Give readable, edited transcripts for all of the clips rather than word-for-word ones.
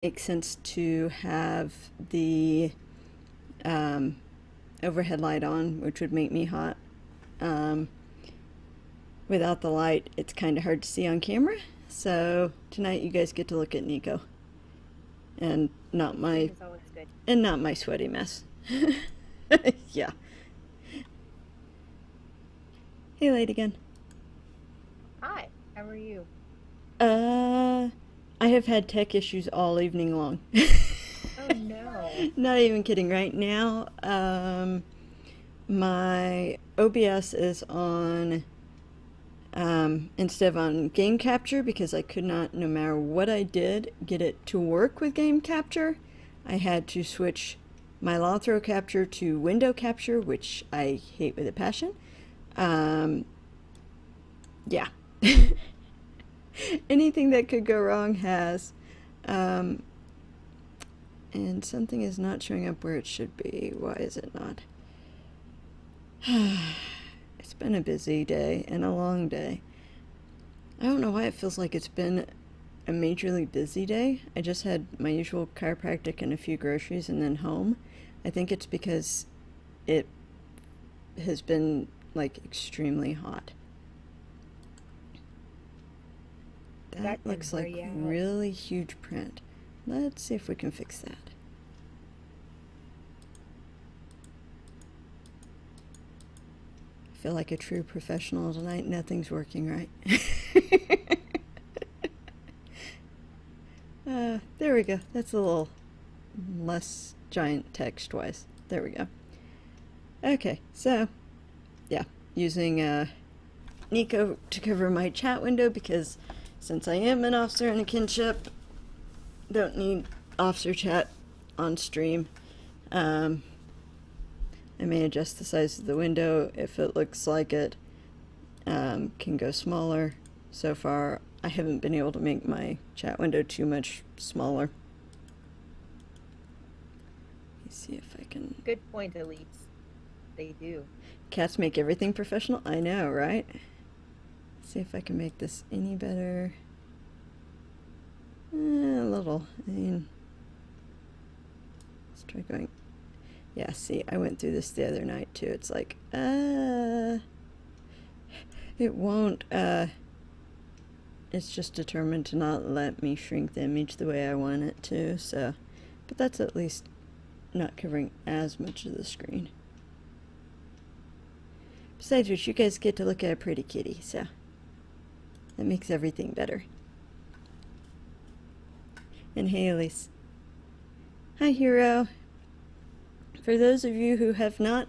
Makes sense to have the overhead light on, which would make me hot. Um, Without the light, it's kind of hard to see on camera. So tonight you guys get to look at Nico and not my Is always good. sweaty mess. Yeah. Hey, late again. Hi, how are you? Uh, I have had tech issues all evening long. Oh no. Not even kidding. Right now, my OBS is on instead of on game capture because I could not, no matter what I did, get it to work with game capture. I had to switch my LOTRO capture to window capture, which I hate with a passion. Um, yeah. Anything that could go wrong has. Um, and something is not showing up where it should be. Why is it not? It's been a busy day and a long day. I don't know why it feels like it's been a majorly busy day. I just had my usual chiropractic and a few groceries and then home. I think it's because it has been like extremely hot. That That can looks like wear you out. really huge print. Let's see if we can fix that. I feel like a true professional tonight. Nothing's working right. There we go. That's a little less giant text-wise. There we go. Okay, so, yeah, using Nico to cover my chat window because since I am an officer in a kinship, don't need officer chat on stream. I may adjust the size of the window if it looks like it can go smaller. So far, I haven't been able to make my chat window too much smaller. Let's see if I can. Good point, elites. They do. Cats make everything professional. I know, right? Let's see if I can make this any better. A little. I mean, let's try going. Yeah, see, I went through this the other night too. It's like, it won't, it's just determined to not let me shrink the image the way I want it to, so, but that's at least not covering as much of the screen. Besides which, you guys get to look at a pretty kitty, so that makes everything better. And hey, Elise. Hi, Hero. For those of you who have not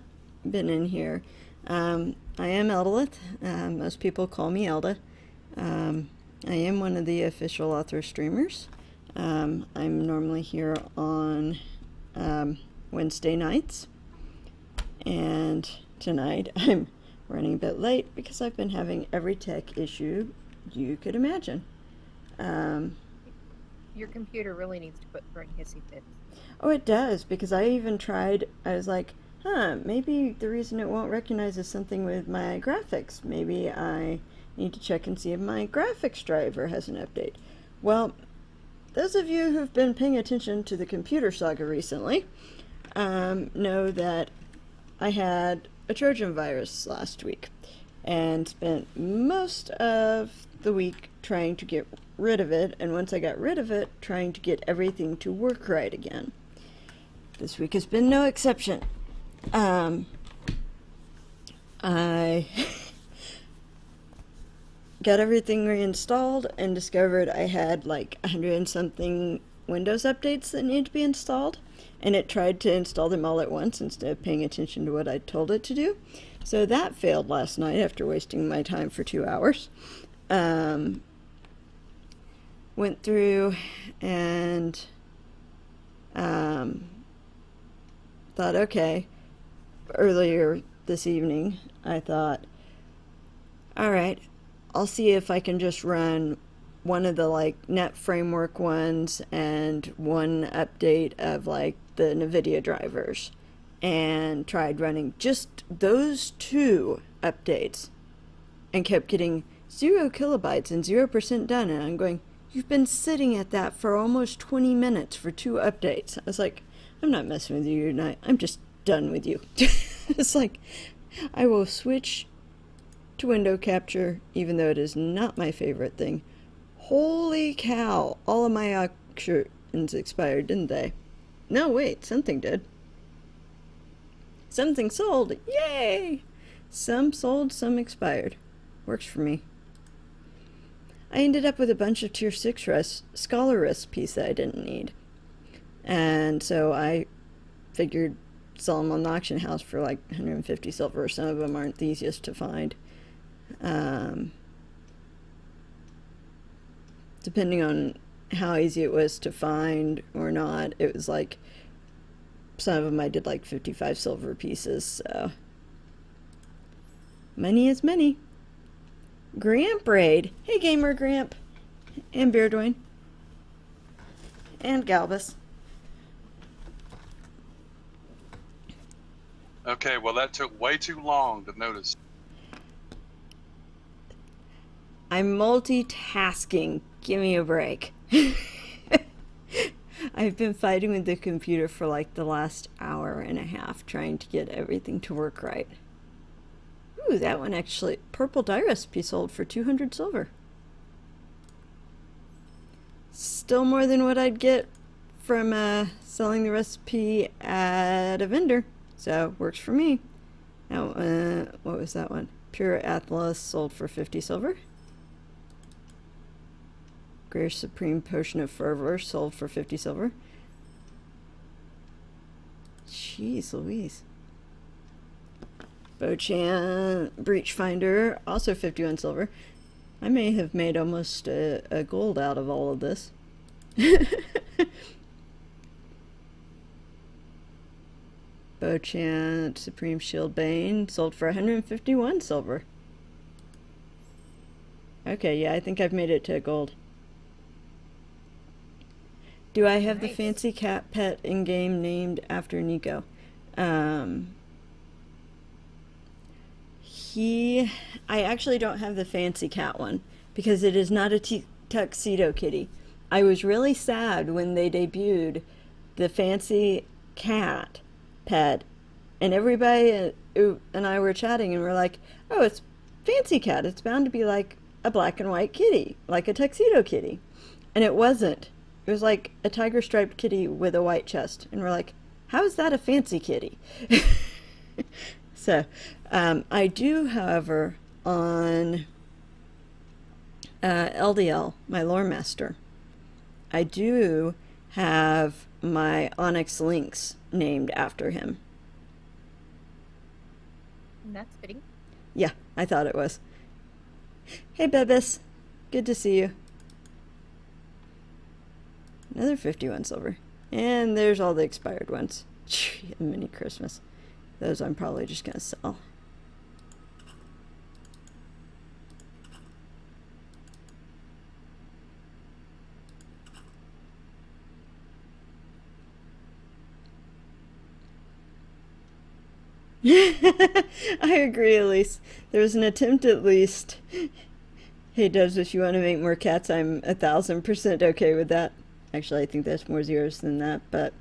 been in here, I am Elda. Most people call me Elda. I am one of the official LOTRO streamers. I'm normally here on Wednesday nights. And tonight I'm running a bit late because I've been having every tech issue you could imagine. Your computer really needs to quit throwing hissy fits. Oh, it does, because I even tried, I was like, maybe the reason it won't recognize is something with my graphics. Maybe I need to check and see if my graphics driver has an update. Well, those of you who've been paying attention to the computer saga recently know that I had a Trojan virus last week and spent most of the week trying to get rid of it, and once I got rid of it, trying to get everything to work right again. This week has been no exception. I got everything reinstalled and discovered I had like 100 and something Windows updates that needed to be installed, and it tried to install them all at once instead of paying attention to what I told it to do. So that failed last night after wasting my time for 2 hours. Went through and thought, okay, earlier this evening, I thought, all right, I'll see if I can just run one of the like net framework ones and one update of like the NVIDIA drivers, and tried running just those two updates and kept getting 0 kilobytes and 0% done, and I'm going, You've been sitting at that for almost 20 minutes for 2 updates. I was like, I'm not messing with you tonight. I'm just done with you. It's like, I will switch to window capture, even though it is not my favorite thing. Holy cow, all of my auctions expired, didn't they? No, wait, something did. Something sold. Yay! Some sold, some expired. Works for me. I ended up with a bunch of tier 6 scholar recipes that I didn't need. And so I figured sell them on the auction house for like 150 silver. Some of them aren't the easiest to find. Depending on how easy it was to find or not, it was like some of them I did like 55 silver pieces. So money is money. Gramp raid. Hey gamer Gramp and Beardwayne and Galbus. Okay, well that took way too long to notice. I'm multitasking. Give me a break. I've been fighting with the computer for like the last hour and a half trying to get everything to work right. Ooh, that one actually, purple dye recipe sold for 200 silver. Still more than what I'd get from selling the recipe at a vendor. So, works for me. Now, what was that one? Pure Atlas sold for 50 silver. Greater Supreme Potion of Fervor sold for 50 silver. Jeez Louise. Bochan Breach Finder, also 51 silver. I may have made almost a gold out of all of this. Bochan Supreme Shield Bane sold for 151 silver. Okay, yeah, I think I've made it to gold. Do I have the fancy cat pet in-game named after Nico? I actually don't have the fancy cat one because it is not a tuxedo kitty. I was really sad when they debuted the fancy cat pet, and everybody and I were chatting and we're like, oh, it's fancy cat. It's bound to be like a black and white kitty, like a tuxedo kitty. And it wasn't. It was like a tiger striped kitty with a white chest. And we're like, how is that a fancy kitty? So, I do, however, on LDL, my lore master, I do have my Onyx Lynx named after him. That's fitting. Yeah, I thought it was. Hey, Bebis. Good to see you. Another 51 silver. And there's all the expired ones. Mini Christmas. Those I'm probably just going to sell. I agree, Elise. There was an attempt at least. Hey, Dubs, if you want to make more cats, I'm 1,000% okay with that. Actually, I think there's more zeros than that, but...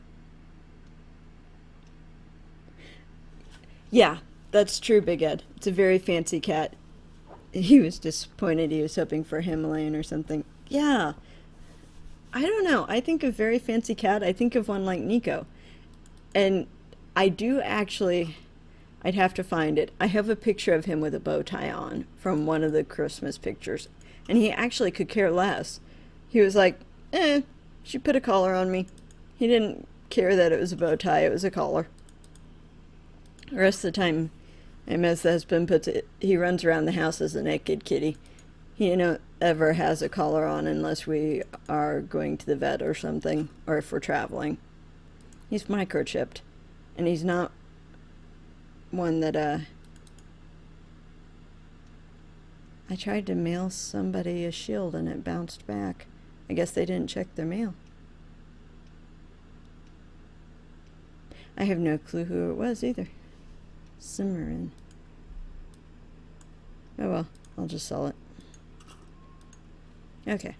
Yeah, that's true, Big Ed. It's a very fancy cat. He was disappointed. He was hoping for Himalayan or something. Yeah. I don't know. I think of very fancy cat. I think of one like Nico. And I do actually... I'd have to find it. I have a picture of him with a bow tie on from one of the Christmas pictures. And he actually could care less. He was like, she put a collar on me. He didn't care that it was a bow tie. It was a collar. The rest of the time, as the husband puts it, he runs around the house as a naked kitty. He ever has a collar on unless we are going to the vet or something, or if we're traveling. He's microchipped. And he's not one that, I tried to mail somebody a shield and it bounced back. I guess they didn't check their mail. I have no clue who it was either. Cimarron. Oh well, I'll just sell it. Okay.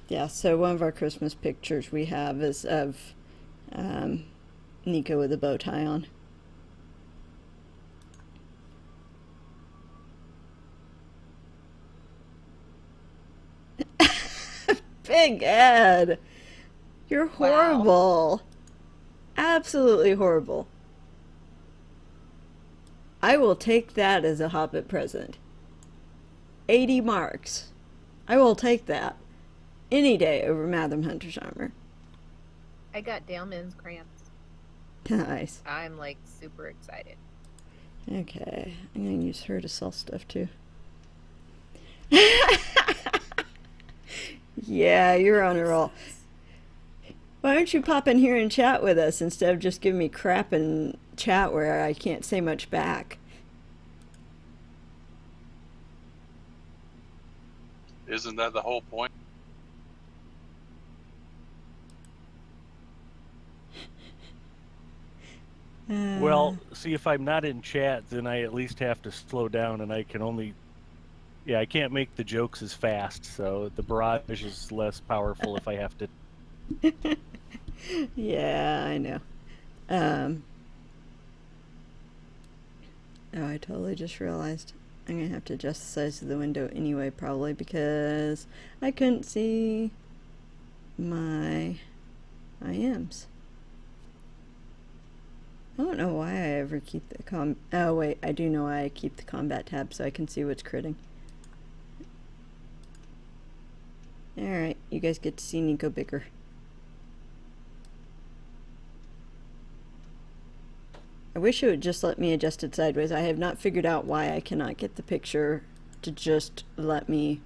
Yeah, so one of our Christmas pictures we have is of Nico with a bow tie on. Big Ed! You're horrible. Wow. Absolutely horrible. I will take that as a Hobbit present. 80 marks. I will take that any day over Madam Hunter's armor. I got Daleman's cramps. Nice. I'm like super excited. Okay, I'm gonna use her to sell stuff too. Yeah, you're on a roll. Why don't you pop in here and chat with us instead of just giving me crap in chat where I can't say much back? Isn't that the whole point? Well, see, if I'm not in chat, then I at least have to slow down, and I can only... Yeah, I can't make the jokes as fast, so the barrage is less powerful if I have to... Yeah, I know. Oh, I totally just realized I'm gonna have to adjust the size of the window anyway, probably because I couldn't see my IMs. I don't know why I ever keep the oh wait, I do know why I keep the combat tab, so I can see what's critting. Alright, you guys get to see Nico bigger. I wish it would just let me adjust it sideways. I have not figured out why I cannot get the picture to just let me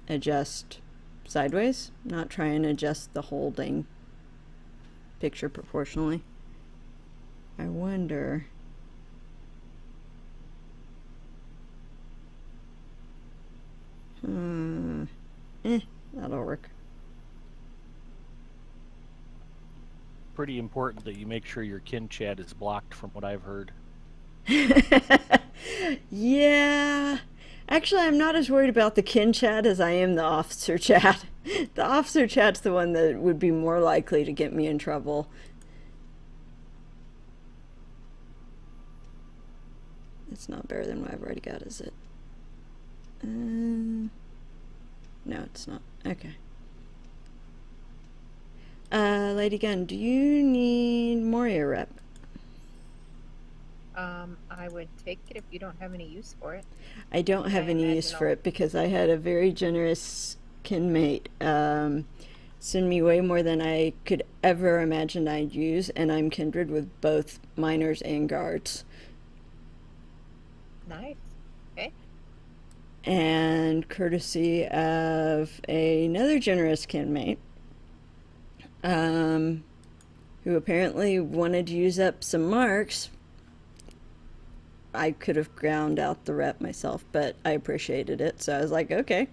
adjust sideways, not try and adjust the whole dang picture proportionally. I wonder... that'll work. Pretty important that you make sure your kin chat is blocked from what I've heard. Yeah. Actually, I'm not as worried about the kin chat as I am the officer chat. The officer chat's the one that would be more likely to get me in trouble. It's not better than what I've already got, is it? No, it's not. Okay. Lady Gun, do you need Moria rep? I would take it if you don't have any use for it. I don't have any use for it because I had a very generous kinmate send me way more than I could ever imagine I'd use, and I'm kindred with both miners and guards. Nice. Okay. And courtesy of another generous kinmate, who apparently wanted to use up some marks, I could have ground out the rep myself, but I appreciated it, so I was like, okay.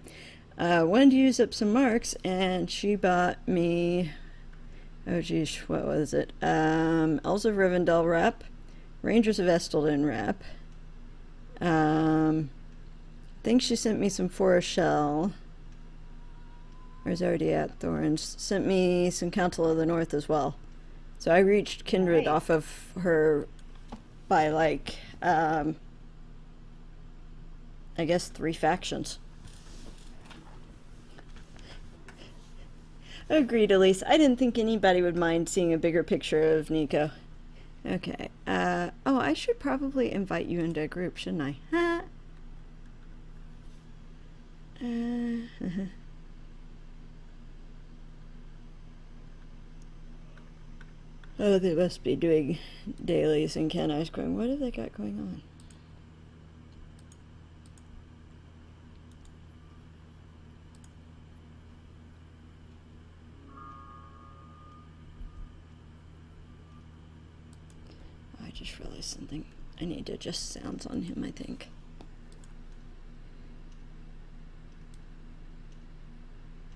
Wanted to use up some marks, and she bought me, oh geez, what was it? Elves of Rivendell rep, Rangers of Estelden rep. I think she sent me some Forest Shell. Or is already at Thorns. Sent me some Council of the North as well. So I reached kindred off of her by like, I guess 3 factions. Agreed, Elise. I didn't think anybody would mind seeing a bigger picture of Nico. Okay. Oh, I should probably invite you into a group, shouldn't I? Huh? Oh, they must be doing dailies, and Ken, I was going, what have they got going on? I just realized something. I need to adjust sounds on him, I think.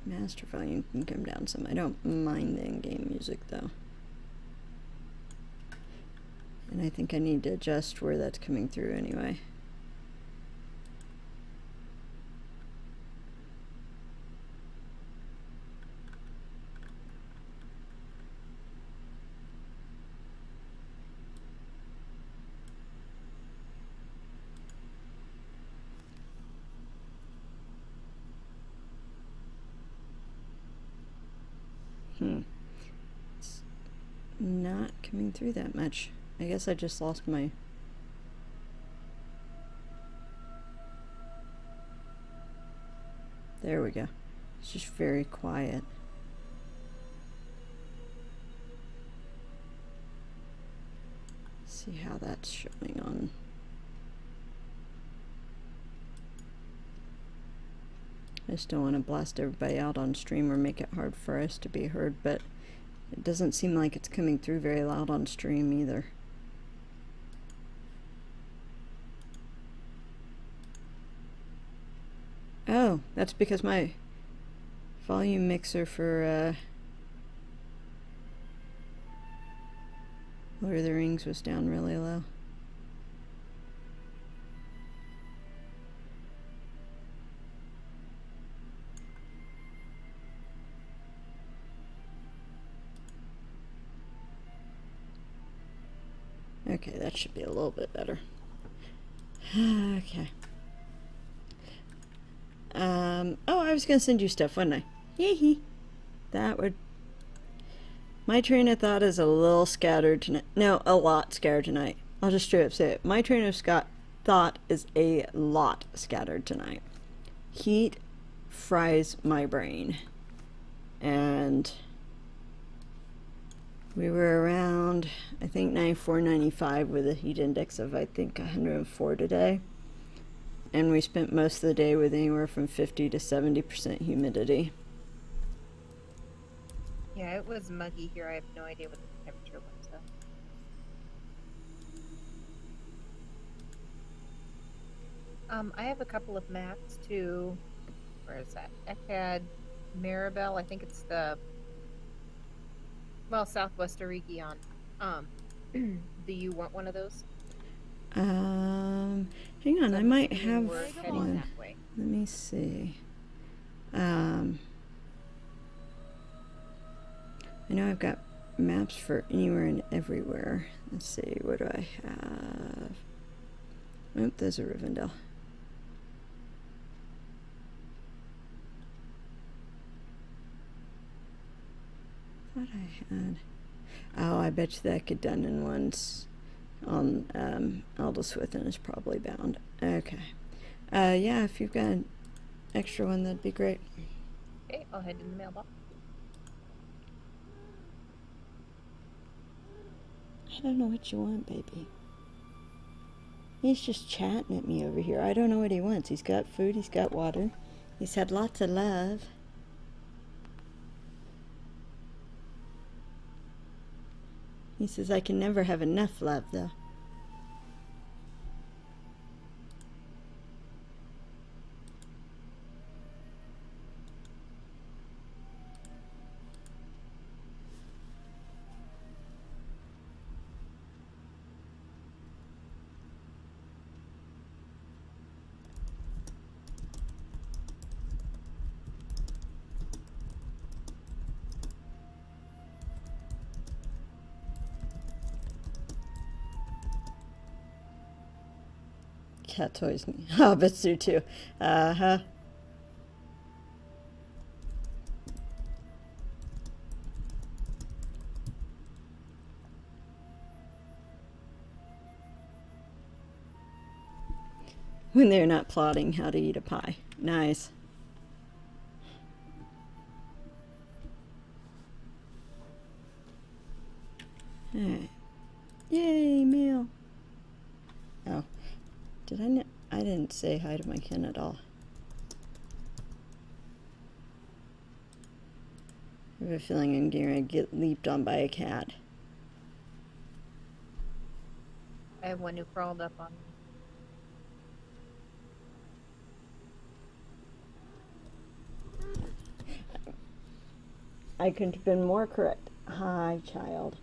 Master volume can come down some. I don't mind the in-game music, though. And I think I need to adjust where that's coming through anyway. It's not coming through that much. I guess I just lost my... There we go. It's just very quiet. See how that's showing on. I just don't want to blast everybody out on stream or make it hard for us to be heard, but it doesn't seem like it's coming through very loud on stream either. Oh, that's because my volume mixer for Lord of the Rings was down really low. Okay, that should be a little bit better. Okay. Oh, I was gonna send you stuff, wasn't I? Hee. That would... My train of thought is a little scattered tonight. No, a lot scattered tonight. I'll just straight up say it. My train of thought is a lot scattered tonight. Heat fries my brain. And we were around, I think, 94, 95 with a heat index of, I think, 104 today. And we spent most of the day with anywhere from 50 to 70% humidity. Yeah, it was muggy here. I have no idea what the temperature was, though. I have a couple of maps to... Where is that? Echad Maribel. I think it's the... Well, southwest region. Do you want one of those? Hang on, I might have we're heading one. that way. Let me see. I know I've got maps for anywhere and everywhere. Let's see, what do I have? Oh, there's a Rivendell. Thought I had. Oh, I bet you that could done in ones on Eldaswith and is probably bound. Okay. Yeah, if you've got an extra one, that'd be great. Okay, I'll head in the mailbox. I don't know what you want, baby. He's just chatting at me over here. I don't know what he wants. He's got food, he's got water. He's had lots of love. He says I can never have enough love, though. Cat toys. Hobbits do too. Uh-huh. When they're not plotting how to eat a pie. Nice. Alright. Yay, meal. Oh. Did I I didn't say hi to my kin at all. I have a feeling I'm going to get leaped on by a cat. I have one who crawled up on me. I couldn't have been more correct. Hi, child.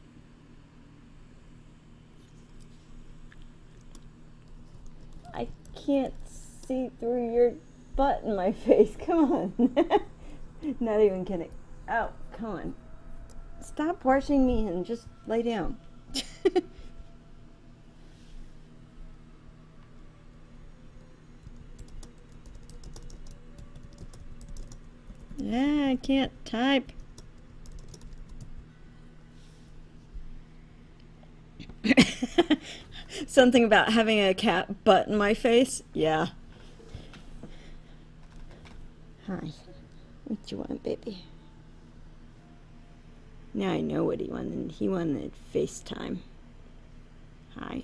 I can't see through your butt in my face. Come on. Not even kidding. Oh, come on. Stop washing me and just lay down. Yeah, I can't type. something about having a cat butt in my face. Yeah. Hi. What you want, baby? Now I know what he wanted. He wanted FaceTime. Hi.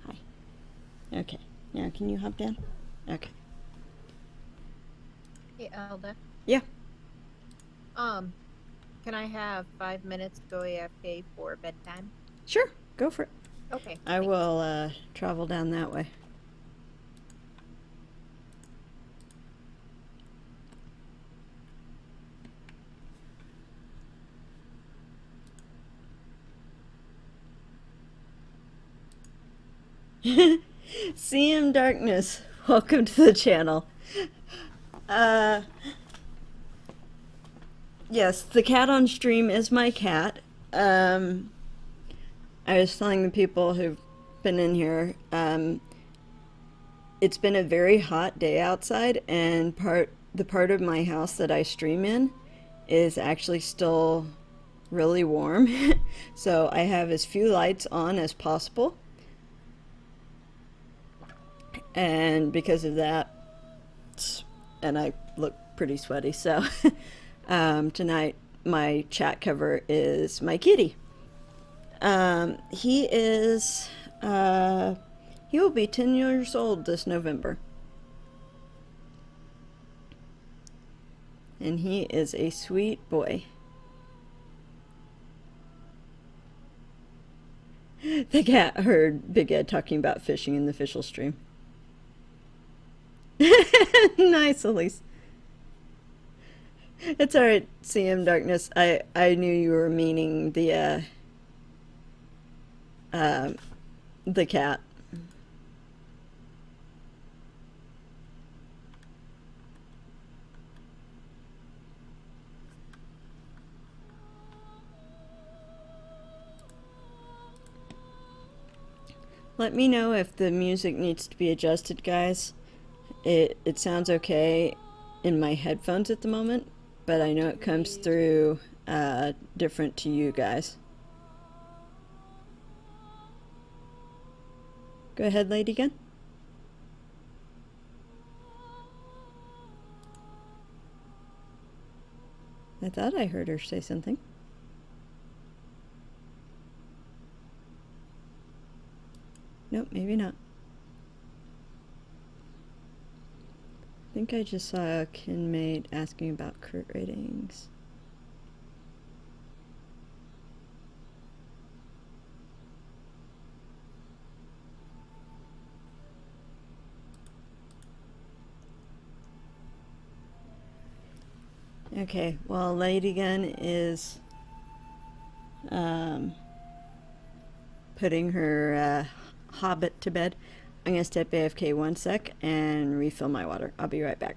Hi. Okay. Now can you hop down? Okay. Hey, Elda. Yeah. Can I have 5 minutes to go AFK for bedtime? Sure. Go for it. Okay. I thanks. will travel down that way. CM Darkness, welcome to the channel. Yes, the cat on stream is my cat. I was telling the people who've been in here, it's been a very hot day outside, and the part of my house that I stream in is actually still really warm. So I have as few lights on as possible. And because of that, and I look pretty sweaty, so tonight my chat cover is my kitty. He is, he will be 10 years old this November. And he is a sweet boy. The cat heard Big Ed talking about fishing in the official stream. Nice, Elise. It's alright, CM Darkness. I knew you were meaning the cat. Let me know if the music needs to be adjusted, guys. It sounds okay in my headphones at the moment, but I know it comes through different to you guys. Go ahead, lady gun. I thought I heard her say something. Nope, maybe not. I think I just saw a kinmate asking about crit ratings. Okay, while Lady Gun is putting her hobbit to bed, I'm gonna step AFK 1 sec and refill my water. I'll be right back.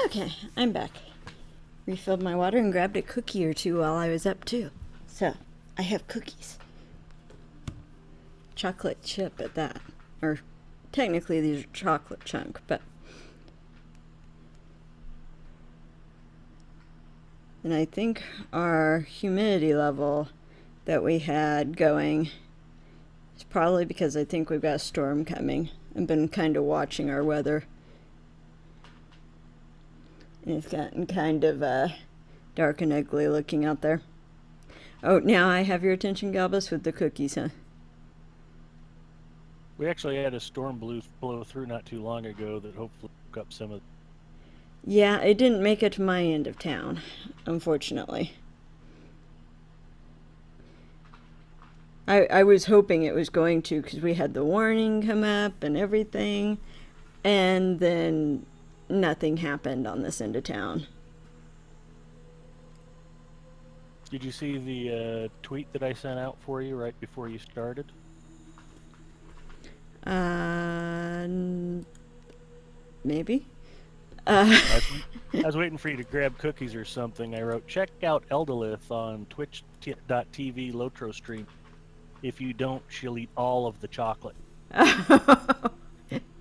Okay, I'm back. Refilled my water and grabbed a cookie or two while I was up too. So, I have cookies. Chocolate chip at that. Or technically these are chocolate chunk, but. And I think our humidity level that we had going is probably because I think we've got a storm coming. I've been kind of watching our weather. And it's gotten kind of dark and ugly looking out there. Oh, now I have your attention, Galbus, with the cookies, huh? We actually had a storm blow through not too long ago that hopefully woke up some of. Yeah, it didn't make it to my end of town, unfortunately. I was hoping it was going to because we had the warning come up and everything, and then nothing happened on this end of town. Did you see the tweet that I sent out for you right before you started? Maybe. I was waiting for you to grab cookies or something. I wrote, check out Eldalith on twitch.tv LOTRO stream. If you don't, she'll eat all of the chocolate.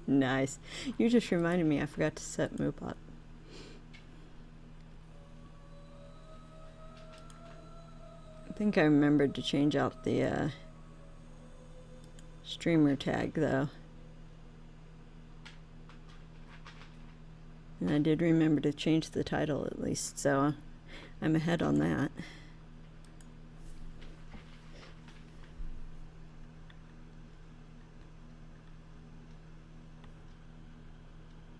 Nice. You just reminded me I forgot to set Moopot. I think I remembered to change out the streamer tag though. And I did remember to change the title at least, so I'm ahead on that.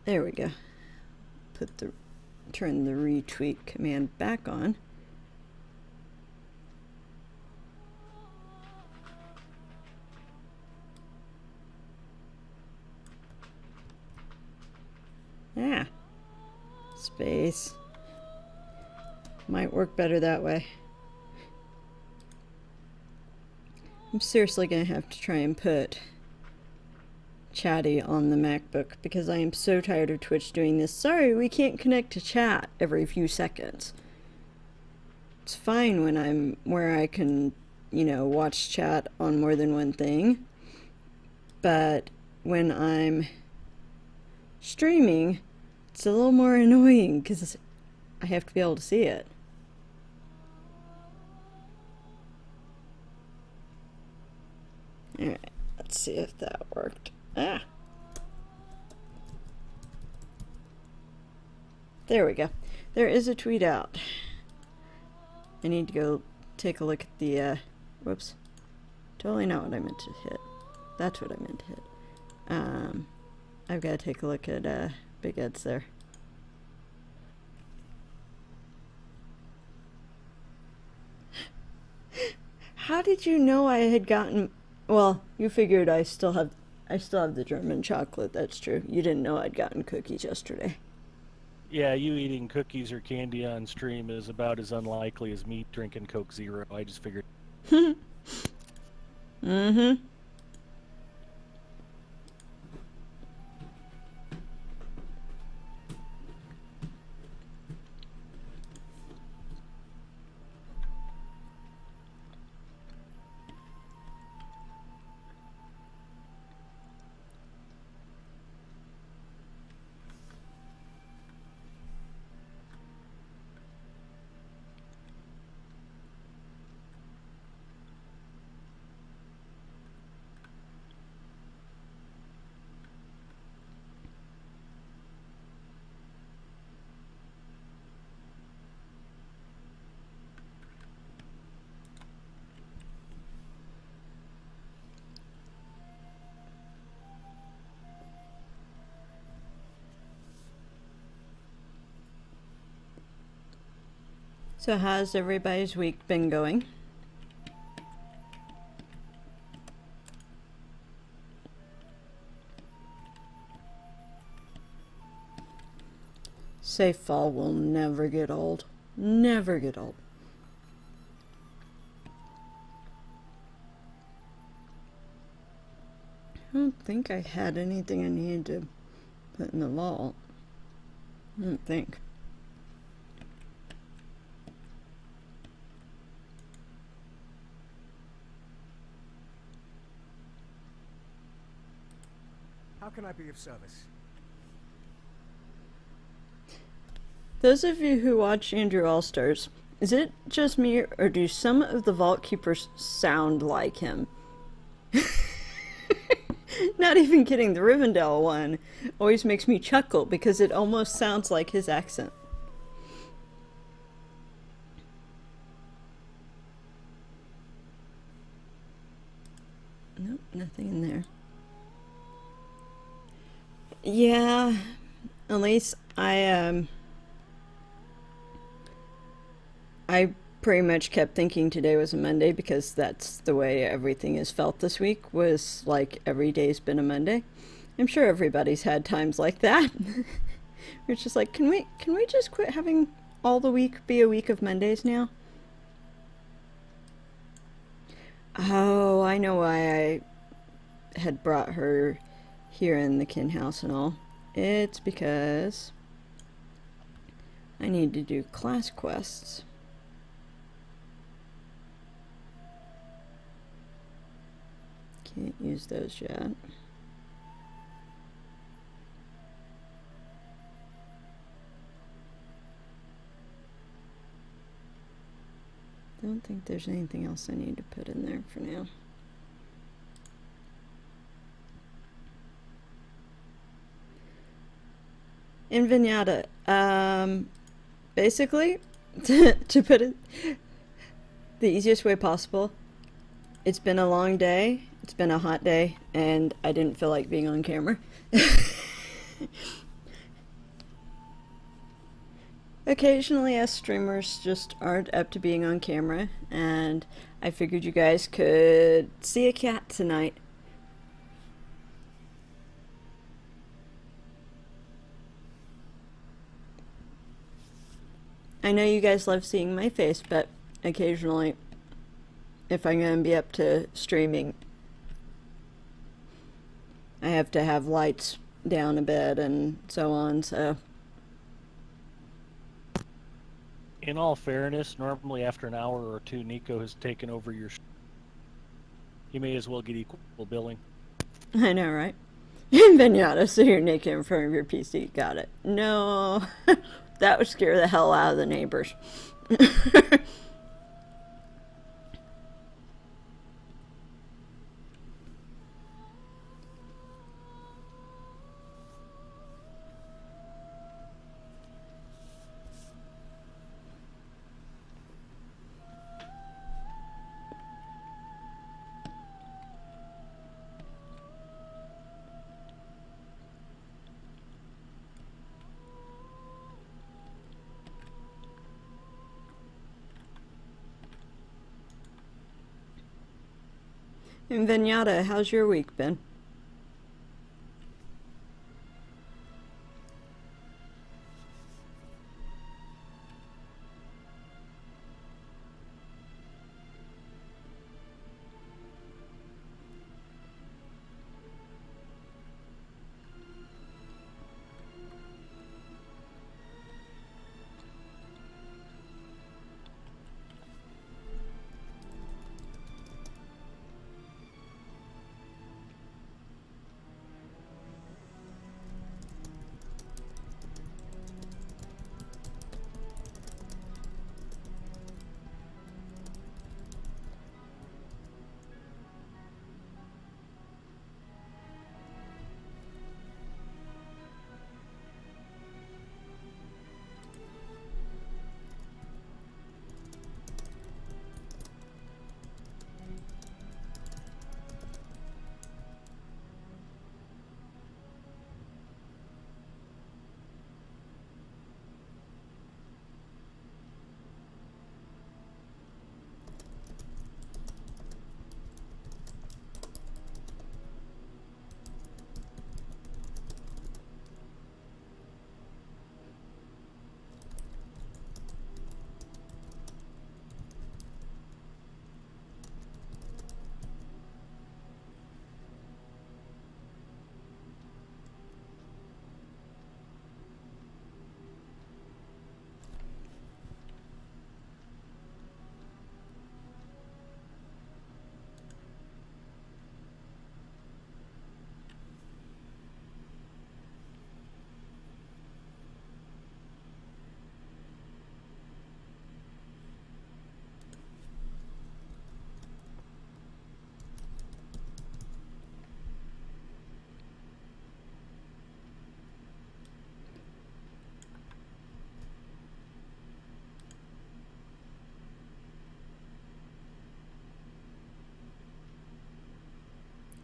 There we go. Turn the retweet command back on. Yeah. Space. Might work better that way. I'm seriously gonna have to try and put Chatty on the MacBook because I am so tired of Twitch doing this. Sorry, we can't connect to chat every few seconds. It's fine when I'm where I can, you know, watch chat on more than one thing. But when I'm streaming, it's a little more annoying because I have to be able to see it. Alright, let's see if that worked. Ah! There we go. There is a tweet out. I need to go take a look at the, whoops. Totally not what I meant to hit. That's what I meant to hit. I've got to take a look at, Big Ed's there. How did you know I had gotten... Well, you figured I still have the German chocolate, that's true. You didn't know I'd gotten cookies yesterday. Yeah, you eating cookies or candy on stream is about as unlikely as me drinking Coke Zero. I just figured. Mm-hmm. So how's everybody's week been going? Say fall will never get old. Never get old. I don't think I had anything I needed to put in the vault. I don't think. How can I be of service? Those of you who watch Andrew All-Stars, is it just me or do some of the Vault Keepers sound like him? Not even kidding, the Rivendell one always makes me chuckle because it almost sounds like his accent. Nope, nothing in there. Yeah, at least I pretty much kept thinking today was a Monday because that's the way everything is felt this week, was like every day's been a Monday. I'm sure everybody's had times like that. We're just like, can we just quit having all the week be a week of Mondays now? Oh, I know why I had brought her here in the kin house and all. It's because I need to do class quests. Can't use those yet. Don't think there's anything else I need to put in there for now. In Vignata, basically, to put it the easiest way possible, it's been a long day, it's been a hot day, and I didn't feel like being on camera. Occasionally us streamers just aren't up to being on camera, and I figured you guys could see a cat tonight. I know you guys love seeing my face, but occasionally, if I'm going to be up to streaming, I have to have lights down a bit and so on, so. In all fairness, normally after an hour or two, Nico has taken over your you may as well get equal billing. I know, right? Vignata, so you're naked in front of your PC. Got it. No. That would scare the hell out of the neighbors. And Vignata, how's your week been?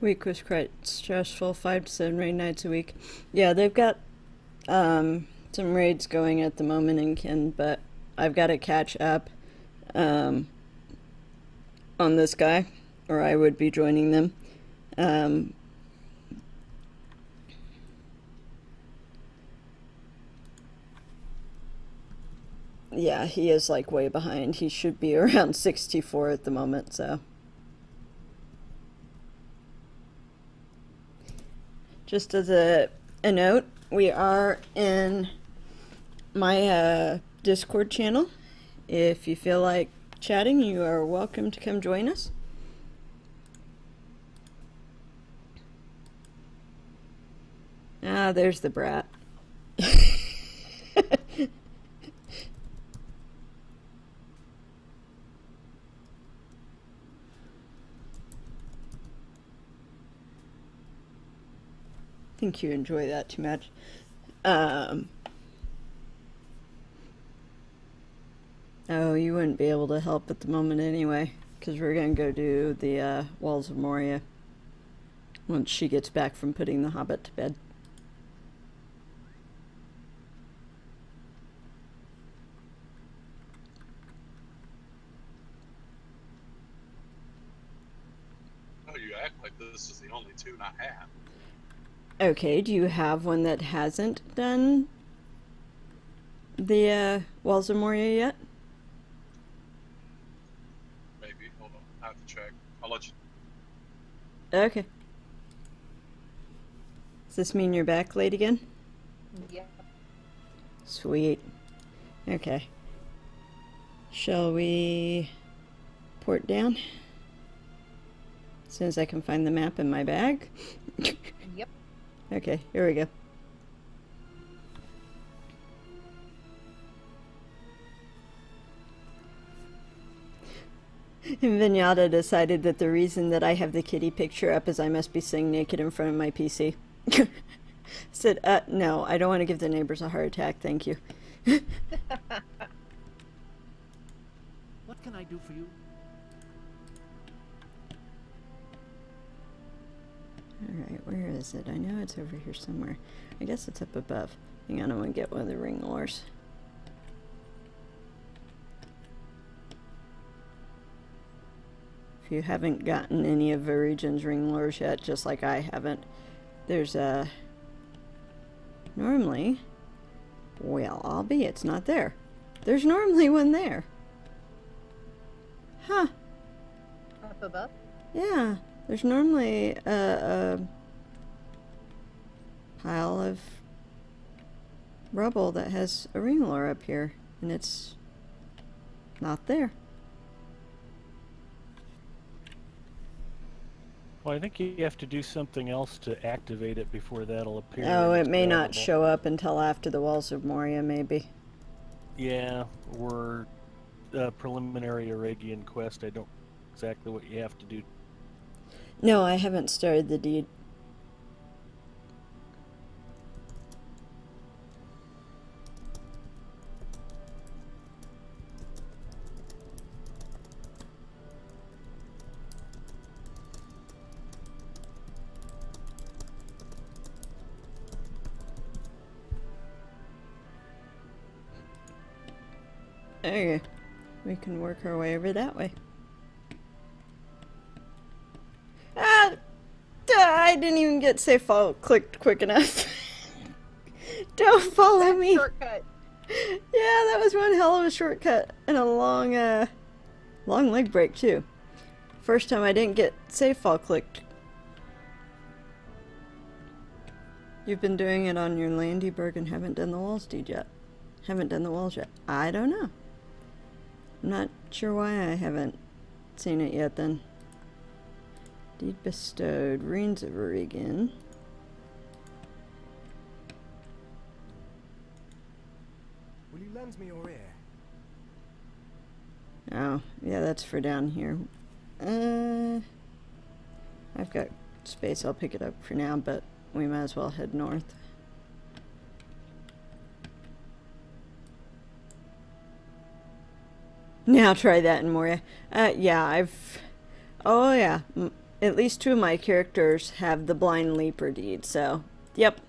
Week was quite stressful, 5 to 7 raid nights a week. Yeah, they've got some raids going at the moment in Kin, but I've got to catch up on this guy, or I would be joining them. Yeah, he is like way behind. He should be around 64 at the moment, so. Just as a note, we are in my Discord channel. If you feel like chatting, you are welcome to come join us. Ah, there's the brat. I think you enjoy that too much. Oh, you wouldn't be able to help at the moment anyway, because we're going to go do the Walls of Moria once she gets back from putting the Hobbit to bed. Oh, you act like this is the only tune I have. Okay, do you have one that hasn't done the Walls of Moria yet? Maybe. Hold on. I have to check. I'll let you. Okay. Does this mean you're back late again? Yep. Sweet. Okay. Shall we port down? As soon as I can find the map in my bag. Yep. Okay, here we go. And Vinyata decided that the reason that I have the kitty picture up is I must be sitting naked in front of my PC. Said, no, I don't want to give the neighbors a heart attack, thank you. What can I do for you? Alright, where is it? I know it's over here somewhere. I guess it's up above. Hang on, I'm gonna get one of the ring lures. If you haven't gotten any of Virigen's ring lures yet, just like I haven't, there's a... Normally... Well, albeit it's not there. There's normally one there. Huh. Up above? Yeah. There's normally a pile of rubble that has a ring lure up here, and it's not there. Well, I think you have to do something else to activate it before that'll appear. Oh, and it it's may not grabbable. show up until after the Walls of Moria, maybe. Yeah, or preliminary Aragian quest. I don't exactly what you have to do. No, I haven't started the deed. Okay, we can work our way over that way. Ah! I didn't even get safe fall clicked quick enough. Don't follow me. Shortcut. Yeah, that was one hell of a shortcut and a long leg break too. First time I didn't get safe fall clicked. You've been doing it on your Landyberg and haven't done the walls deed yet. Haven't done the walls yet. I don't know. I'm not sure why I haven't seen it yet then. Deed bestowed. Reins of Regan. Will you lend me your ear? Oh, yeah, that's for down here. I've got space. I'll pick it up for now, but we might as well head north. Now try that in Moria. Yeah, oh yeah. at least two of my characters have the Blind Leaper deed, so, yep.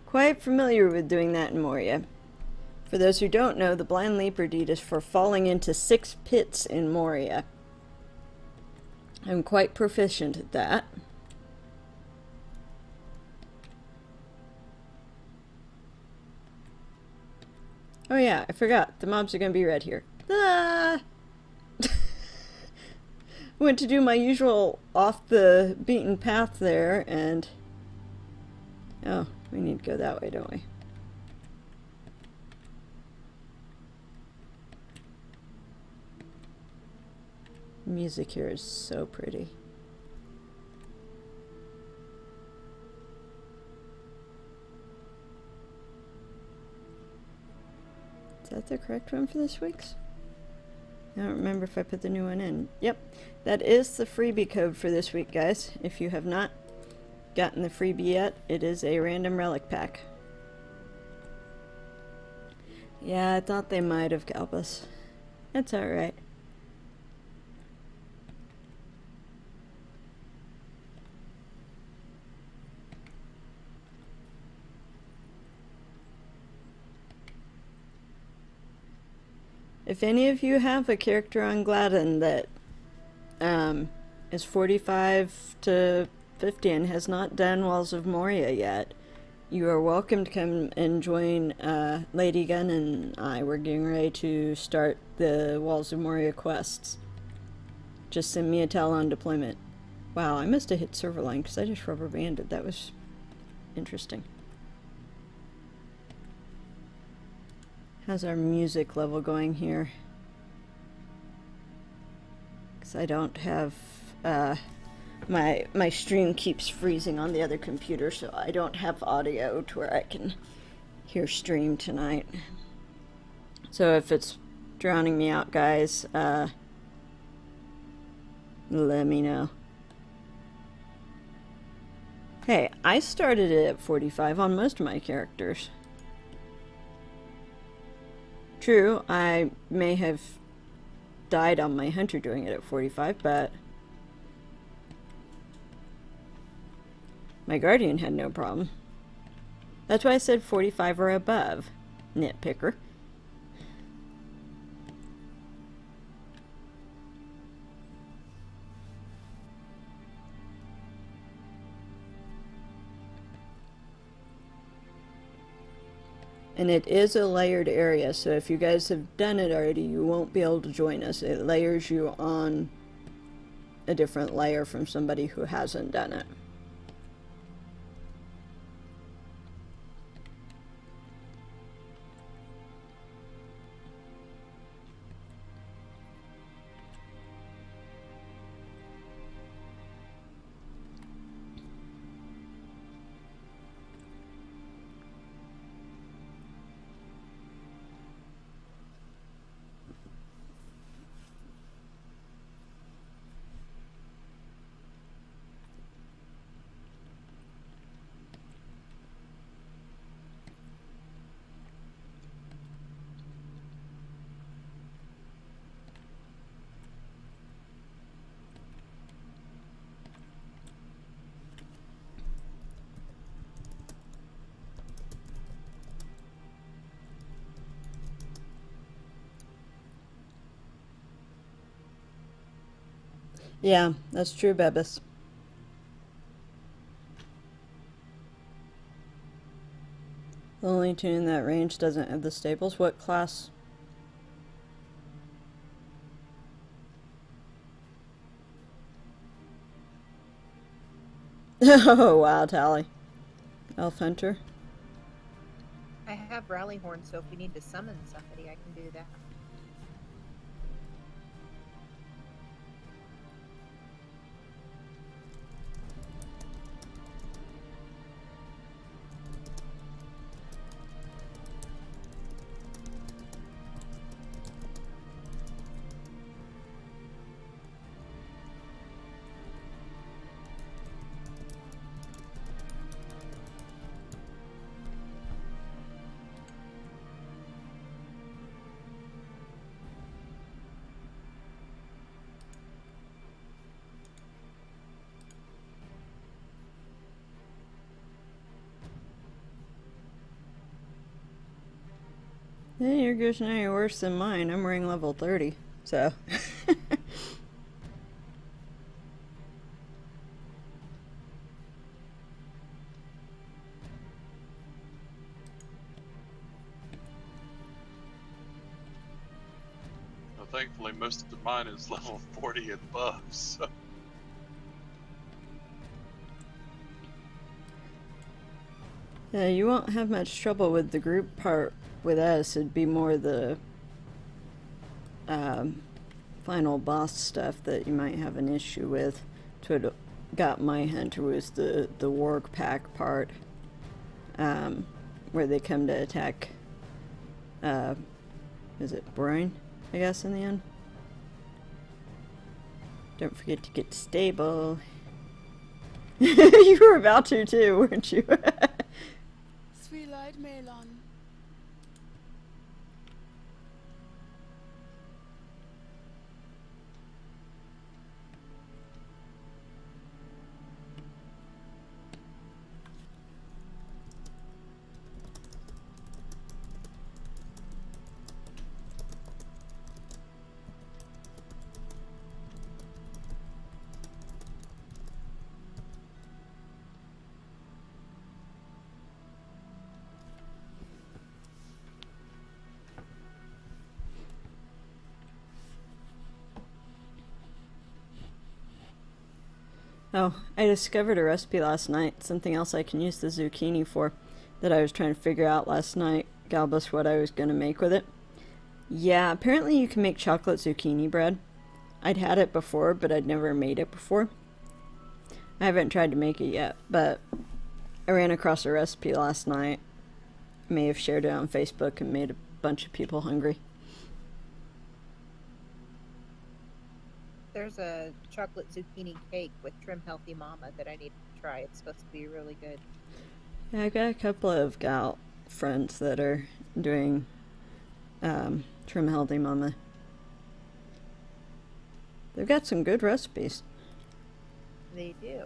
Quite familiar with doing that in Moria. For those who don't know, the Blind Leaper deed is for falling into 6 pits in Moria. I'm quite proficient at that. Oh yeah, I forgot. The mobs are gonna be red here. Ah! Went to do my usual off the beaten path there, and... Oh, we need to go that way, don't we? Music here is so pretty. Is that the correct one for this week's? I don't remember if I put the new one in. Yep, that is the freebie code for this week, guys. If you have not gotten the freebie yet, it is a random relic pack. Yeah, I thought they might have, Galbus. That's alright. If any of you have a character on Gladden that is 45 to 50 and has not done Walls of Moria yet, you are welcome to come and join Lady Gunn and I. We're getting ready to start the Walls of Moria quests. Just send me a tell on deployment. Wow, I must have hit server line because I just rubber banded. That was interesting. How's our music level going here? Because I don't have, my stream keeps freezing on the other computer, so I don't have audio to where I can hear stream tonight. So if it's drowning me out, guys, let me know. Hey, I started it at 45 on most of my characters. True, I may have died on my hunter doing it at 45, but my guardian had no problem. That's why I said 45 or above, nitpicker. And it is a layered area, so if you guys have done it already, you won't be able to join us. It layers you on a different layer from somebody who hasn't done it. Yeah, that's true, Bebis. The only tune in that range doesn't have the staples. What class? Oh, wow, Tally. Elf Hunter. I have Rally Horn, so if we need to summon somebody, I can do that. Hey, you're getting any worse than mine. I'm wearing level 30, so. Well, thankfully, most of mine is level 40 and above, so. Yeah, you won't have much trouble with the group part with us. It'd be more the final boss stuff that you might have an issue with. What got my hunter was the warg pack part, where they come to attack. Is it Brian? I guess in the end. Don't forget to get stable. You were about to too, weren't you? Sweet Melon. Oh, I discovered a recipe last night, something else I can use the zucchini for, that I was trying to figure out last night, Galbus, what I was going to make with it. Yeah, apparently you can make chocolate zucchini bread. I'd had it before, but I'd never made it before. I haven't tried to make it yet, but I ran across a recipe last night. May have shared it on Facebook and made a bunch of people hungry. There's a chocolate zucchini cake with Trim Healthy Mama that I need to try. It's supposed to be really good. Yeah, I got a couple of gal friends that are doing Trim Healthy Mama. They've got some good recipes. They do.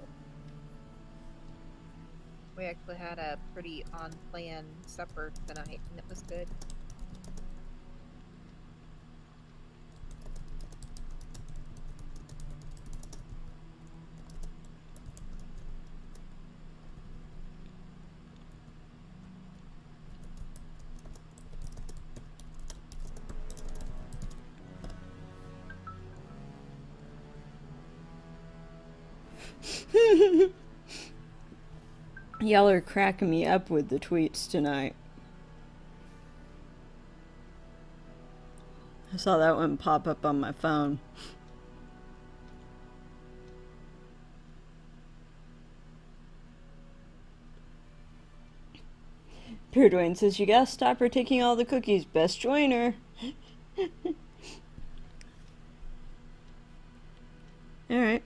We actually had a pretty on-plan supper tonight, and it was good. Y'all are cracking me up with the tweets tonight. I saw that one pop up on my phone. Pure Dwayne says, you gotta stop her taking all the cookies. Best joiner. Alright.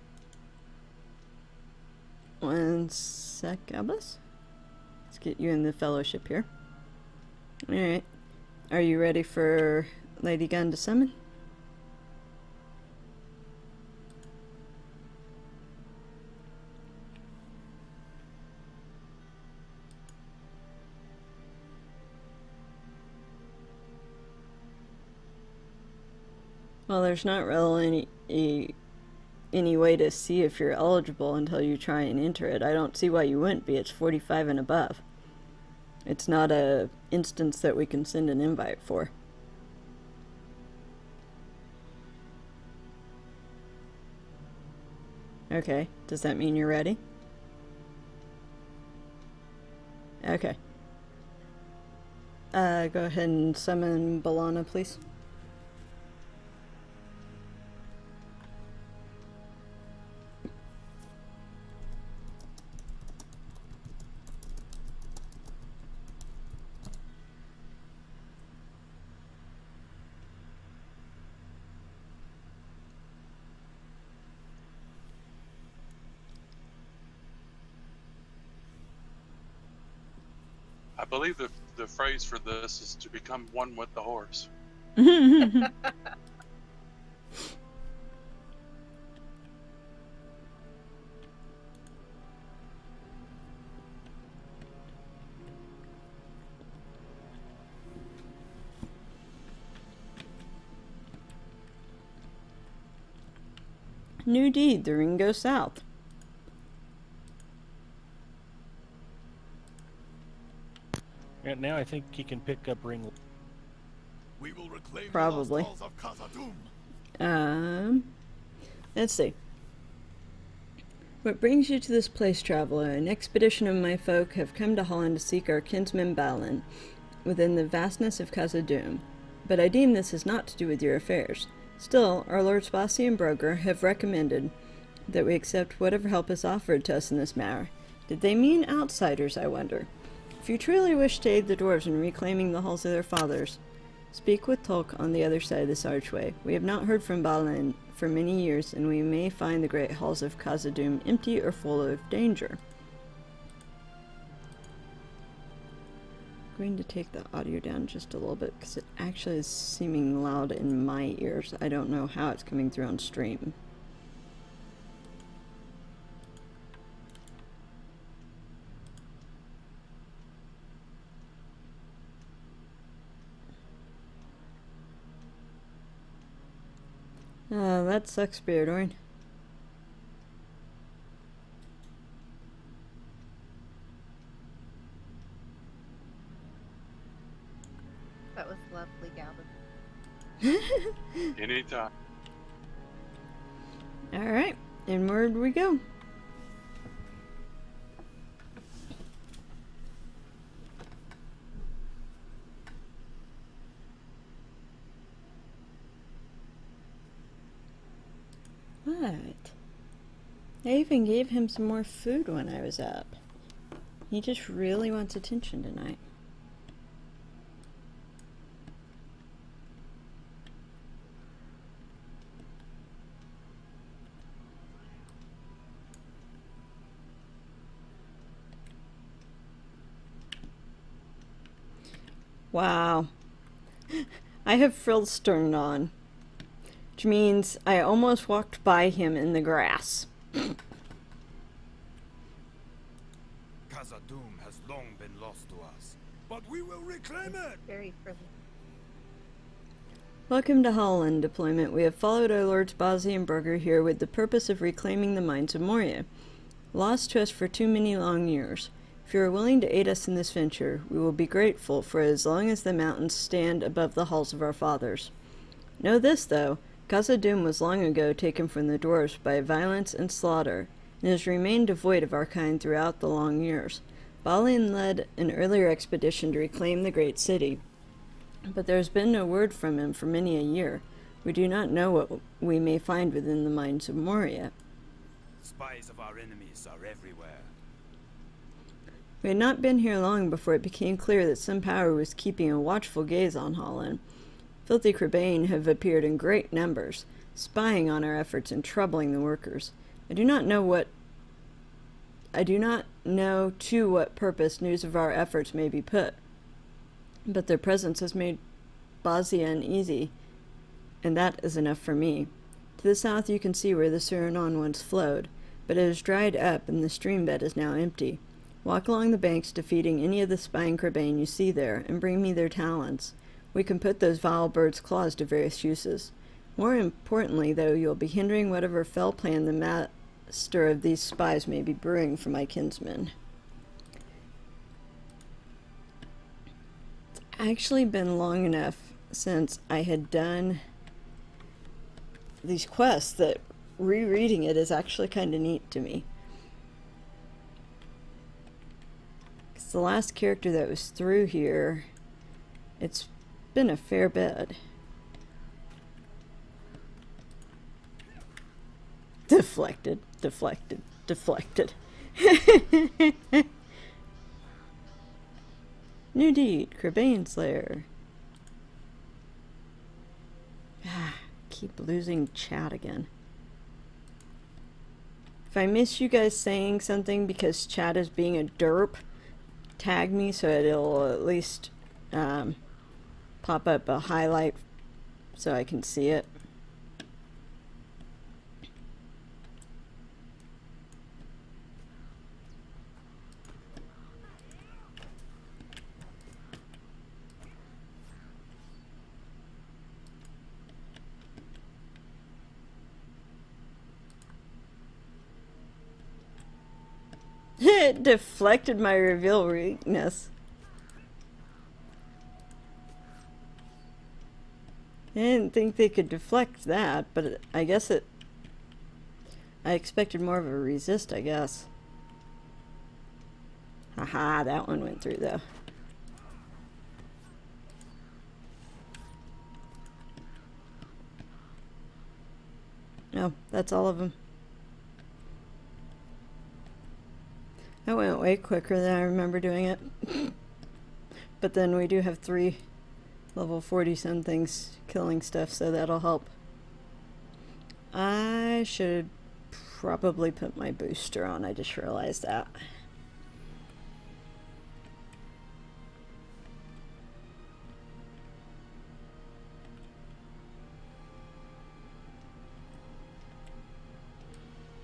One sec, Albus. Let's get you in the fellowship here. Alright. Are you ready for Lady Gun to summon? Well, there's not really any way to see if you're eligible until you try and enter it. I don't see why you wouldn't be. It's 45 and above. It's not a instance that we can send an invite for. Okay, does that mean you're ready? Okay. Go ahead and summon Balana, please. I believe the phrase for this is to become one with the horse. New deed, the ring goes south. And now I think he can pick up ring. We will reclaim Probably. the lost halls of Khazad-dûm. Let's see. What brings you to this place, traveler? An expedition of my folk have come to Holland to seek our kinsman Balin within the vastness of Khazad-dûm. But I deem this has not to do with your affairs. Still, our lords Bossi and Broger have recommended that we accept whatever help is offered to us in this matter. Did they mean outsiders, I wonder? If you truly wish to aid the dwarves in reclaiming the halls of their fathers, speak with Tolk on the other side of this archway. We have not heard from Balin for many years, and we may find the great halls of Khazad-dûm empty or full of danger. I'm going to take the audio down just a little bit because it actually is seeming loud in my ears. I don't know how it's coming through on stream. That sucks, Beardorn. That was lovely, Gavin. Anytime. Alright, inward we go. What? I even gave him some more food when I was up. He just really wants attention tonight. Wow. I have Frillstern on, which means I almost walked by him in the grass. Khazad-dûm has long been lost to us, but we will reclaim it. Very friendly. Welcome to Holland deployment. We have followed our lords Bossi and Broger here with the purpose of reclaiming the mines of Moria, lost to us for too many long years. If you are willing to aid us in this venture, we will be grateful for as long as the mountains stand above the halls of our fathers. Know this, though, Khazad-dûm was long ago taken from the dwarves by violence and slaughter, and has remained devoid of our kind throughout the long years. Balin led an earlier expedition to reclaim the great city, but there has been no word from him for many a year. We do not know what we may find within the mines of Moria. Spies of our enemies are everywhere. We had not been here long before it became clear that some power was keeping a watchful gaze on Holland. Filthy Crebain have appeared in great numbers, spying on our efforts and troubling the workers. I do not know to what purpose news of our efforts may be put, but their presence has made Bossi uneasy, and that is enough for me. To the south you can see where the Suranon once flowed, but it has dried up and the stream bed is now empty. Walk along the banks, defeating any of the spying Crebain you see there, and bring me their talons. We can put those vile birds' claws to various uses. More importantly, though, you'll be hindering whatever fell plan the master of these spies may be brewing for my kinsmen. It's actually been long enough since I had done these quests that rereading it is actually kind of neat to me. Because the last character that was through here, it's been a fair bit. Deflected, deflected, deflected. New deed, Crebain Slayer. Keep losing chat again. If I miss you guys saying something because chat is being a derp, tag me so it'll at least pop up a highlight so I can see it. It deflected my reveal weakness. I didn't think they could deflect that, but I guess it... I expected more of a resist, I guess. Haha, that one went through, though. Oh, that's all of them. That went way quicker than I remember doing it. But then we do have 3 level 40 somethings killing stuff, so that'll help. I should probably put my booster on. I just realized that.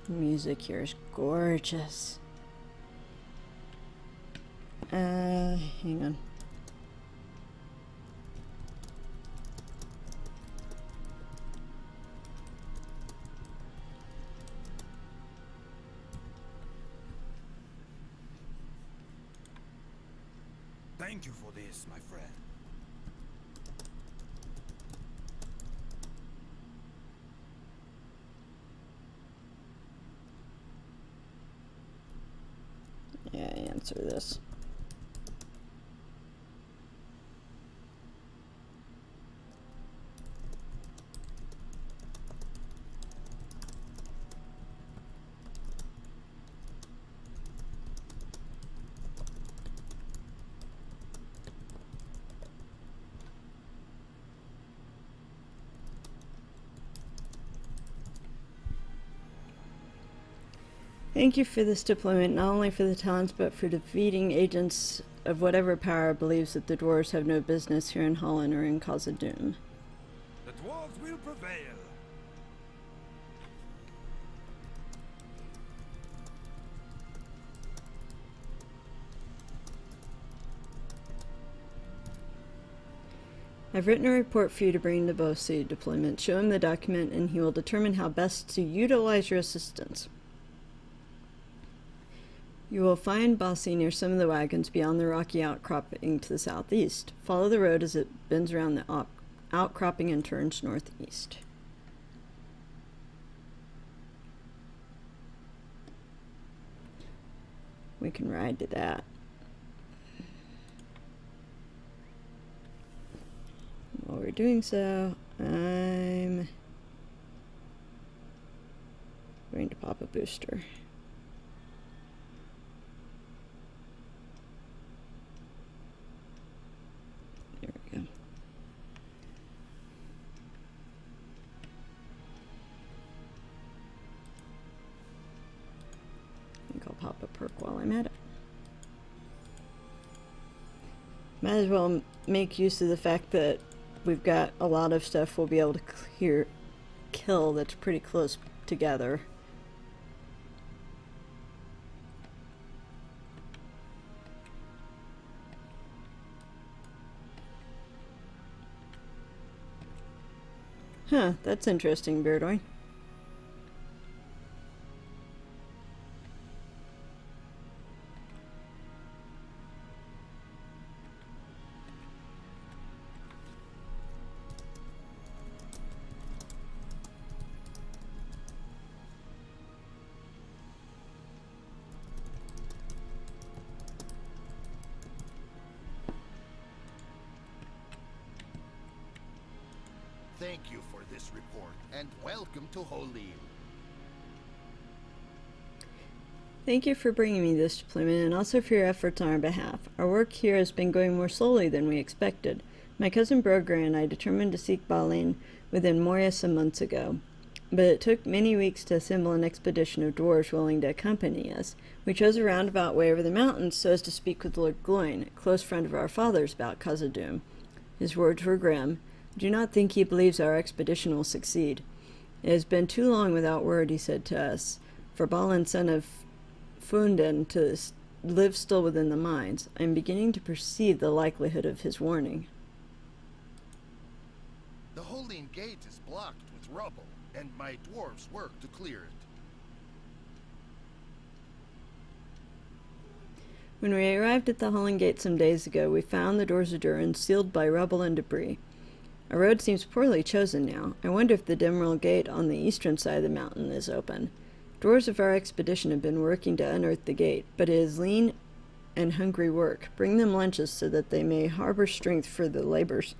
The music here is gorgeous. Hang on. Thank you for this, my friend. Yeah, answer this. Thank you for this deployment, not only for the talents, but for defeating agents of whatever power believes that the dwarves have no business here in Holland or in Khazad-dûm. The dwarves will prevail. I've written a report for you to bring to Bosi deployment. Show him the document and he will determine how best to utilize your assistance. You will find Bosi near some of the wagons beyond the rocky outcropping to the southeast. Follow the road as it bends around the outcropping and turns northeast. We can ride to that. While we're doing so, I'm going to pop a booster. There we go. I think I'll pop a perk while I'm at it. Might as well make use of the fact that we've got a lot of stuff we'll be able to kill that's pretty close together. Huh, that's interesting, Beardoy. Thank you for this report, and welcome to Holy. Thank you for bringing me this deployment and also for your efforts on our behalf. Our work here has been going more slowly than we expected. My cousin Broger and I determined to seek Balin within Moria some months ago, but it took many weeks to assemble an expedition of dwarves willing to accompany us. We chose a roundabout way over the mountains so as to speak with Lord Gloin, a close friend of our father's, about Khazad-dûm. His words were grim. Do not think he believes our expedition will succeed. It has been too long without word, he said to us, for Balin, son of Funden, to live still within the mines. I am beginning to perceive the likelihood of his warning. The Holy Gate is blocked with rubble, and my dwarves work to clear it. When we arrived at the Holland Gate some days ago, we found the doors ajar and sealed by rubble and debris. Our road seems poorly chosen now. I wonder if the Demeril Gate on the eastern side of the mountain is open. Dwarves of our expedition have been working to unearth the gate, but it is lean and hungry work. Bring them lunches so that they may harbor strength for the labors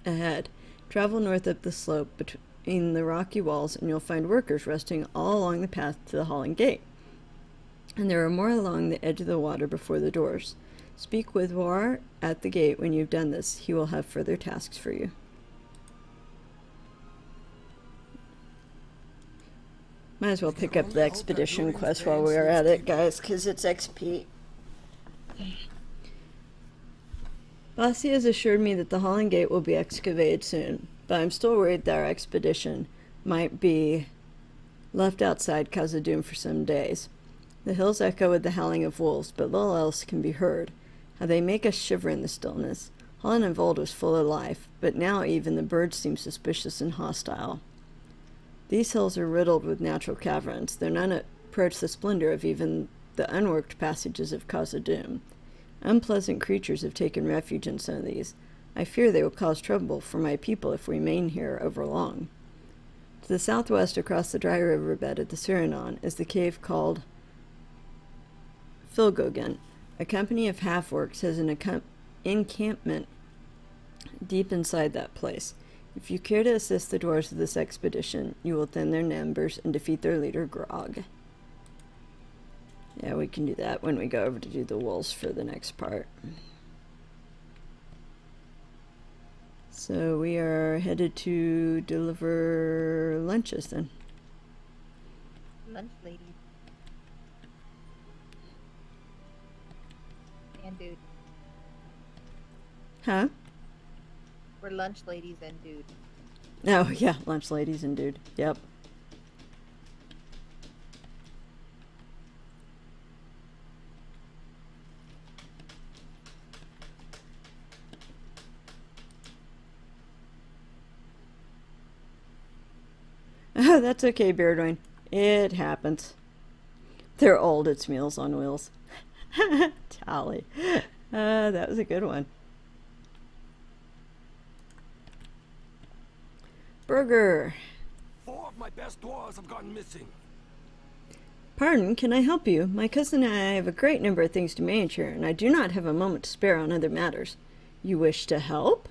ahead. Travel north up the slope between the rocky walls, and you'll find workers resting all along the path to the Holland Gate. And there are more along the edge of the water before the doors. Speak with War at the gate when you've done this. He will have further tasks for you. Might as well pick up the expedition quest while we're at it, guys, because it's XP. Lassie has assured me that the Holland Gate will be excavated soon, but I'm still worried that our expedition might be left outside Khazad-dûm for some days. The hills echo with the howling of wolves, but little else can be heard. How they make us shiver in the stillness. Holland of old was full of life, but now even the birds seem suspicious and hostile. These hills are riddled with natural caverns, though none approach the splendor of even the unworked passages of Khazad-dûm. Unpleasant creatures have taken refuge in some of these. I fear they will cause trouble for my people if we remain here over long. To the southwest, across the dry riverbed at the Suranon, is the cave called Filgogan. A company of half-orcs has an encampment deep inside that place. If you care to assist the dwarves of this expedition, you will thin their numbers and defeat their leader, Grog. Yeah, we can do that when we go over to do the wolves for the next part. So we are headed to deliver lunches then. Lunch lady. And dude. Huh? We're lunch ladies and dude. Oh, yeah, lunch ladies and dude. Yep. Oh, that's okay, Beardoin. It happens. They're old. It's Meals on Wheels. Tally. That was a good one. Burger. 4 of my best dwarves have gone missing. Pardon, can I help you? My cousin and I have a great number of things to manage here, and I do not have a moment to spare on other matters. You wish to help?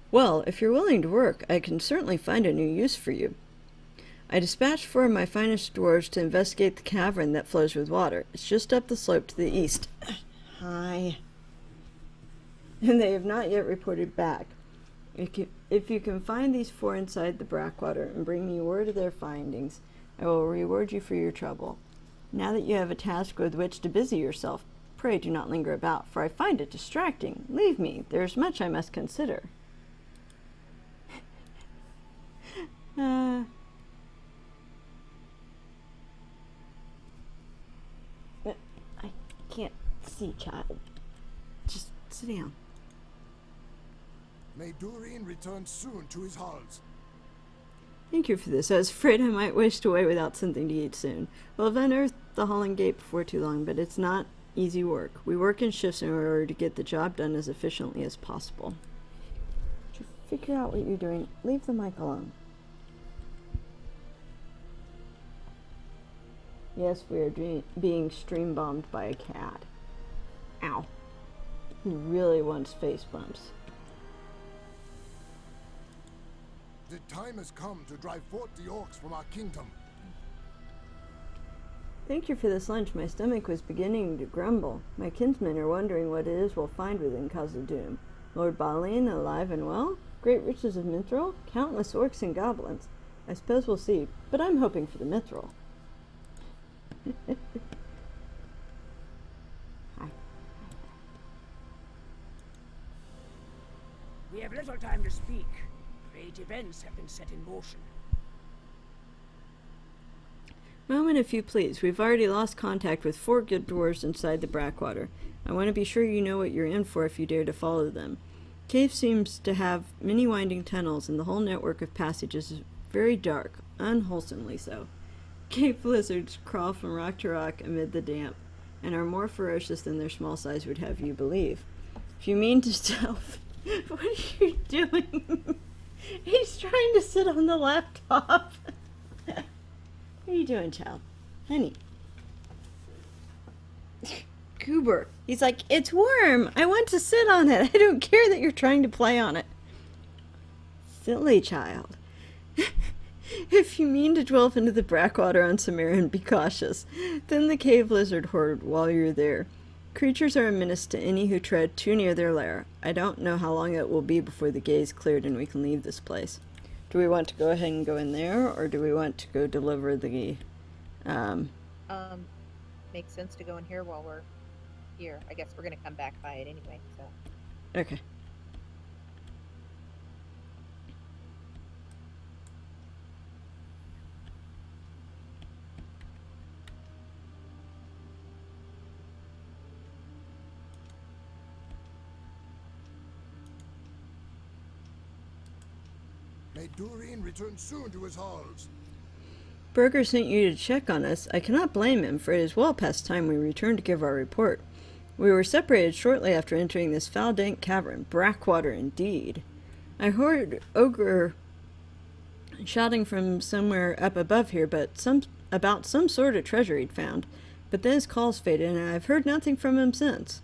Well, if you're willing to work, I can certainly find a new use for you. I dispatched 4 of my finest dwarves to investigate the cavern that flows with water. It's just up the slope to the east. Hi. And they have not yet reported back. If you can find these 4 inside the Brackwater and bring me word of their findings, I will reward you for your trouble. Now that you have a task with which to busy yourself, pray do not linger about, for I find it distracting. Leave me. There is much I must consider. I can't see, child. Just sit down. May Durine return soon to his halls. Thank you for this. I was afraid I might waste away without something to eat soon. We'll have unearthed the Holland Gate before too long, but it's not easy work. We work in shifts in order to get the job done as efficiently as possible. Just figure out what you're doing. Leave the mic alone. Yes, we are being stream bombed by a cat. Ow. He really wants face bumps. The time has come to drive forth the orcs from our kingdom. Thank you for this lunch. My stomach was beginning to grumble. My kinsmen are wondering what it is we'll find within Khazad-dûm. Lord Balin alive and well? Great riches of mithril? Countless orcs and goblins. I suppose we'll see, but I'm hoping for the mithril. Hi. We have little time to speak. Great events have been set in motion. Moment if you please. We've already lost contact with 4 good dwarves inside the Brackwater. I want to be sure you know what you're in for if you dare to follow them. Cave seems to have many winding tunnels, and the whole network of passages is very dark, unwholesomely so. Cave lizards crawl from rock to rock amid the damp. and are more ferocious than their small size would have you believe. If you mean to stealth, what are you doing? He's trying to sit on the laptop. What are you doing, child? Honey. Goober. He's like, it's warm. I want to sit on it. I don't care that you're trying to play on it. Silly child. If you mean to delve into the brackwater on Samarin, be cautious. Thin the cave lizard horde while you're there. Creatures are a menace to any who tread too near their lair. I don't know how long it will be before the gate's cleared and we can leave this place. Do we want to go ahead and go in there, or do we want to go deliver the, Makes sense to go in here while we're here. I guess we're gonna come back by it anyway, so. Okay. May Durine return soon to his halls. Berger sent you to check on us. I cannot blame him, for it is well past time we returned to give our report. We were separated shortly after entering this foul dank cavern. Brackwater indeed. I heard Ogre shouting from somewhere up above here, about some sort of treasure he'd found. But then his calls faded, and I've heard nothing from him since.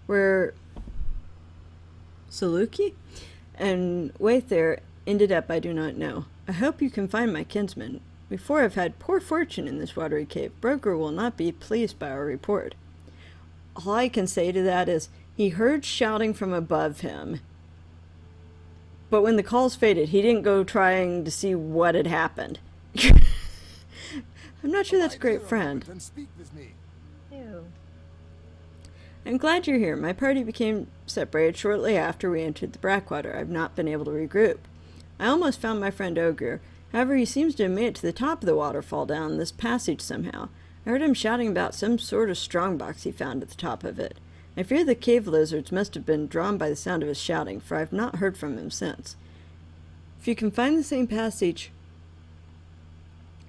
Where Saluki and Wayther ended up, I do not know. I hope you can find my kinsman. Before I've had poor fortune in this watery cave, Broker will not be pleased by our report. All I can say to that is, he heard shouting from above him. But when the calls faded, he didn't go trying to see what had happened. I'm not sure that's a great friend. And speak with me. Ew. I'm glad you're here. My party became separated shortly after we entered the Brackwater. I've not been able to regroup. I almost found my friend Ogre. However, he seems to have made it to the top of the waterfall down this passage somehow. I heard him shouting about some sort of strongbox he found at the top of it. I fear the cave lizards must have been drawn by the sound of his shouting, for I have not heard from him since. If you can find the same passage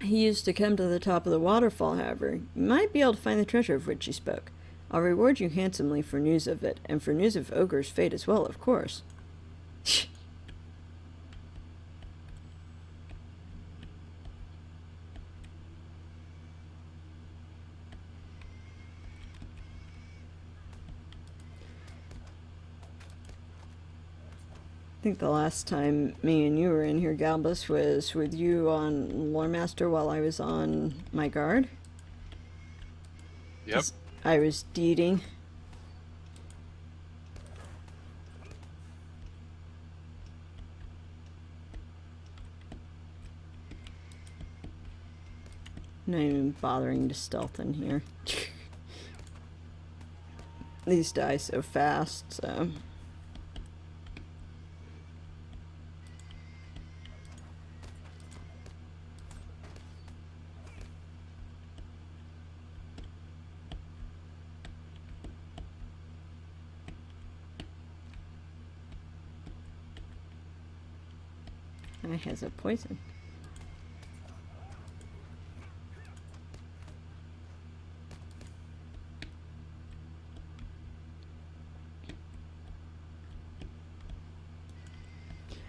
he used to come to the top of the waterfall, however, you might be able to find the treasure of which he spoke. I'll reward you handsomely for news of it, and for news of Ogre's fate as well, of course. I think the last time me and you were in here, Galbus, was with you on Loremaster while I was on my guard. Yep. I was deeding. Not even bothering to stealth in here. These die so fast, so... It has a poison.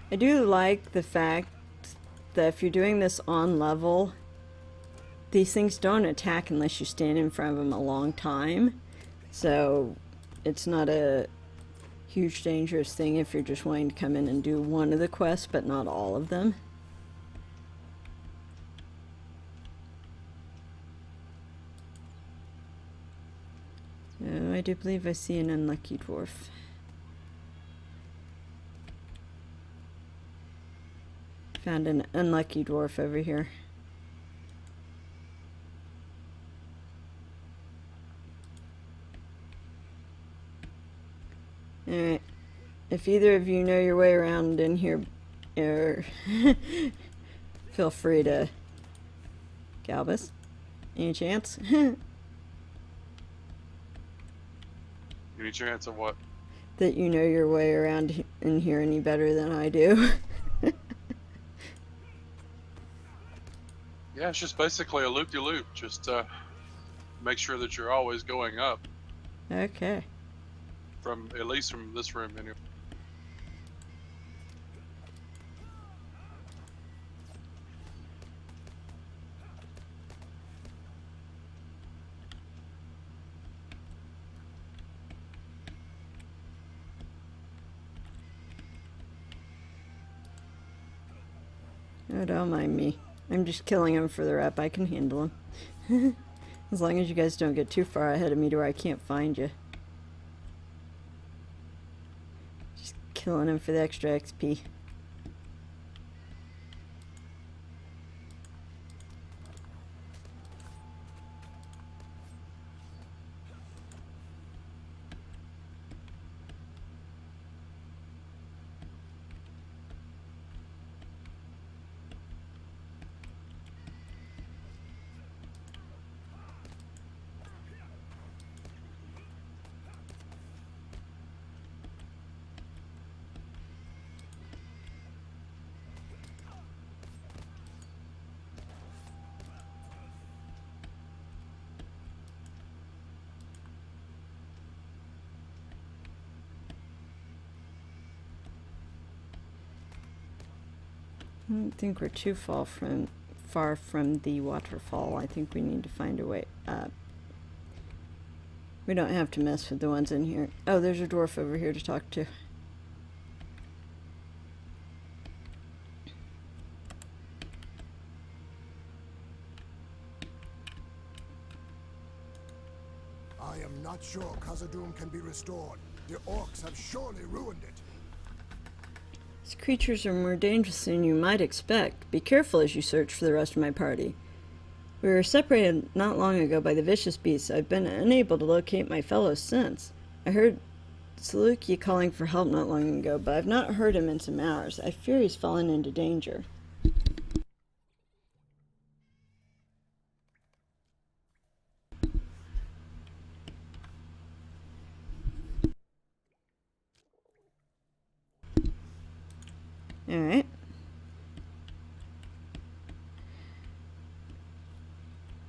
I do like the fact that if you're doing this on level, these things don't attack unless you stand in front of them a long time. So it's not a huge dangerous thing if you're just wanting to come in and do one of the quests, but not all of them. So I do believe I see an unlucky dwarf. Found an unlucky dwarf over here. Alright. If either of you know your way around in here, feel free to... Galbus? Any chance? Any chance of what? That you know your way around in here any better than I do. Yeah, it's just basically a loop-de-loop. Just make sure that you're always going up Okay. from at least from this room anyway. Oh, don't mind me. I'm just killing him for the rep. I can handle him. As long as you guys don't get too far ahead of me to where I can't find you. Just killing him for the extra XP. I don't think we're too far from the waterfall. I think we need to find a way up. We don't have to mess with the ones in here. Oh, there's a dwarf over here to talk to. I am not sure Khazad-dûm can be restored. The orcs have surely ruined it. These creatures are more dangerous than you might expect. Be careful as you search for the rest of my party. We were separated not long ago by the vicious beasts. I've been unable to locate my fellows since. I heard Saluki calling for help not long ago, but I've not heard him in some hours. I fear he's fallen into danger. Alright.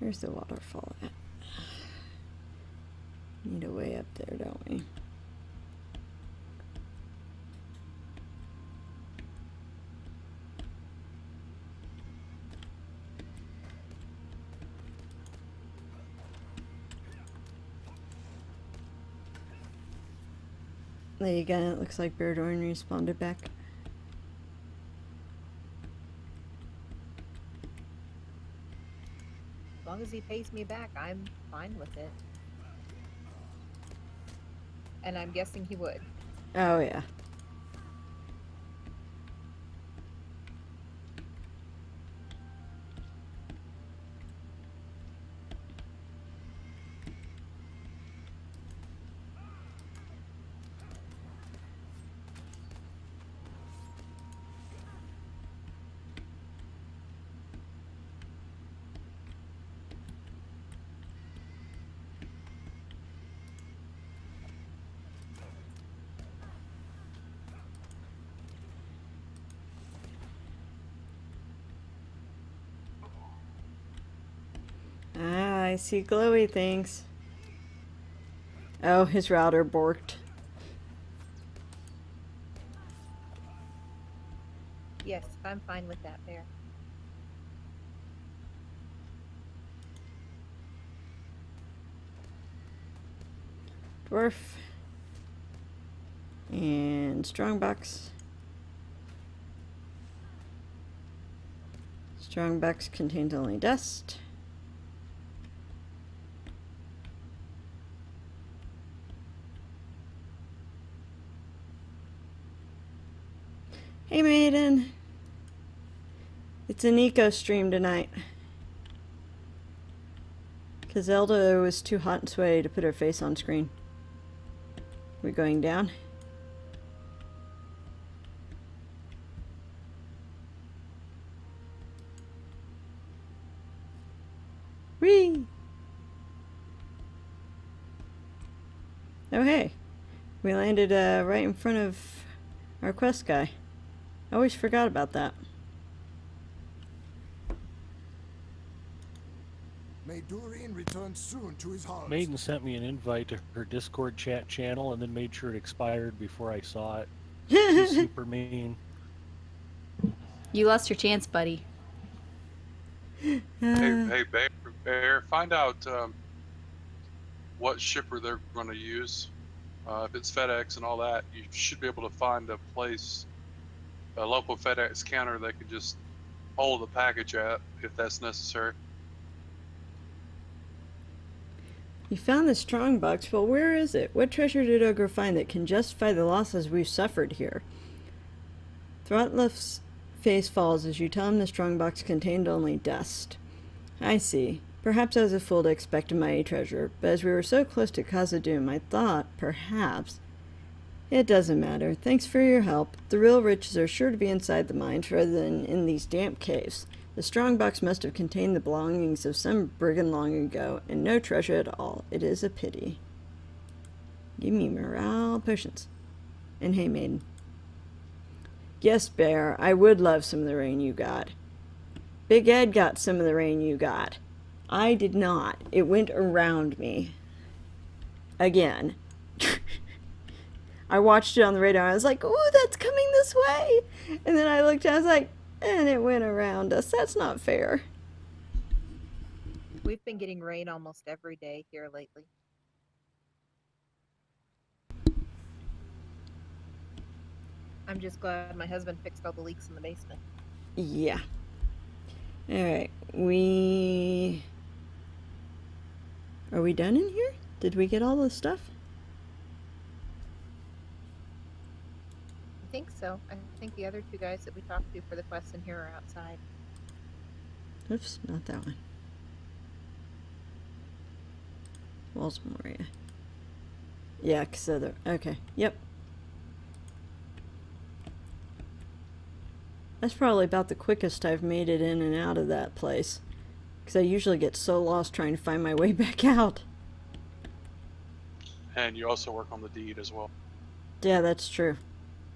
Where's the waterfall at? Need a way up there, don't we? There you go, it looks like Beardorn responded back. As long as he pays me back, I'm fine with it. And I'm guessing he would. Oh, yeah. Ah, I see glowy things. Oh, his router borked. Yes, I'm fine with that, Bear. Dwarf. And strongbox. Strongbox contains only dust. Hey maiden, it's an eco stream tonight. Cause Elda was too hot and sweaty to put her face on screen. We're going down. Whee! Oh hey, we landed right in front of our quest guy. I always forgot about that. May Doreen return soon to his halls. Maiden sent me an invite to her Discord chat channel and then made sure it expired before I saw it. She's super mean. You lost your chance, buddy. Hey, Bear, find out what shipper they're going to use. If it's FedEx and all that, you should be able to find a place, a local FedEx counter they could just hold the package at if that's necessary. You found the strong box. Well, where is it? What treasure did Ogre find that can justify the losses we've suffered here? Throtleff's face falls as you tell him the strong box contained only dust. I see. Perhaps I was a fool to expect a mighty treasure, but as we were so close to Khazad-dûm, I thought, perhaps... It doesn't matter. Thanks for your help. The real riches are sure to be inside the mines rather than in these damp caves. The strong box must have contained the belongings of some brigand long ago, and no treasure at all. It is a pity. Give me morale potions. And hey, maiden. Yes, Bear, I would love some of the rain you got. Big Ed got some of the rain you got. I did not. It went around me. Again. I watched it on the radar. I was like, ooh, that's coming this way. And then I looked, I was like, and it went around us. That's not fair. We've been getting rain almost every day here lately. I'm just glad my husband fixed all the leaks in the basement. Yeah. Alright, Are we done in here? Did we get all the stuff? I think so. I think the other two guys that we talked to for the quest in here are outside. Oops, not that one. Walls Moria. Yeah, Cassandra. Okay, yep. That's probably about the quickest I've made it in and out of that place. Because I usually get so lost trying to find my way back out. And you also work on the deed as well. Yeah, that's true.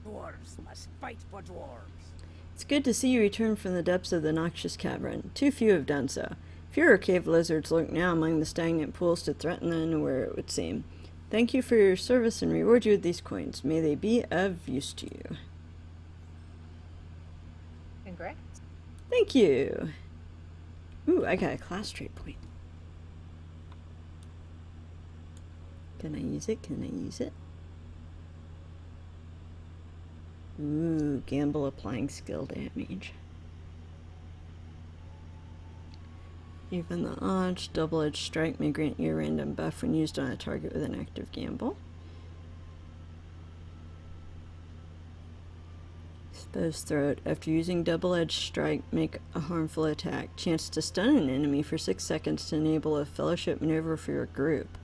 Dwarves must fight for dwarves. It's good to see you return from the depths of the noxious cavern. Too few have done so. Fewer cave lizards lurk now among the stagnant pools to threaten the unaware, it would seem. Thank you for your service and reward you with these coins. May they be of use to you. Congrats. Thank you. Ooh, I got a class trait point. Can I use it? Can I use it? Ooh, gamble applying skill damage. Even the odds, double-edged strike may grant you a random buff when used on a target with an active gamble. Exposed throat. After using double-edged strike, make a harmful attack. Chance to stun an enemy for 6 seconds to enable a fellowship maneuver for your group.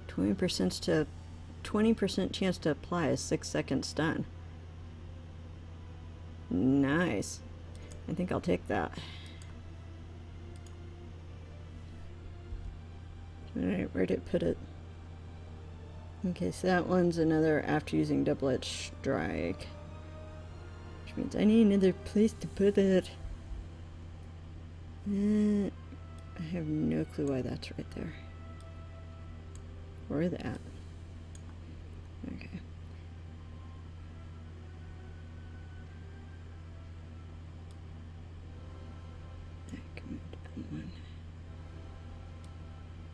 20% chance to apply a 6-second stun. Nice. I think I'll take that. Alright, where did it put it? Okay, so that one's another after using double-edged strike. Which means I need another place to put it. I have no clue why that's right there. Or that. Okay. That can move down one.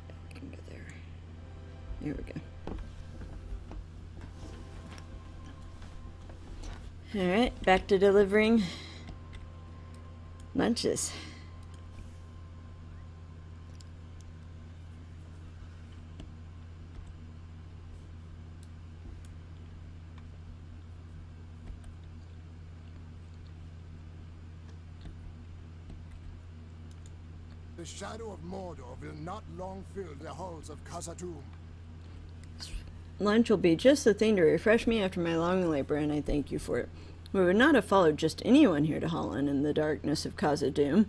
That can go there. There we go. Alright, back to delivering lunches. The shadow of Mordor will not long fill the halls of Khazad-dûm. Lunch will be just the thing to refresh me after my long labor, and I thank you for it. We would not have followed just anyone here to Holland in the darkness of Khazad-dûm.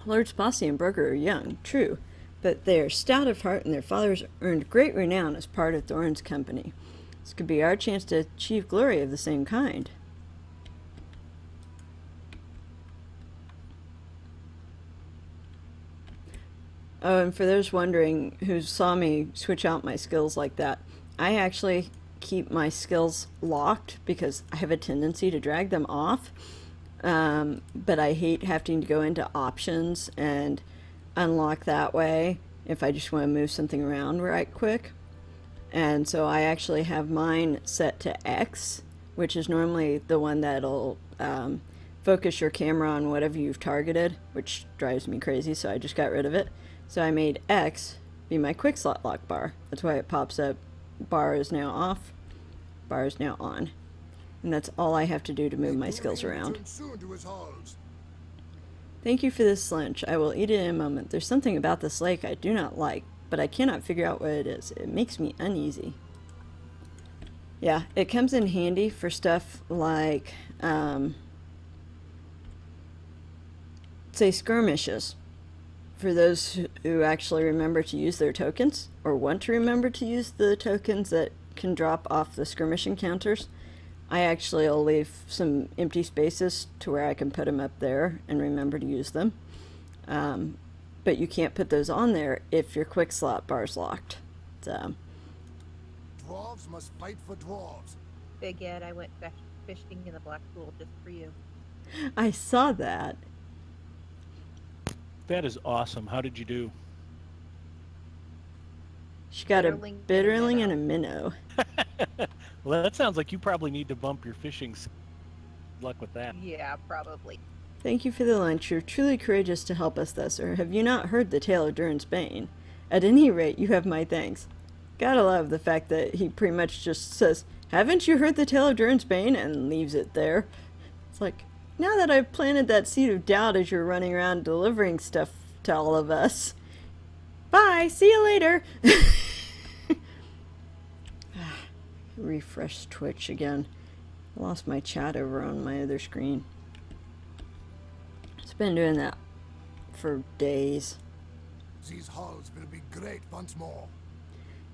Lords Posse and Broker are young, true, but they are stout of heart, and their fathers earned great renown as part of Thorin's company. This could be our chance to achieve glory of the same kind. Oh, and for those wondering who saw me switch out my skills like that, I actually keep my skills locked because I have a tendency to drag them off. But I hate having to go into options and unlock that way if I just want to move something around right quick. And so I actually have mine set to X, which is normally the one that'll focus your camera on whatever you've targeted, which drives me crazy, so I just got rid of it. So I made X be my quick slot lock bar. That's why it pops up, bar is now off, bar is now on. And that's all I have to do to move my skills around. Thank you for this lunch. I will eat it in a moment. There's something about this lake I do not like, but I cannot figure out what it is. It makes me uneasy. Yeah, it comes in handy for stuff like, say, skirmishes. For those who actually remember to use their tokens, or want to remember to use the tokens that can drop off the skirmish encounters, I actually will leave some empty spaces to where I can put them up there and remember to use them. But you can't put those on there if your quick slot bar's locked. So. Dwarves must fight for dwarves. Big Ed, I went fishing in the Black Pool just for you. I saw that. That is awesome. How did you do? She got a bitterling and a minnow. Well, that sounds like you probably need to bump your fishing. Good luck with that. Yeah, probably. Thank you for the lunch. You're truly courageous to help us thus, or have you not heard the tale of Durin's Bane? At any rate, you have my thanks. Gotta love the fact that he pretty much just says, haven't you heard the tale of Durin's Bane? And leaves it there. It's like, now that I've planted that seed of doubt as you're running around delivering stuff to all of us. Bye, see you later. Refresh Twitch again. I lost my chat over on my other screen. It's been doing that for days. These halls will be great once more.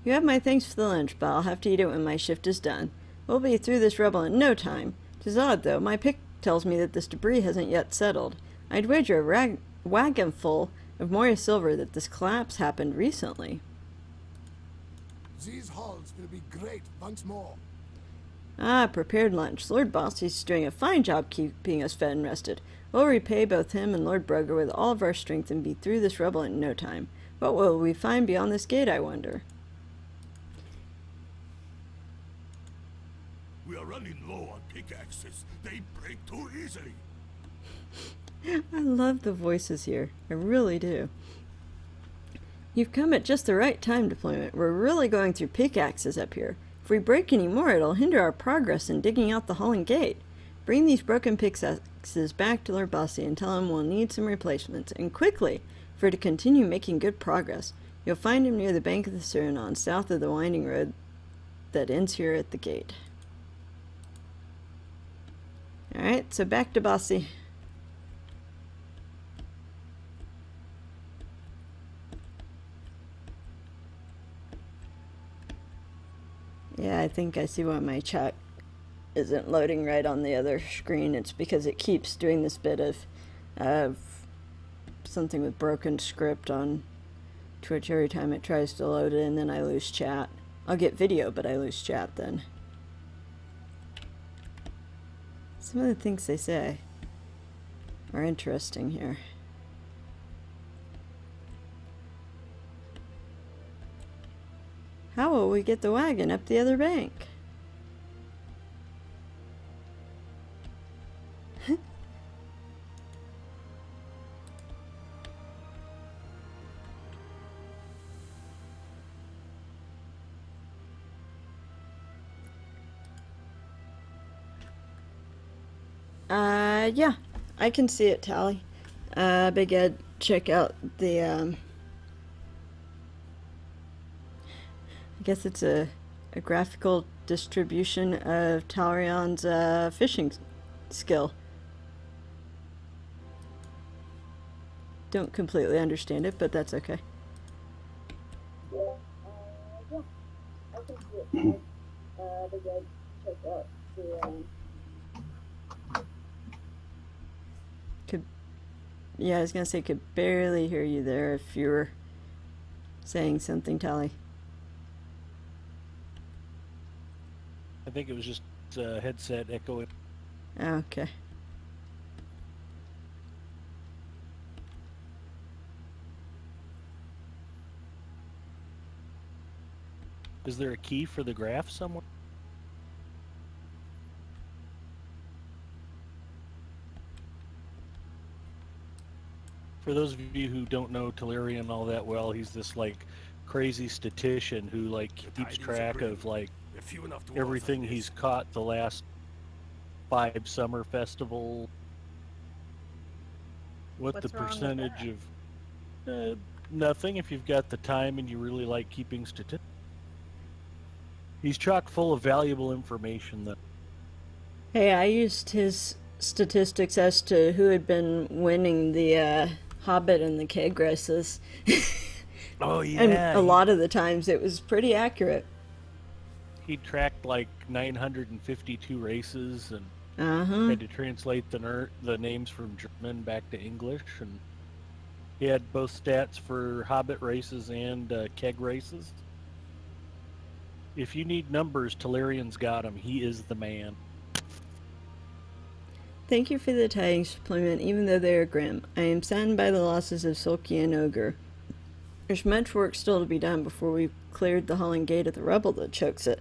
You have my thanks for the lunch, but I'll have to eat it when my shift is done. We'll be through this rubble in no time. 'Tis odd, though. My pick tells me that this debris hasn't yet settled. I'd wager a wagon full of Moria silver that this collapse happened recently. These halls will be great once more. Ah, prepared lunch. Lord Bossy's doing a fine job keeping us fed and rested. We'll repay both him and Lord Broger with all of our strength and be through this rubble in no time. What will we find beyond this gate, I wonder? We are running low on pickaxes. They break too easily. I love the voices here. I really do. You've come at just the right time, Deployment. We're really going through pickaxes up here. If we break any more, it'll hinder our progress in digging out the Holland Gate. Bring these broken pickaxes back to Lord Bossy and tell him we'll need some replacements, and quickly, for to continue making good progress. You'll find him near the bank of the Suriname, south of the winding road that ends here at the gate. Alright, so back to Bossy. Yeah, I think I see why my chat isn't loading right on the other screen. It's because it keeps doing this bit of something with broken script on Twitch every time it tries to load it, and then I lose chat. I'll get video, but I lose chat then. Some of the things they say are interesting here. How will we get the wagon up the other bank? Yeah, I can see it, Tally. Big Ed, check out the, I guess it's a graphical distribution of Talrion's fishing skill. Don't completely understand it, but that's okay. Yeah, I can see it. Big Ed, check out the, Yeah, I was gonna say, could barely hear you there if you were saying something, Tally? I think it was just a headset echoing. Okay. Is there a key for the graph somewhere? For those of you who don't know Tellurian all that well, he's this like crazy statistician who like keeps track of like everything he's caught the last 5 summer festivals. What the percentage of nothing if you've got the time and you really like keeping statistics. He's chock full of valuable information though. Hey, I used his statistics as to who had been winning the Hobbit and the keg races. Oh yeah. And a lot of the times it was pretty accurate. He tracked like 952 races and had to translate the names from German back to English, and he had both stats for Hobbit races and keg races. If you need numbers, Tellurian's got them. He is the man. Thank you for the tidings, deployment, even though they are grim. I am saddened by the losses of Sulky and Ogre. There's much work still to be done before we've cleared the Holland Gate of the rubble that chokes it.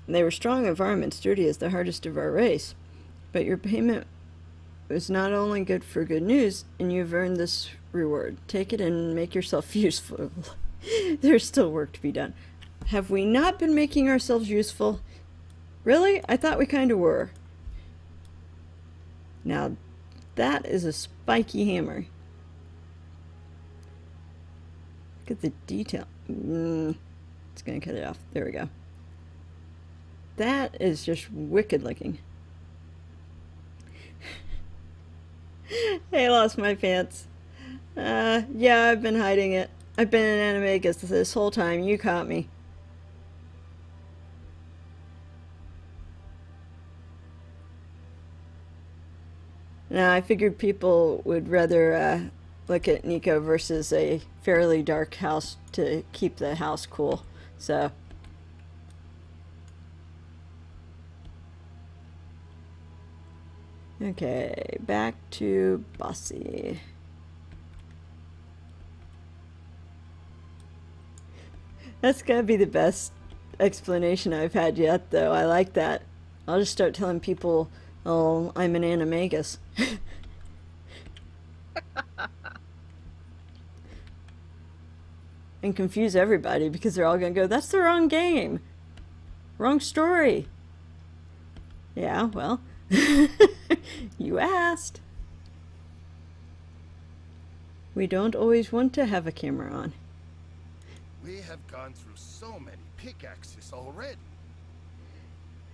And they were strong of arm and sturdy as the hardest of our race. But your payment was not only good for good news, and you've earned this reward. Take it and make yourself useful. There's still work to be done. Have we not been making ourselves useful? Really? I thought we kind of were. Now, that is a spiky hammer. Look at the detail. It's going to cut it off. There we go. That is just wicked looking. Hey, lost my pants. Yeah, I've been hiding it. I've been in Animagus this whole time. You caught me. Now, I figured people would rather look at Nico versus a fairly dark house to keep the house cool. So, okay, back to Bossy. That's gonna be the best explanation I've had yet, though. I like that. I'll just start telling people, oh, I'm an animagus. And confuse everybody because they're all gonna go, that's the wrong game. Wrong story. Yeah, well, you asked. We don't always want to have a camera on. We have gone through so many pickaxes already.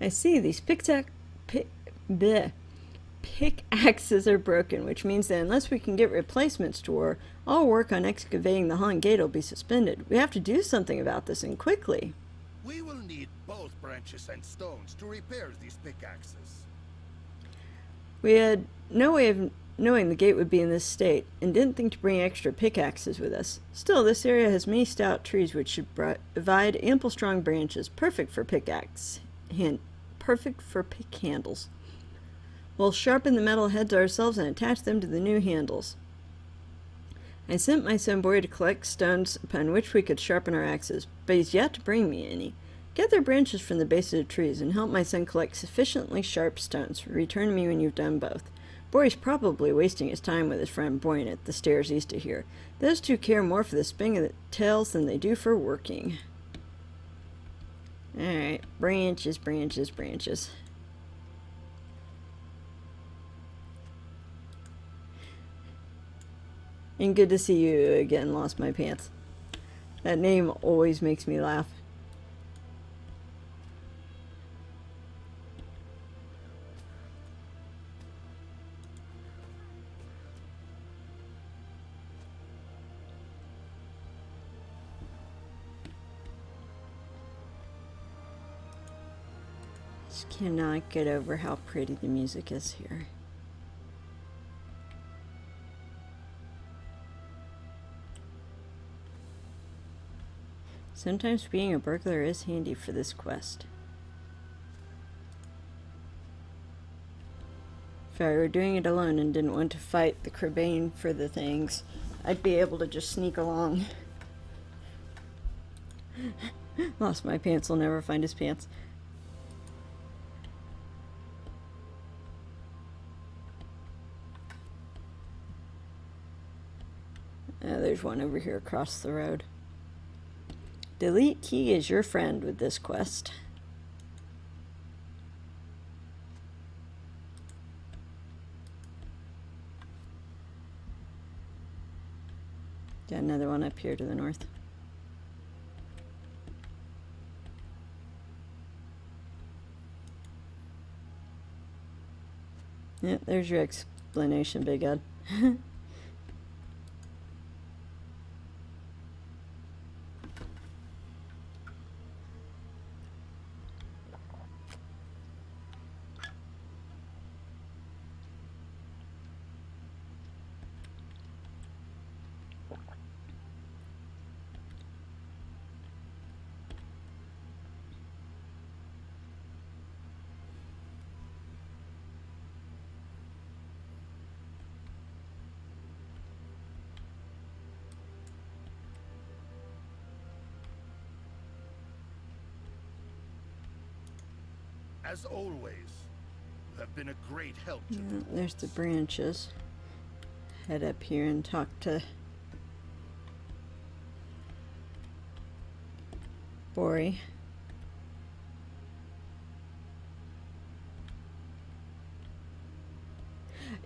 I see, these pickaxes are broken, which means that unless we can get replacements to war, all work on excavating the Holland Gate will be suspended. We have to do something about this, and quickly. We will need both branches and stones to repair these pickaxes. We had no way of knowing the gate would be in this state, and didn't think to bring extra pickaxes with us. Still, this area has many stout trees which should provide ample strong branches, perfect for pick handles. We'll sharpen the metal heads ourselves and attach them to the new handles. I sent my son Boy to collect stones upon which we could sharpen our axes, but he's yet to bring me any. Gather branches from the base of the trees and help my son collect sufficiently sharp stones. Return to me when you've done both. Boy's probably wasting his time with his friend Boyne at the stairs east of here. Those two care more for the spinning of the tails than they do for working. Alright, branches, branches, branches. And good to see you again, Lost My Pants. That name always makes me laugh. Just cannot get over how pretty the music is here. Sometimes being a burglar is handy for this quest. If I were doing it alone and didn't want to fight the Crabane for the things, I'd be able to just sneak along. Lost my pants, will never find his pants. There's one over here across the road. Delete key is your friend with this quest. Got another one up here to the north. Yeah, there's your explanation, Big Ed. As always, you have been a great help to me. There's the branches. Head up here and talk to Bori.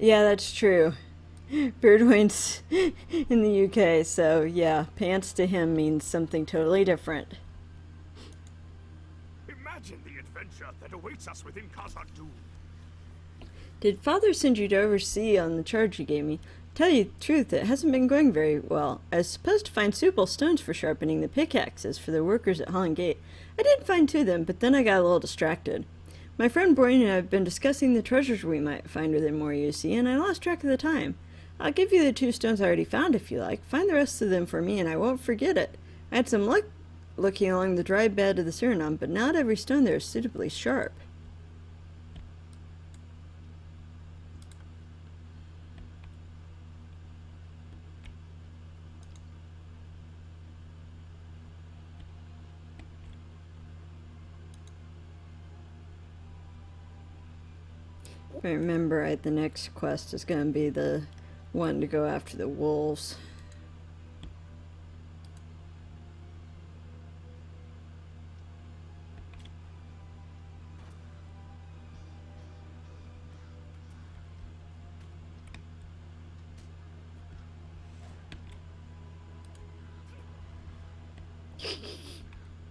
Yeah, that's true. Birdwayne's in the UK, so yeah, pants to him means something totally different. Imagine the adventure that awaits us within Khazad-dûm. Did Father send you to oversee on the charge you gave me? Tell you the truth, it hasn't been going very well. I was supposed to find suitable stones for sharpening the pickaxes for the workers at Holland Gate. I did find 2 of them, but then I got a little distracted. My friend Boyne and I have been discussing the treasures we might find within Moria, you see, and I lost track of the time. I'll give you the 2 stones I already found if you like. Find the rest of them for me and I won't forget it. I had some luck looking along the dry bed of the Suriname, but not every stone there is suitably sharp. If I remember right, the next quest is going to be the one to go after the wolves.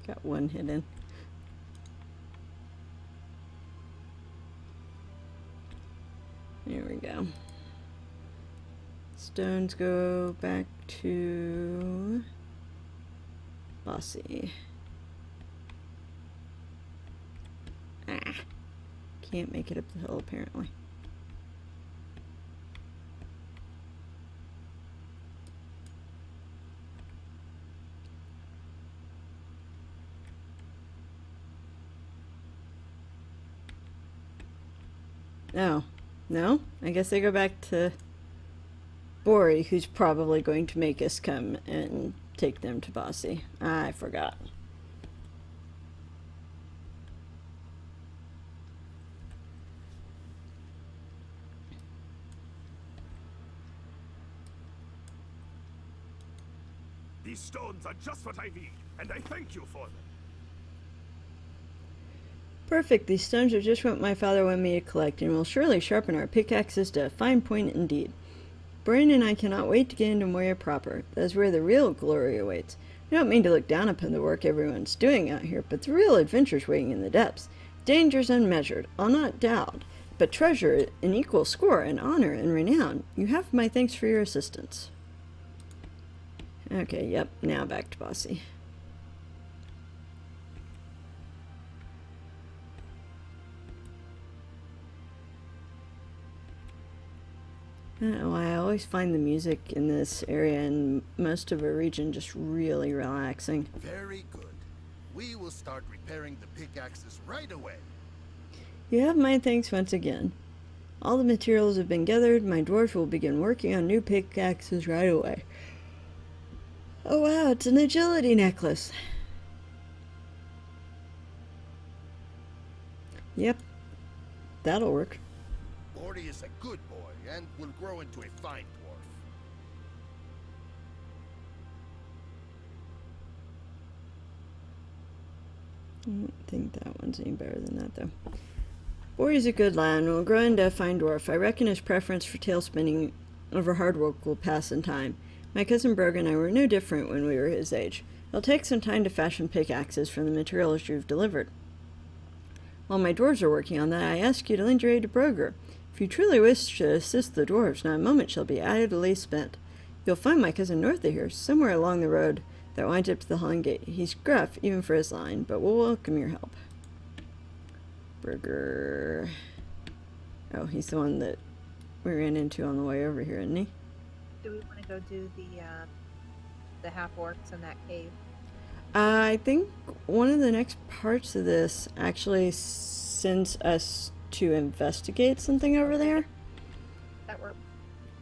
Got one hidden. Here we go. Stones go back to Bossy. Can't make it up the hill apparently. Oh. No? I guess they go back to Bori, who's probably going to make us come and take them to Bossy. I forgot. These stones are just what I need, and I thank you for them. Perfect. These stones are just what my father wanted me to collect, and will surely sharpen our pickaxes to a fine point indeed. Brian and I cannot wait to get into Moria proper. That is where the real glory awaits. I don't mean to look down upon the work everyone's doing out here, but the real adventure's waiting in the depths. Dangers unmeasured, I'll not doubt, but treasure in equal score and honor and renown. You have my thanks for your assistance. Okay, yep, now back to Bossy. I don't know why I always find the music in this area and most of our region just really relaxing. Very good. We will start repairing the pickaxes right away. You have my thanks once again. All the materials have been gathered. My dwarves will begin working on new pickaxes right away. Oh wow, it's an agility necklace. Yep, that'll work. Bordy is a good boy and will grow into a fine dwarf. I don't think that one's any better than that, though. Bordy's a good lad and will grow into a fine dwarf. I reckon his preference for tail spinning over hard work will pass in time. My cousin Brogan and I were no different when we were his age. It'll take some time to fashion pickaxes from the materials you've delivered. While my dwarves are working on that, I ask you to lend your aid to Broger. If you truly wish to assist the dwarves, not a moment shall be idly spent. You'll find my cousin north of here, somewhere along the road that winds up to the Holland Gate. He's gruff, even for his line, but we'll welcome your help. Broger. Oh, he's the one that we ran into on the way over here, isn't he? Do we want to go do the half orcs in that cave? I think one of the next parts of this actually sends us to investigate something over there. That works.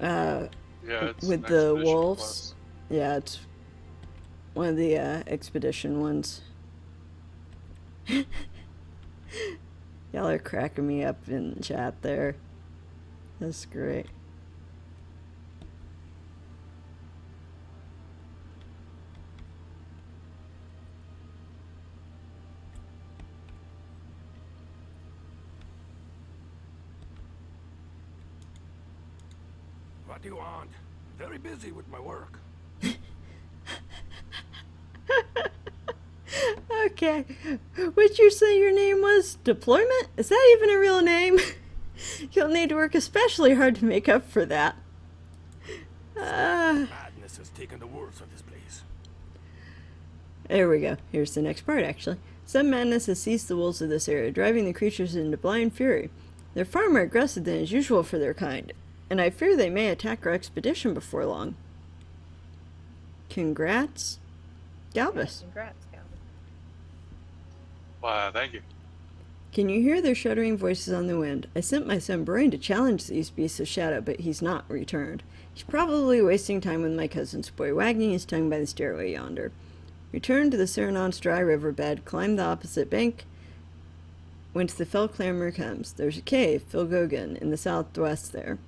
Yeah, it's with an the expedition wolves. quest. Yeah, it's one of the expedition ones. Y'all are cracking me up in the chat there. That's great. What do you want? I'm very busy with my work. Okay. Would you say your name was Deployment? Is that even a real name? You'll need to work especially hard to make up for that. Madness has taken the worst of this place. There we go. Here's the next part, actually. Some madness has seized the wolves of this area, driving the creatures into blind fury. They're far more aggressive than is usual for their kind, and I fear they may attack our expedition before long. Congrats, Galvus. Congrats, Galvus. Why, thank you. Can you hear their shuddering voices on the wind? I sent my son Brain to challenge these beasts of shadow, but he's not returned. He's probably wasting time with my cousin's boy, wagging his tongue by the stairway yonder. Return to the Serenon's dry riverbed, climb the opposite bank, whence the fell clamor comes. There's a cave, Filgogan, in the southwest there.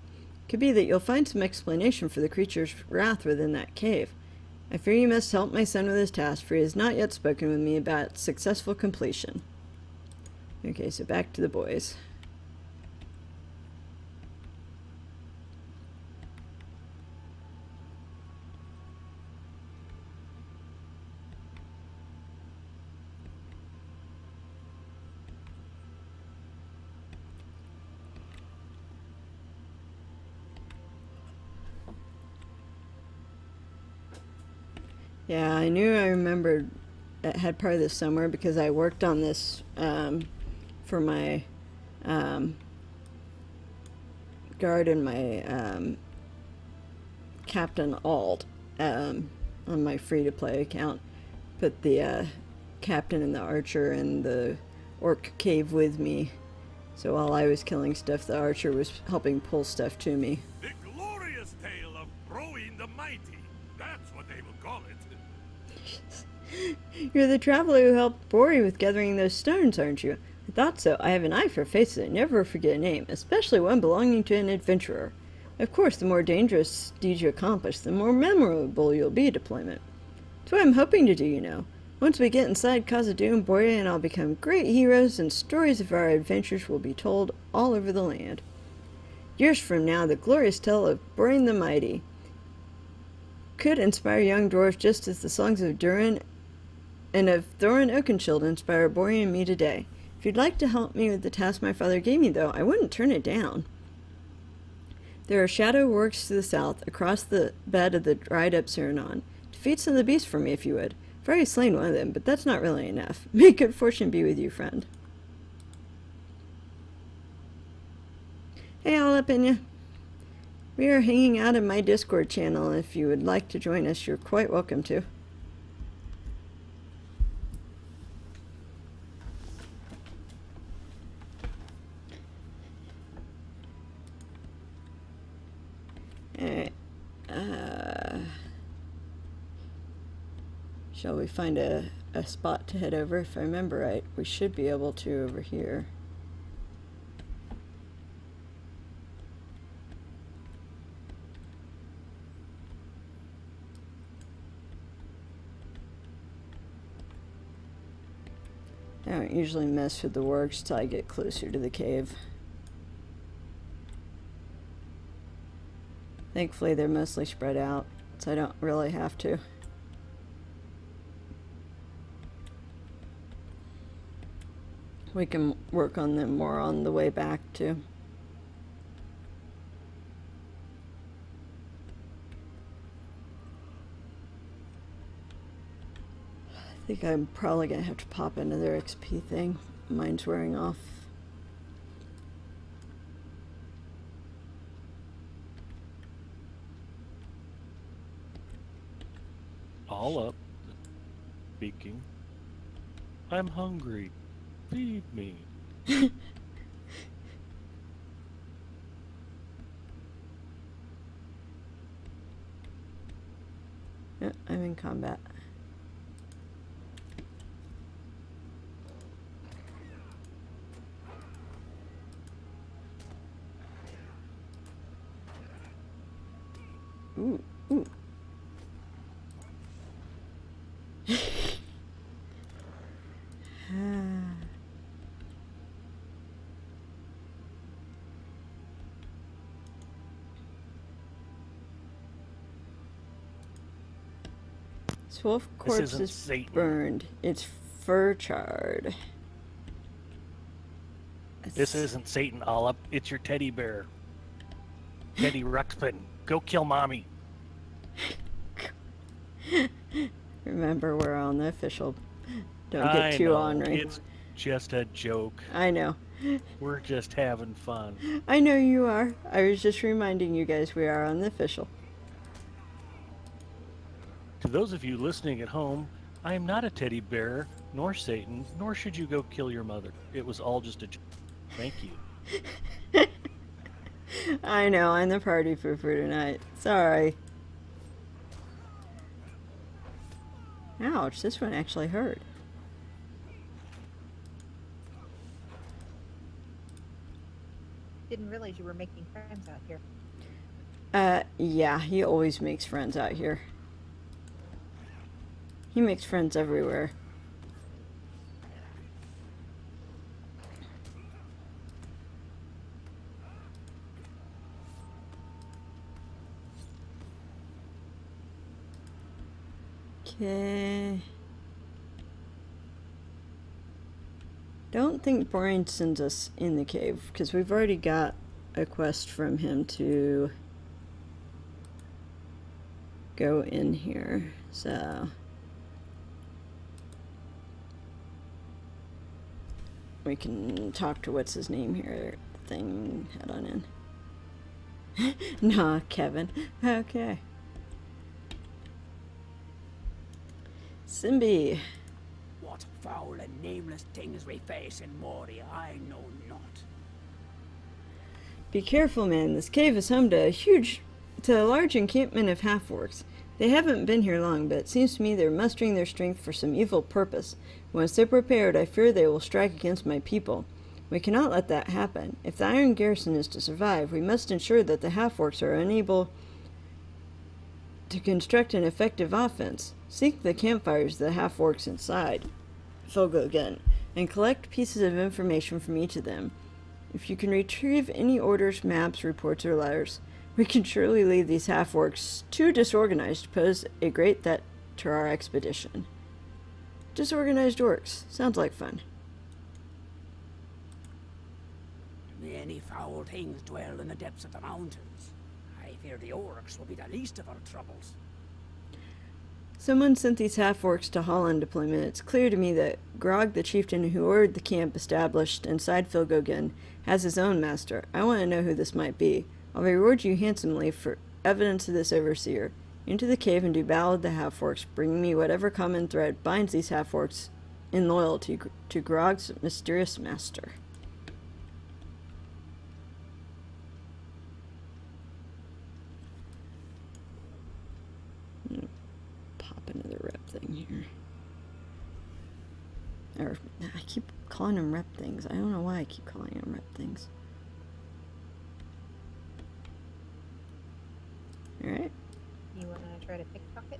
Could be that you'll find some explanation for the creature's wrath within that cave. I fear you must help my son with his task, for he has not yet spoken with me about its successful completion. Okay, so back to the boys. Yeah, I knew I remembered it had part of this somewhere because I worked on this for my guard and my Captain Ald on my free-to-play account. Put the captain and the archer in the orc cave with me. So while I was killing stuff, the archer was helping pull stuff to me. The glorious tale of Broin the Mighty. That's what they will call it. You're the traveler who helped Bori with gathering those stones, aren't you? I thought so. I have an eye for faces and never forget a name, especially one belonging to an adventurer. Of course, the more dangerous deeds you accomplish, the more memorable you'll be at deployment. That's what I'm hoping to do, you know. Once we get inside Khazad-dûm, Bori and I'll become great heroes, and stories of our adventures will be told all over the land. Years from now, the glorious tale of Broin the Mighty could inspire young dwarves just as the songs of Durin and of Thorin Oakenshield inspire Bori and me today. If you'd like to help me with the task my father gave me, though, I wouldn't turn it down. There are shadow works to the south, across the bed of the dried-up Serenon. Defeat some of the beasts for me, if you would. I've already slain one of them, but that's not really enough. May good fortune be with you, friend. Hey, all up in ya. We are hanging out in my Discord channel. If you would like to join us, you're quite welcome to. Alright. Shall we find a spot to head over? If I remember right, we should be able to over here. I don't usually mess with the works till I get closer to the cave. Thankfully, they're mostly spread out, so I don't really have to. We can work on them more on the way back, too. I think I'm probably going to have to pop into their XP thing. Mine's wearing off. All up. Speaking. I'm hungry. Feed me. Yeah, I'm in combat. Ooh, ooh. This wolf corpse is Satan. burned. It's fur charred. This isn't Satan, Olive. It's your teddy bear. Teddy Ruxpin. Go kill mommy. Remember, we're on the official. Don't get too ornery. It's just a joke. I know. We're just having fun. I know you are. I was just reminding you guys we are on the official. To those of you listening at home, I am not a teddy bear, nor Satan, nor should you go kill your mother. It was all just a joke. Thank you. I know, I'm the party pooper tonight. Sorry. Ouch, this one actually hurt. Didn't realize you were making friends out here. Yeah, he always makes friends out here. He makes friends everywhere. Okay. Don't think Brian sends us in the cave, because we've already got a quest from him to go in here, so we can talk to what's his name here thing, head on in. Nah, Kevin. Okay. Simbi. What foul and nameless things we face in Moria, I know not. Be careful, man. This cave is home to a large encampment of half-orcs. They haven't been here long, but it seems to me they're mustering their strength for some evil purpose. Once they're prepared, I fear they will strike against my people. We cannot let that happen. If the Iron Garrison is to survive, we must ensure that the half-orcs are unable to construct an effective offense. Seek the campfires of the half-orcs inside Fogo again, and collect pieces of information from each of them. If you can retrieve any orders, maps, reports, or letters, we can surely leave these half-orcs too disorganized to pose a great threat to our expedition. Disorganized orcs. Sounds like fun. Many foul things dwell in the depths of the mountains. I fear the orcs will be the least of our troubles. Someone sent these half-orcs to Holland deployment. It's clear to me that Grog, the chieftain who ordered the camp established inside Filgogen, has his own master. I want to know who this might be. I'll reward you handsomely for evidence of this overseer. Into the cave and do battle with the half-orcs, bringing me whatever common thread binds these half-orcs in loyalty to Grog's mysterious master. I'm gonna pop another rep thing here. Or, I keep calling them rep things. I don't know why I keep calling them rep things. Alright. You want to try to pickpocket?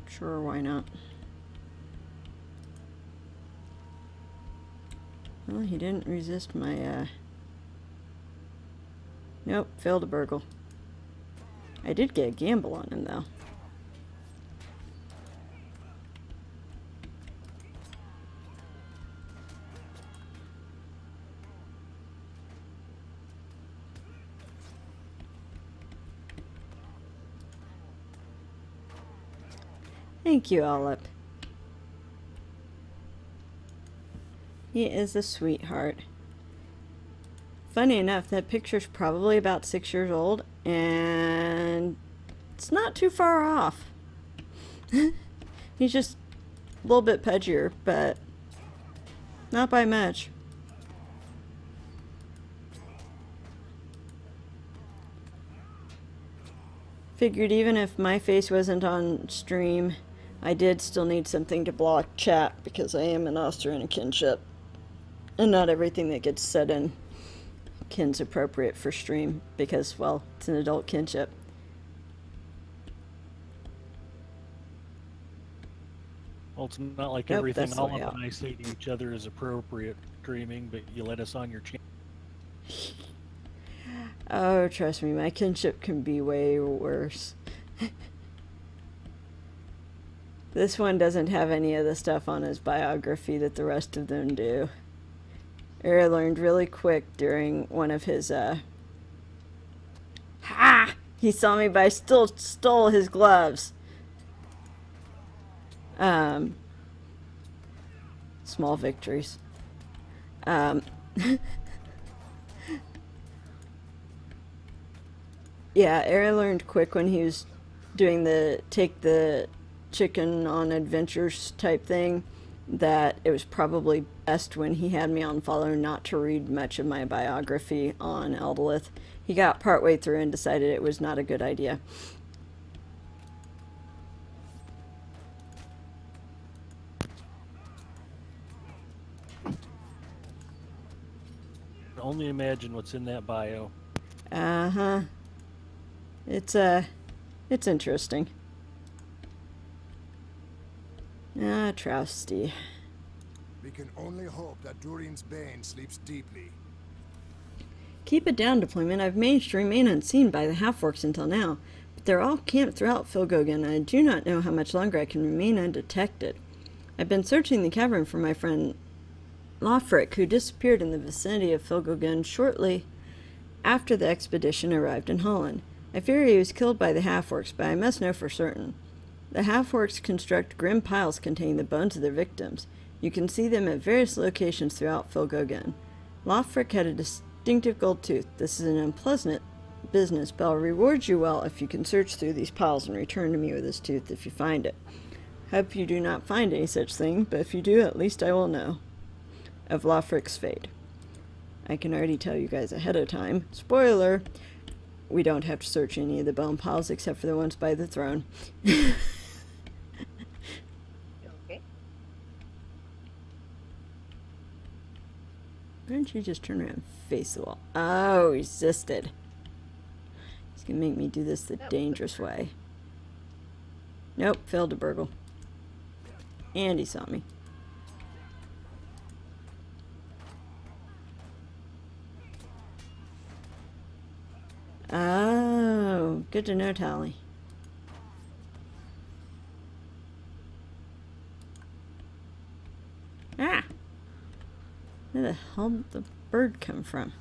Sure, why not? Well, he didn't resist my, Nope, failed to burgle. I did get a gamble on him, though. Thank you, Olive. He is a sweetheart. Funny enough, that picture's probably about 6 years old, and it's not too far off. He's just a little bit pudgier, but not by much. Figured even if my face wasn't on stream, I did still need something to block chat because I am an officer in a kinship. And not everything that gets said in kin's appropriate for stream because, well, it's an adult kinship. Well, it's not like Nope, everything that's the way Olive out. and I say to each other is appropriate streaming, but you let us on your channel. Oh, trust me, my kinship can be way worse. This one doesn't have any of the stuff on his biography that the rest of them do. I learned really quick during one of his, Ha! He saw me, but I still stole his gloves. Small victories. Yeah, Aaron learned quick when he was doing the take the chicken on adventures type thing that it was probably best when he had me on follow not to read much of my biography on Eldalith. He got partway through and decided it was not a good idea. Only imagine what's in that bio. Uh-huh. It's interesting. Ah, Trousty. We can only hope that Durin's Bane sleeps deeply. Keep it down, deployment. I've managed to remain unseen by the half-orcs until now, but they're all camped throughout Filgogan, and I do not know how much longer I can remain undetected. I've been searching the cavern for my friend Lothric, who disappeared in the vicinity of Filgogan shortly after the expedition arrived in Holland. I fear he was killed by the half-orcs, but I must know for certain. The half-orcs construct grim piles containing the bones of their victims. You can see them at various locations throughout Filgogan. Lothric had a distinctive gold tooth. This is an unpleasant business, but I'll reward you well if you can search through these piles and return to me with this tooth if you find it. Hope you do not find any such thing, but if you do, at least I will know of Lothric's fate. I can already tell you guys ahead of time. Spoiler! We don't have to search any of the bone piles except for the ones by the throne. Okay. Why don't you just turn around and face the wall? Oh, resisted. He's gonna make me do this the dangerous way. Nope, failed to burgle. And he saw me. Oh, good to know, Tally. Ah! Where the hell did the bird come from?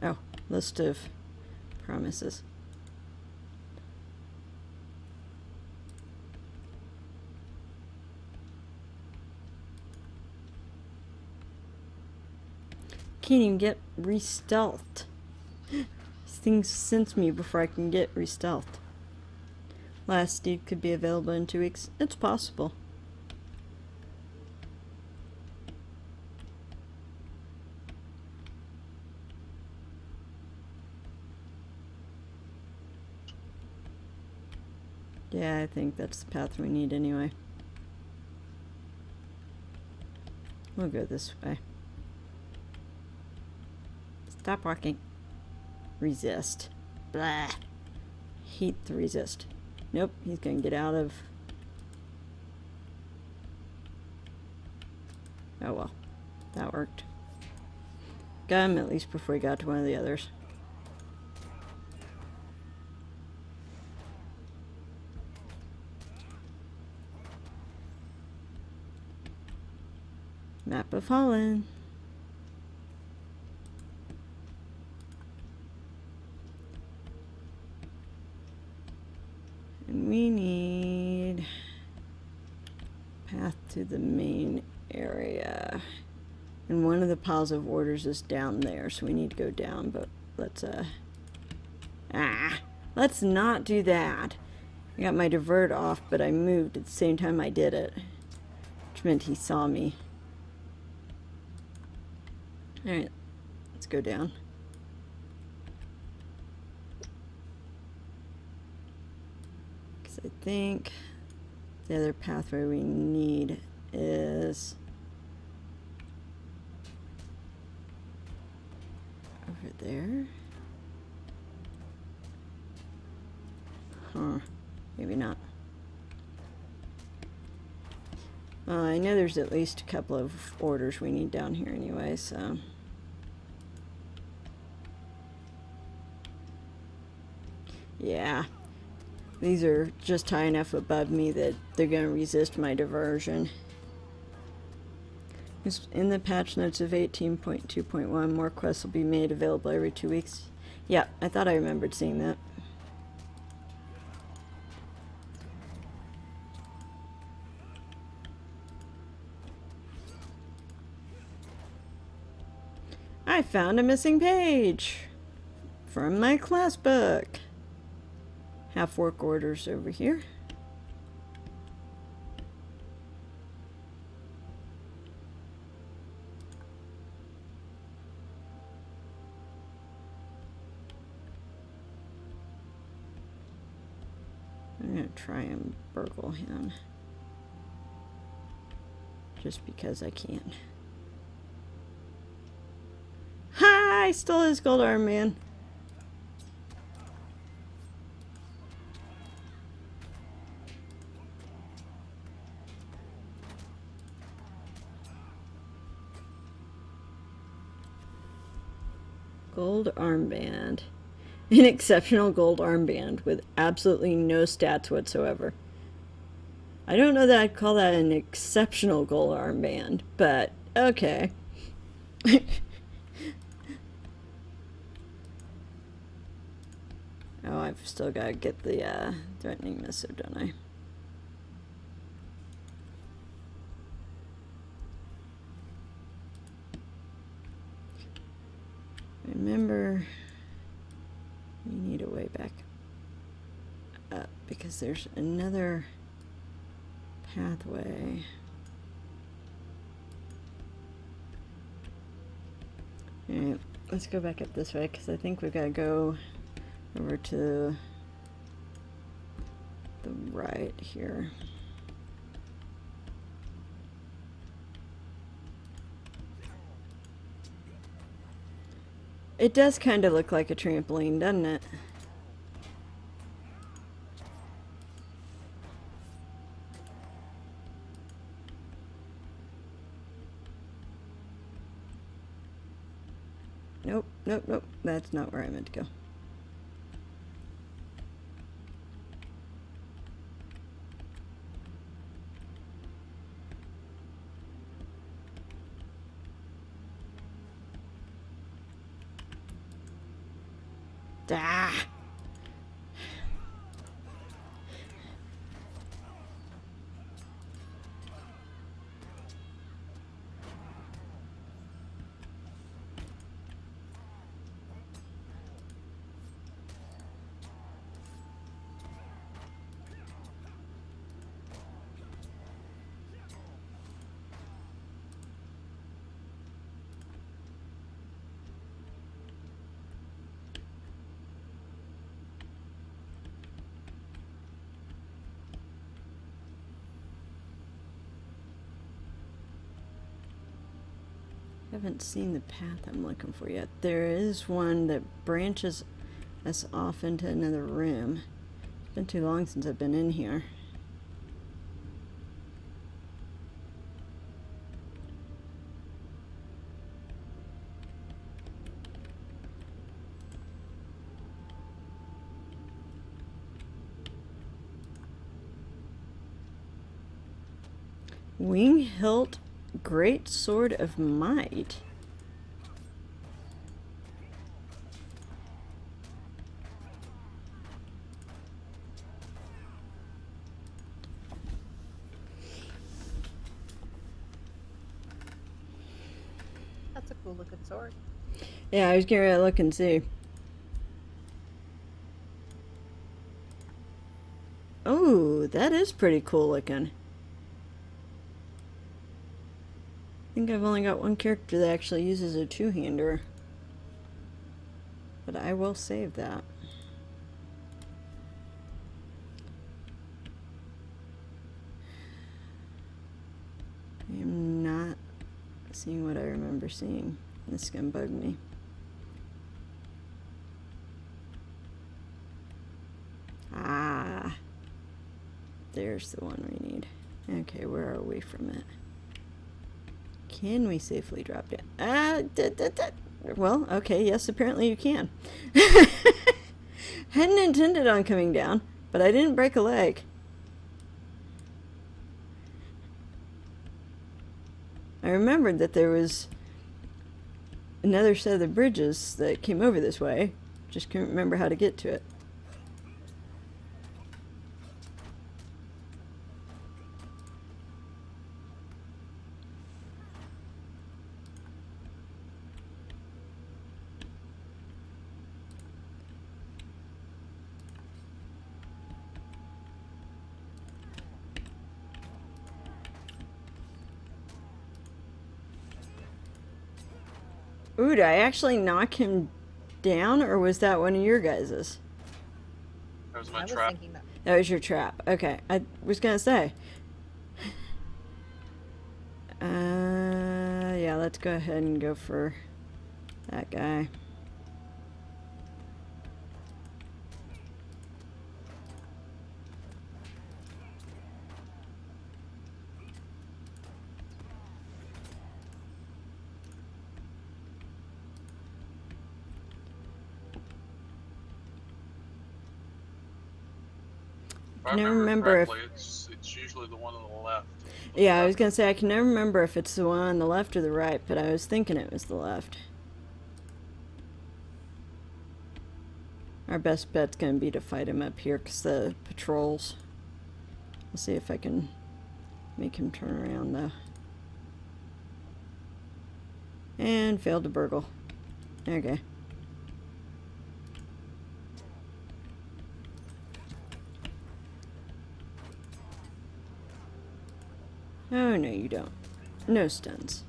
Oh, list of promises. Can't even get re-stealthed. These things sense me before I can get re-stealthed. Last deed could be available in 2 weeks. It's possible. Yeah, I think that's the path we need anyway. We'll go this way. Stop walking. Resist. Blah. Hate the resist. Nope, he's gonna get out of... Oh well. That worked. Got him at least before he got to one of the others. Map of Holland. And we need path to the main area. And one of the piles of orders is down there, so we need to go down, but let's let's not do that. I got my divert off, but I moved at the same time I did it, which meant he saw me. Alright, let's go down. Because I think the other pathway we need is over there. Huh, maybe not. I know there's at least a couple of orders we need down here anyway, so... Yeah, these are just high enough above me that they're going to resist my diversion. In the patch notes of 18.2.1, more quests will be made available every 2 weeks. Yeah, I thought I remembered seeing that. I found a missing page from my class book. Half work orders over here. I'm gonna try and burgle him just because I can. Ha! I stole his gold armband. Gold armband. An exceptional gold armband with absolutely no stats whatsoever. I don't know that I'd call that an exceptional gold armband, but okay. Oh, I've still got to get the threatening missive, don't I? Remember, we need a way back up because there's another pathway. Alright, let's go back up this way because I think we've got to go over to the right here. It does kind of look like a trampoline, doesn't it? Nope, nope, nope. That's not where I meant to go. Ah. haven't seen the path I'm looking for yet. There is one that branches us off into another room. It's been too long since I've been in here. Wing hilt, great sword of might. That's a cool looking sword. Yeah, I was getting to look and see. Oh, that is pretty cool looking. I think I've only got one character that actually uses a two-hander. But I will save that. I am not seeing what I remember seeing. This is gonna bug me. Ah, there's the one we need. Okay, where are we from it? Can we safely drop down? Well, okay, yes, apparently you can. Hadn't intended on coming down, but I didn't break a leg. I remembered that there was another set of the bridges that came over this way. Just couldn't remember how to get to it. Ooh, did I actually knock him down, or was that one of your guys's? That was my I was trap. thinking that. That was your trap. Okay, I was gonna say. Yeah, let's go ahead and go for that guy. If I Never remember remember if- correctly, it's usually the one on the left. Yeah, I was gonna say I can never remember if it's the one on the left or the right, but I was thinking it was the left. Our best bet's gonna be to fight him up here, because the patrols. I'll see if I can make him turn around, though. And failed to burgle. Okay. Oh, no, you don't. No stuns.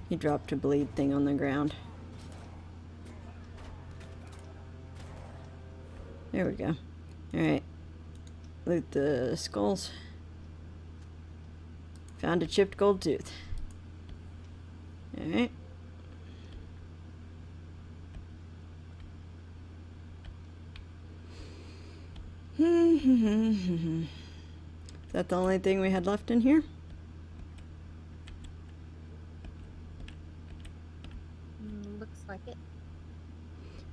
He dropped a bleed thing on the ground. There we go. Alright. Loot the skulls. Found a chipped gold tooth. Alright. Is that the only thing we had left in here? Looks like it.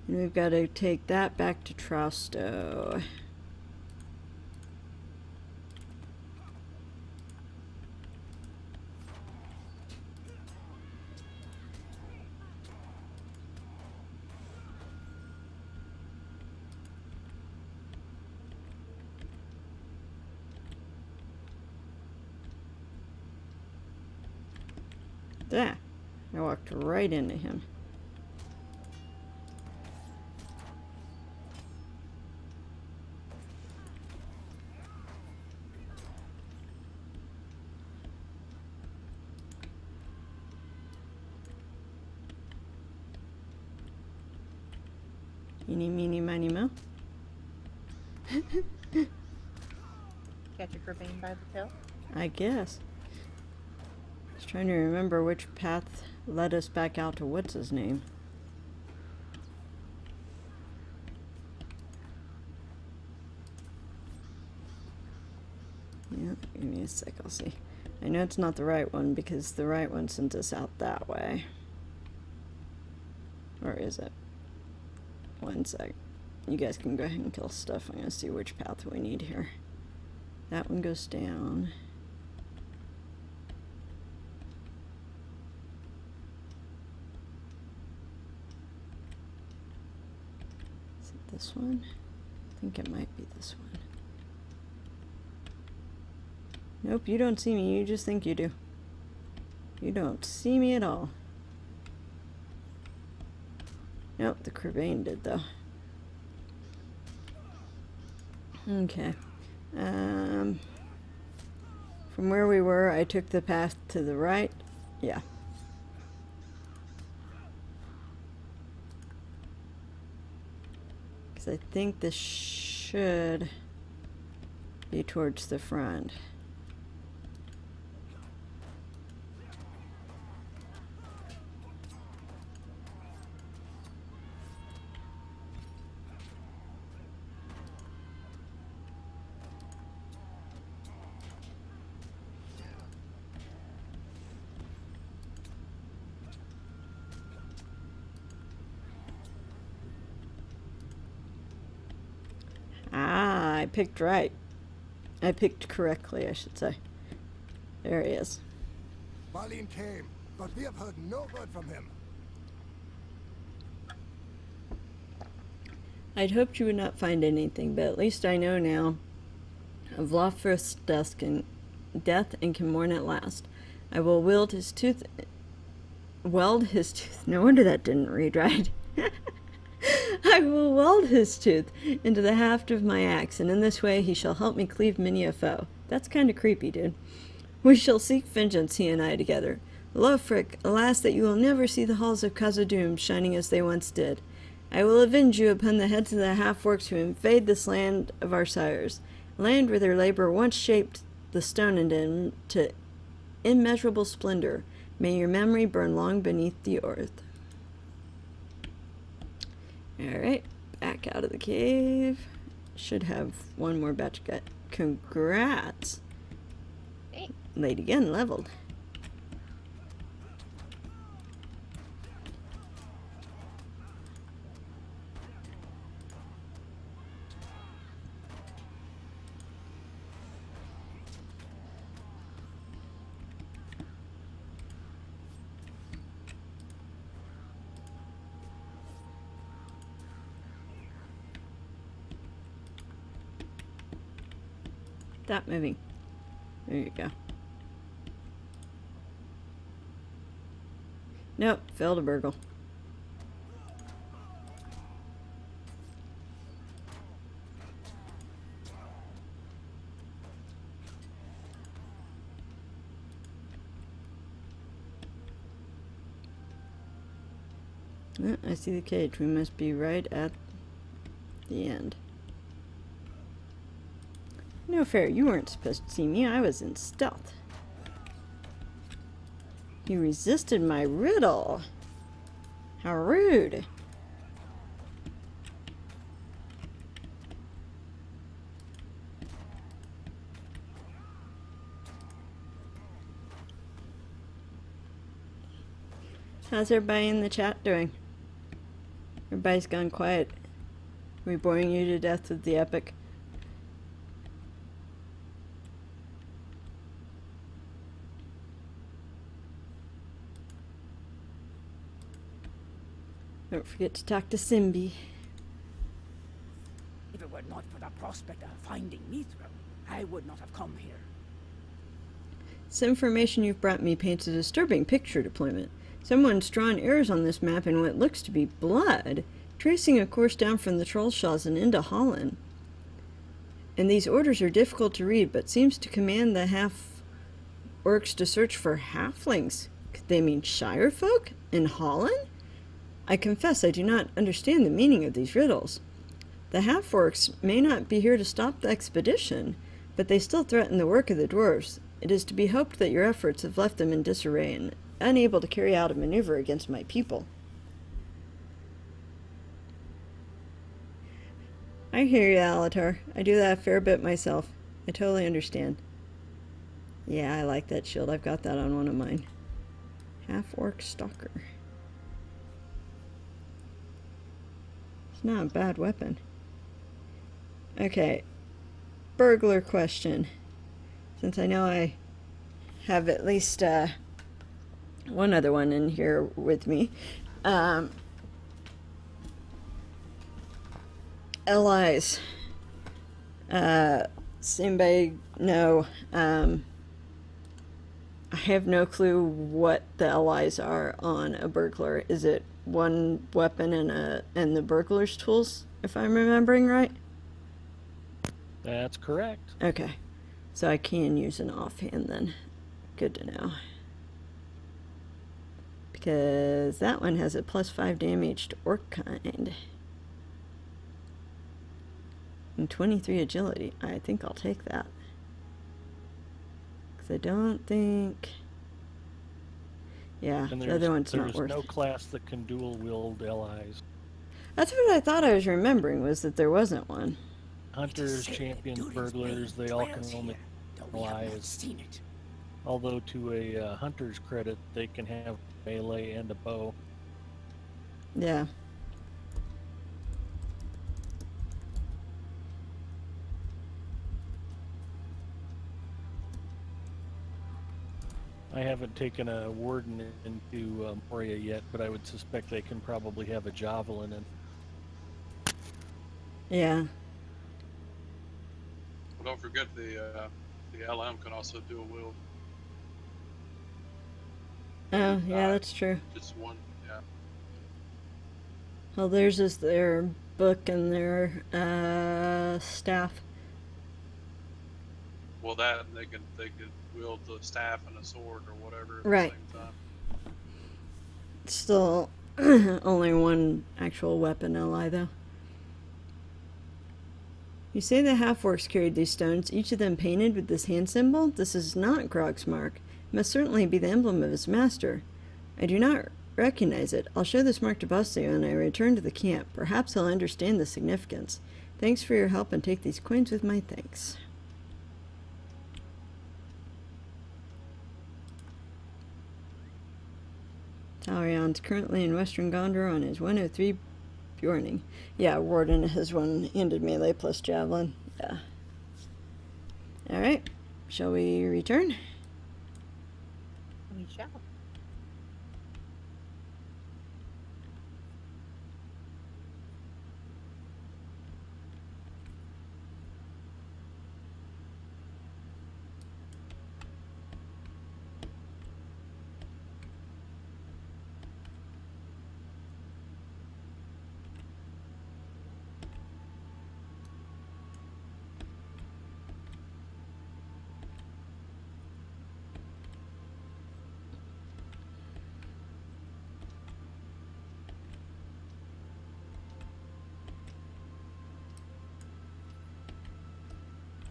And we've got to take that back to Trausto. There. I walked right into him. Eeny, meeny, miny, mo. Catch a Gravine by the tail. I guess. was trying to remember which path led us back out to what's his name. Yeah, give me a sec, I'll see. I know it's not the right one because the right one sends us out that way. Or is it? One sec. You guys can go ahead and kill stuff. I'm gonna see which path we need here. That one goes down. Is it this one? I think it might be this one. Nope, you don't see me. You just think you do. You don't see me at all. Nope, the Crevain did though. Okay. From where we were, I took the path to the right. Yeah. Because I think this should be towards the front. Ah, I picked right. I picked correctly, I should say. There he is. Balin came, but we have heard no word from him. I'd hoped you would not find anything, but at least I know now of Lothrith's death and can mourn at last. I will weld his tooth. No wonder that didn't read right. I will weld his tooth into the haft of my axe, and in this way he shall help me cleave many a foe. That's kind of creepy, dude. We shall seek vengeance, he and I together. Lofric, alas that you will never see the halls of Khazad-dûm shining as they once did. I will avenge you upon the heads of the half-orcs who invade this land of our sires, land where their labor once shaped the stone into immeasurable splendor. May your memory burn long beneath the earth. Alright, back out of the cave. Should have one more batch got. Congrats! Thanks. Lady Gun leveled. Stop moving. There you go. Nope, failed to burgle. I see the cage. We must be right at the end. No fair, you weren't supposed to see me. I was in stealth. You resisted my riddle. How rude. How's everybody in the chat doing? Everybody's gone quiet. Are we boring you to death with the epic? Don't forget to talk to Simbi. If it were not for the prospect of finding Mithril, I would not have come here. This information you've brought me paints a disturbing picture, Deployment. Someone's drawn errors on this map in what looks to be blood, tracing a course down from the Trollshaws and into Holland. And these orders are difficult to read, but seems to command the half-orcs to search for halflings. Could they mean Shire folk in Holland? I confess I do not understand the meaning of these riddles. The half-orcs may not be here to stop the expedition, but they still threaten the work of the dwarves. It is to be hoped that your efforts have left them in disarray and unable to carry out a maneuver against my people. I hear you, Alatar. I do that a fair bit myself. I totally understand. Yeah, I like that shield. I've got that on one of mine. Half-orc stalker. It's not a bad weapon. Okay. Burglar question. Since I know I have at least one other one in here with me. Allies. Anybody know? I have no clue what the allies are on a burglar. Is it one weapon and the burglar's tools, if I'm remembering right? That's correct. Okay. So I can use an offhand then. Good to know. Because that one has a +5 damage to orc kind. And 23 agility. I think I'll take that. Because I don't think... Yeah, And the other one's not worth There's no class that can dual wield allies. That's what I thought I was remembering, was that there wasn't one. Hunters, champions, burglars, they all can only allies. Although to a hunter's credit, they can have melee and a bow. Yeah. I haven't taken a warden into Moria yet, but I would suspect they can probably have a javelin in. Yeah. Well, don't forget the LM can also do a wield. Oh, yeah, that's true. Just one, yeah. Well, theirs is their book and their staff. Well, that and they could wield the staff and a sword or whatever at Right. the same time. Still only one actual weapon ally, though. You say the half-orcs carried these stones, each of them painted with this hand symbol? This is not Grog's mark. It must certainly be the emblem of his master. I do not recognize it. I'll show this mark to Bastio when I return to the camp. Perhaps he'll understand the significance. Thanks for your help, and take these coins with my thanks. Talrion's currently in Western Gondor on his 103 Bjorning. Yeah, Warden has one-handed melee plus javelin. Yeah. Alright. Shall we return? We shall.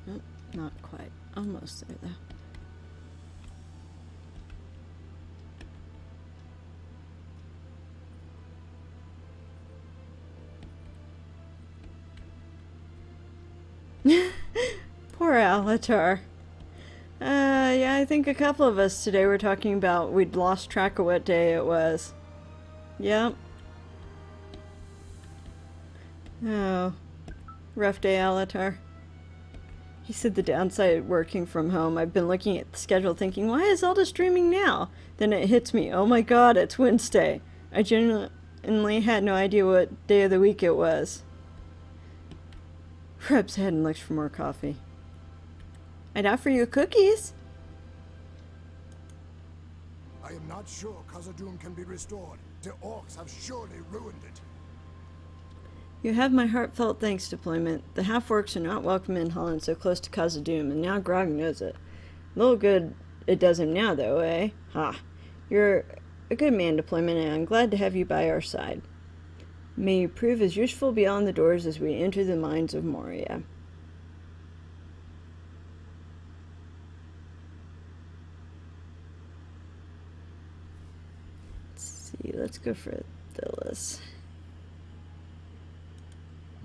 Oh, not quite. Almost there, though. Poor Alatar. Yeah, I think a couple of us today were talking about we'd lost track of what day it was. Yep. Oh. Rough day, Alatar. He said the downside working from home. I've been looking at the schedule thinking, why is Elda streaming now? Then it hits me, oh my god, it's Wednesday. I genuinely had no idea what day of the week it was. Rubs head and looks for more coffee. I'd offer you cookies. I am not sure Khazad-dûm can be restored. The orcs have surely ruined it. You have my heartfelt thanks, Deployment. The half-orcs are not welcome in Holland so close to Khazad-dûm, and now Grog knows it. Little good it does him now, though, eh? Ha. You're a good man, Deployment, and I'm glad to have you by our side. May you prove as useful beyond the doors as we enter the mines of Moria. see, let's go for Phyllis.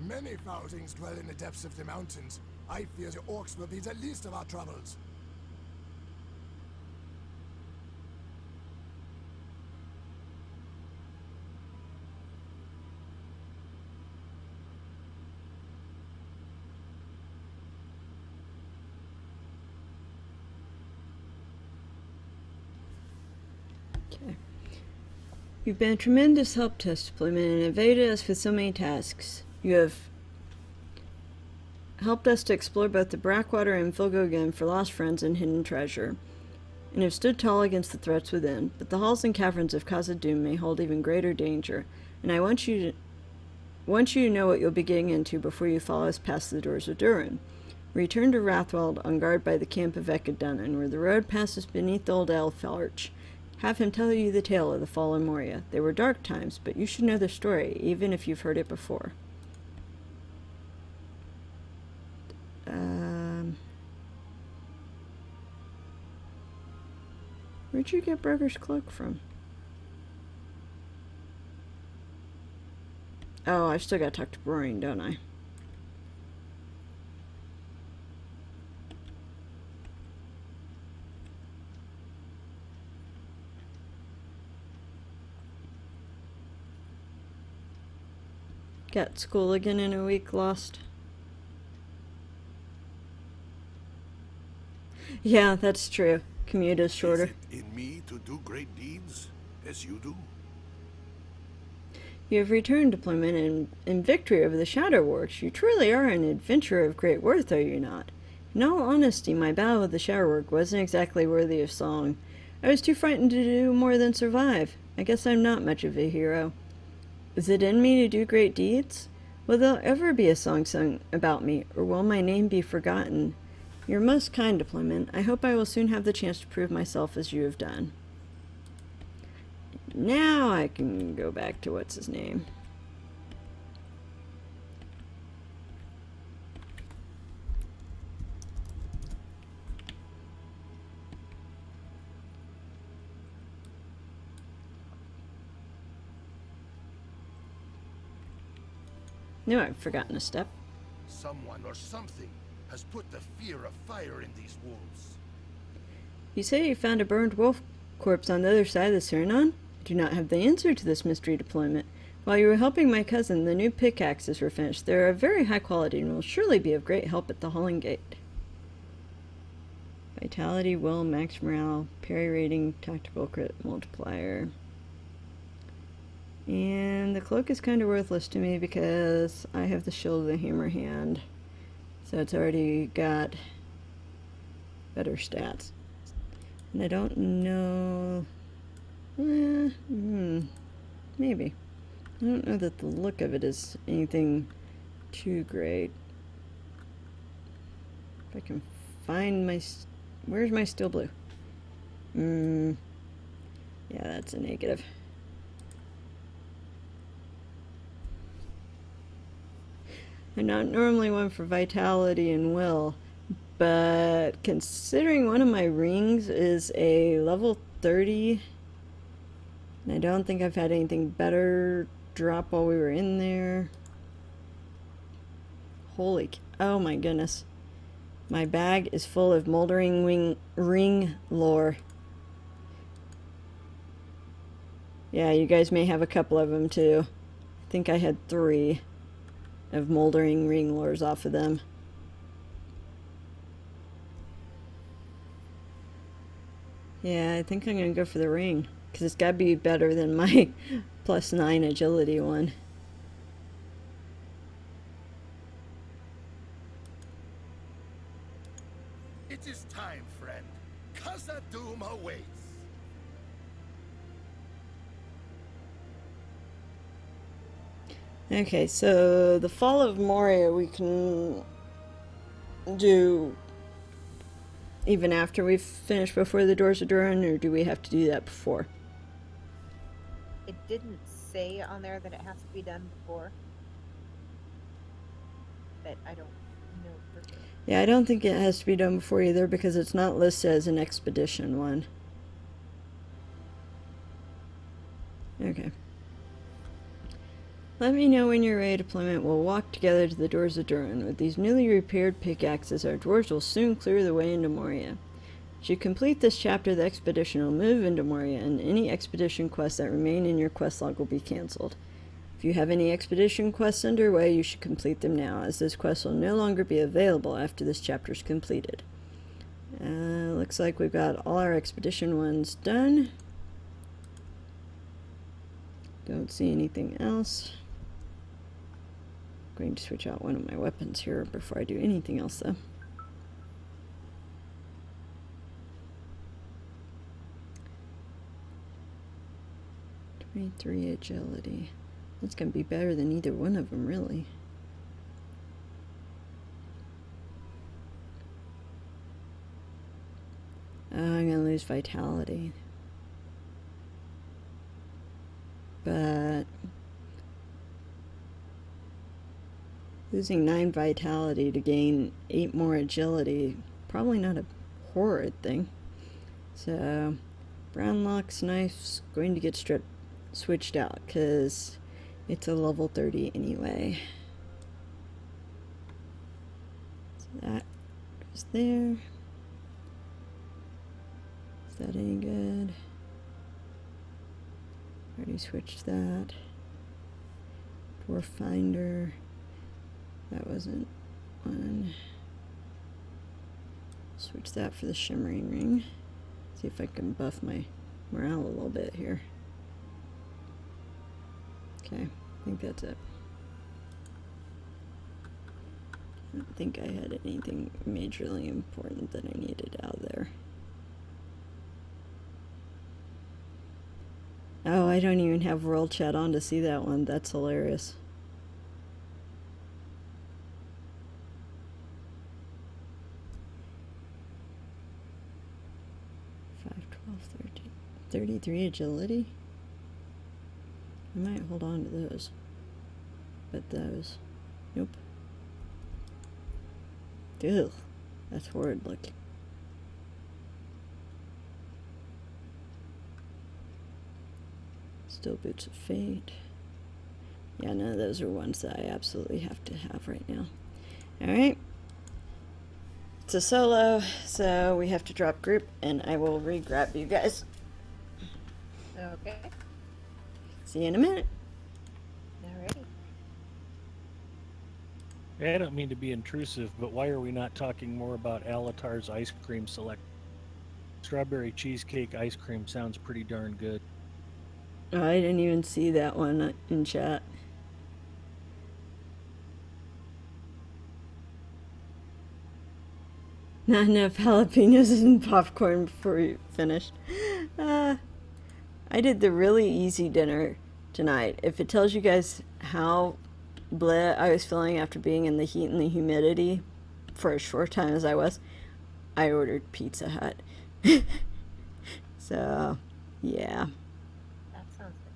Many foul things dwell in the depths of the mountains. I fear the orcs will be the least of our troubles. Okay. You've been a tremendous help to us, deployment, and evaded us with so many tasks. You have helped us to explore both the Brackwater and Filgogan for lost friends and hidden treasure, and have stood tall against the threats within. But the halls and caverns of Khazad-dûm may hold even greater danger, and I want you to know what you'll be getting into before you follow us past the doors of Durin. Return to Rathwald on guard by the camp of Ekadunnan, where the road passes beneath the old elf arch. Have him tell you the tale of the fallen Moria. They were dark times, but you should know the story, even if you've heard it before. Where'd you get Broger's cloak from? Oh, I've still got to talk to Brorin, don't I? Got school again in a week, lost. Yeah, that's true. Commute is shorter. Is it in me to do great deeds, as you do? You have returned, deployment, and in victory over the Shadow Wards. You truly are an adventurer of great worth, are you not? In all honesty, my battle with the Shadow Ward wasn't exactly worthy of song. I was too frightened to do more than survive. I guess I'm not much of a hero. Is it in me to do great deeds? Will there ever be a song sung about me, or will my name be forgotten? You're most kind, deployment. I hope I will soon have the chance to prove myself as you have done. Now I can go back to what's his name. No, I've forgotten a step. Someone or something has put the fear of fire in these wolves. You say you found a burned wolf corpse on the other side of the Cyrnon? I do not have the answer to this mystery, deployment. While you were helping my cousin, the new pickaxes were finished. They are of very high quality and will surely be of great help at the Hauling Gate. Vitality, will, max morale, parry rating, tactical crit multiplier. And the cloak is kind of worthless to me because I have the shield of the hammer hand. So it's already got better stats. And I don't know... maybe. I don't know that the look of it is anything too great. If I can find my... Where's my steel blue? Yeah, that's a negative. I'm not normally one for vitality and will, but considering one of my rings is a level 30, and I don't think I've had anything better drop while we were in there. Holy, oh my goodness. My bag is full of moldering ring lore. Yeah, you guys may have a couple of them too. I think I had 3 of moldering ring lures off of them. Yeah, I think I'm gonna go for the ring because it's gotta be better than my +9 agility one. It is time, friend. Khazad-dûm awaits. Okay, so the Fall of Moria we can do even after we've finished before the Doors of Durin, or do we have to do that before? It didn't say on there that it has to be done before. But I don't know for sure. Yeah, I don't think it has to be done before either because it's not listed as an expedition one. Let me know when you're ready to plummet. We'll walk together to the doors of Durin. With these newly repaired pickaxes, our dwarves will soon clear the way into Moria. As you complete this chapter, the expedition will move into Moria, and any expedition quests that remain in your quest log will be cancelled. If you have any expedition quests underway, you should complete them now, as those quests will no longer be available after this chapter is completed. Looks like we've got all our expedition ones done. Don't see anything else. I'm going to switch out one of my weapons here before I do anything else, though. '23 agility. That's going to be better than either one of them, really. I'm going to lose vitality. But losing 9 vitality to gain 8 more agility, probably not a horrid thing. So, Brownlock's knife's going to get switched out because it's a level 30 anyway. So that goes there. Is that any good? Already switched that. Dwarf Finder. That wasn't one. Switch that for the Shimmering Ring. See if I can buff my morale a little bit here. Okay, I think that's it. I don't think I had anything majorly important that I needed out there. Oh, I don't even have World Chat on to see that one. That's hilarious. Five, 12, 13, 33 agility. I might hold on to those. But those. Nope. Ugh. That's horrid looking. Still Boots of Fate. Yeah, none of those are ones that I absolutely have to have right now. Alright. It's a solo, so we have to drop group, and I will re-grab you guys. Okay. See you in a minute. Alrighty. I don't mean to be intrusive, but why are we not talking more about Alatar's ice cream select? Strawberry cheesecake ice cream sounds pretty darn good. Oh, I didn't even see that one in chat. Not enough jalapenos and popcorn before you finished. I did the really easy dinner tonight. If it tells you guys how bleh I was feeling after being in the heat and the humidity for as short time as I was, I ordered Pizza Hut. So, yeah. That sounds good.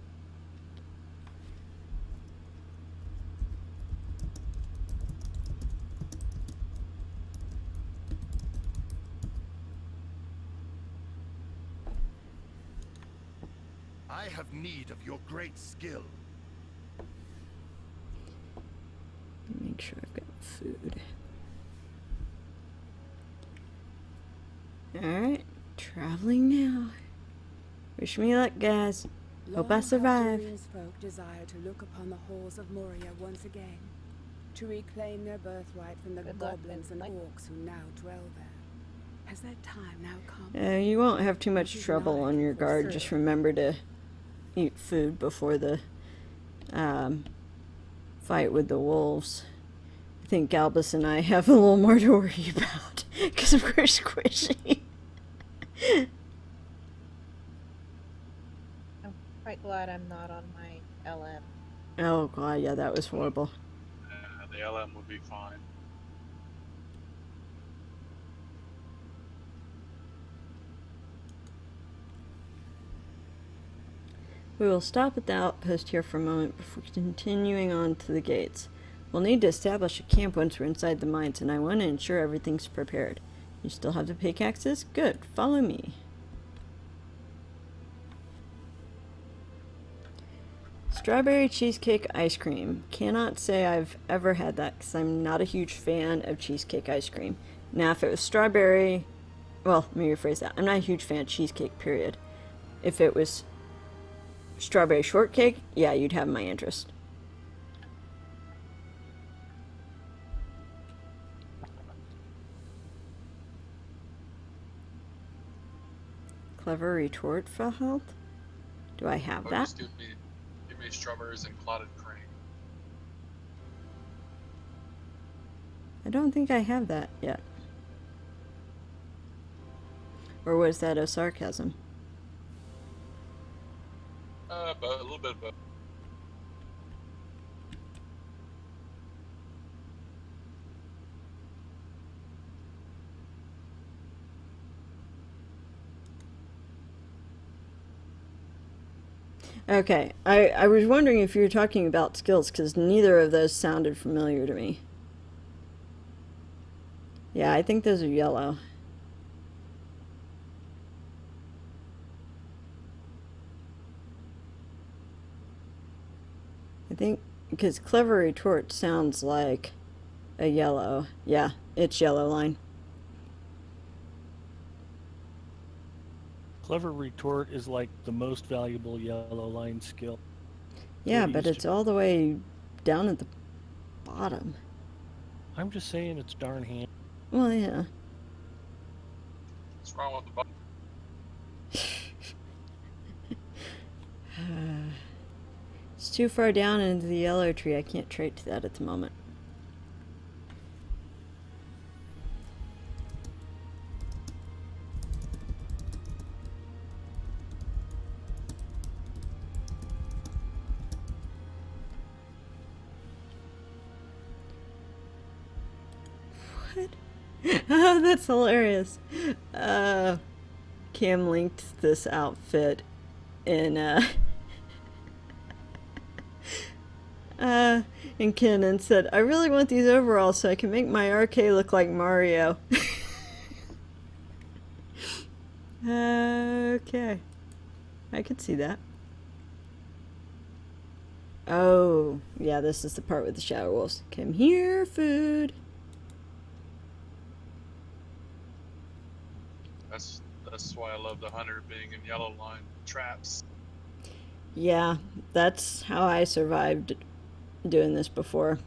I have need of your great skill. Make sure I've got food. Alright, traveling now. Wish me luck, guys. Hope I survive. Durian's folk desire to look upon the halls of Moria once again, to reclaim their birthright from the goblins and orcs who now dwell there. Has that time now come? You won't have too much trouble on your guard. Just remember to eat food before the fight with the wolves. I think Galbus and I have a little more to worry about because we're squishy. I'm quite glad I'm not on my LM. Oh god, yeah, that was horrible. The LM would be fine. We will stop at the outpost here for a moment before continuing on to the gates. We'll need to establish a camp once we're inside the mines, and I want to ensure everything's prepared. You still have the pickaxes? Good. Follow me. strawberry cheesecake ice cream. Cannot say I've ever had that because I'm not a huge fan of cheesecake ice cream. Now, if it was strawberry, well, let me rephrase that. I'm not a huge fan of cheesecake, period. If it was strawberry shortcake, yeah, you'd have my interest. Clever retort for health? Do I have that? Just give me strawberries and clotted cream. I don't think I have that yet. Or was that a sarcasm? But a little bit of both. Okay, I was wondering if you were talking about skills, because neither of those sounded familiar to me. Yeah, I think those are yellow. I think, because clever retort sounds like a yellow. Yeah, it's yellow line. Clever retort is like the most valuable yellow line skill. Yeah, but it's all the way down at the bottom. I'm just saying it's darn handy. Well, yeah. What's wrong with the button? It's too far down into the yellow tree. I can't trait to that at the moment. What? Oh, that's hilarious. Cam linked this outfit in and Kenan said, I really want these overalls so I can make my RK look like Mario. Okay. I could see that. Oh, yeah, this is the part with the shadow wolves. Come here, food. That's why I love the hunter being in yellow line traps. Yeah, that's how I survived doing this before.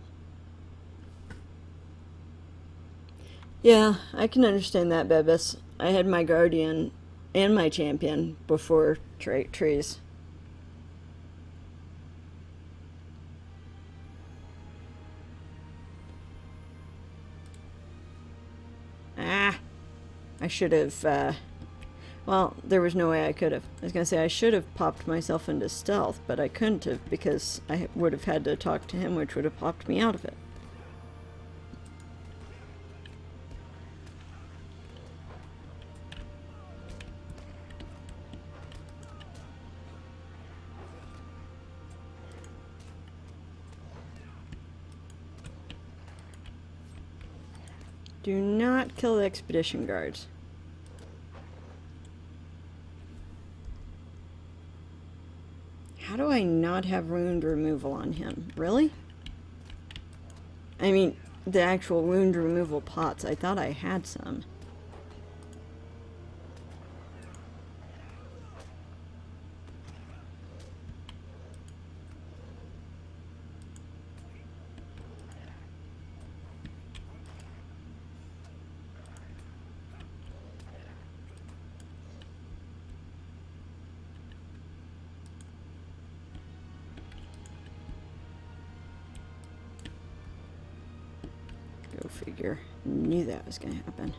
Yeah, I can understand that, Bebis. I had my guardian and my champion before trees. I should have, well, there was no way I could have. I was going to say I should have popped myself into stealth, but I couldn't have because I would have had to talk to him, which would have popped me out of it. Do not kill the expedition guards. How do I not have wound removal on him? Really? I mean, the actual wound removal pots. I thought I had some. Go figure. Knew that was going to happen.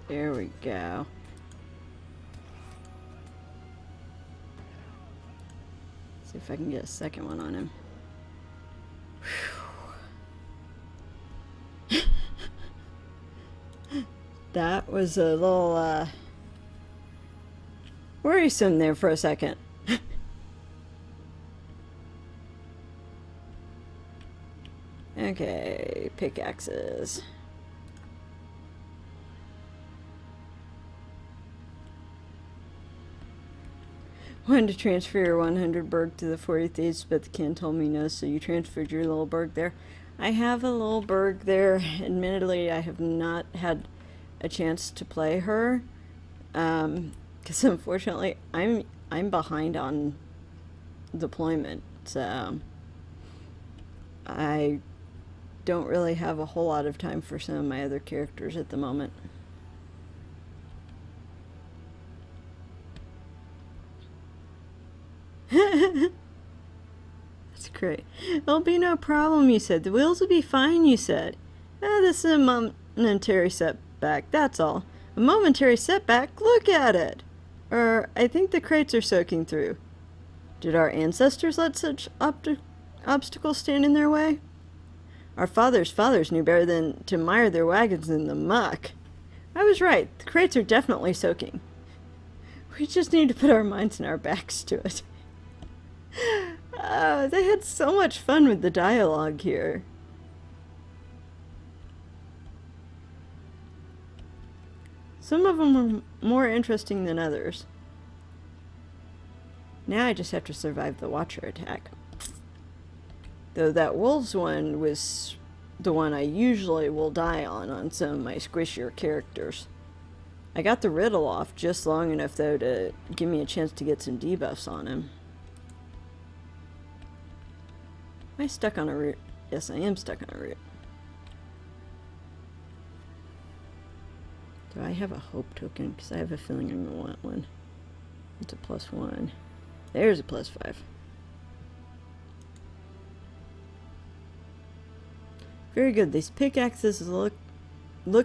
There we go. See if I can get a second one on him. Whew. That was a little worrisome there for a second. Okay, pickaxes. Wanted to transfer your 100 berg to the 40 thieves, but the kin told me no, so you transferred your little berg there. I have a little berg there. Admittedly, I have not had a chance to play her, because unfortunately, I'm behind on deployment, so I don't really have a whole lot of time for some of my other characters at the moment. That's great. There'll be no problem, you said. The wheels will be fine, you said. This is a momentary setback, that's all. A momentary setback? Look at it! I think the crates are soaking through. Did our ancestors let such obstacles stand in their way? Our fathers' knew better than to mire their wagons in the muck. I was right. The crates are definitely soaking. We just need to put our minds and our backs to it. They had so much fun with the dialogue here. Some of them were more interesting than others. Now I just have to survive the Watcher attack. Though that wolves one was the one I usually will die on some of my squishier characters. I got the riddle off just long enough though to give me a chance to get some debuffs on him. Am I stuck on a route? Yes, I am stuck on a route. Do I have a hope token? Because I have a feeling I'm going to want one. It's a +1. There's a +5. Very good. These pickaxes look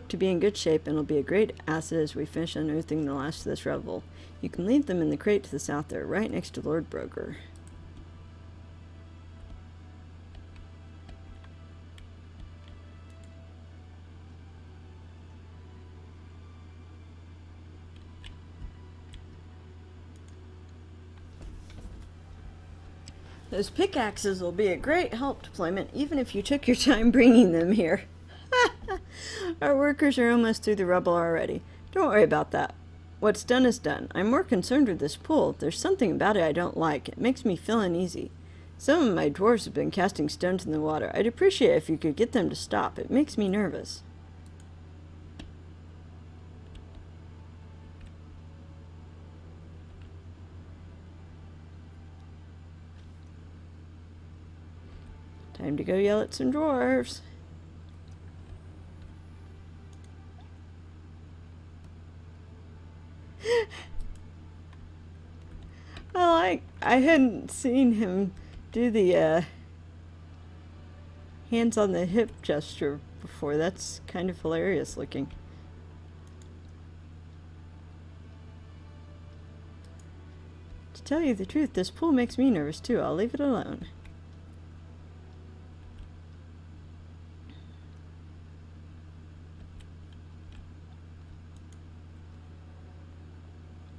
to be in good shape and will be a great asset as we finish unearthing the last of this revel. You can leave them in the crate to the south there, right next to Lord Broker. Those pickaxes will be a great help deployment, even if you took your time bringing them here. Our workers are almost through the rubble already. Don't worry about that. What's done is done. I'm more concerned with this pool. There's something about it I don't like. It makes me feel uneasy. Some of my dwarves have been casting stones in the water. I'd appreciate it if you could get them to stop. It makes me nervous. Time to go yell at some dwarves. I hadn't seen him do the hands on the hip gesture before. That's kind of hilarious looking. To tell you the truth, this pool makes me nervous too. I'll leave it alone.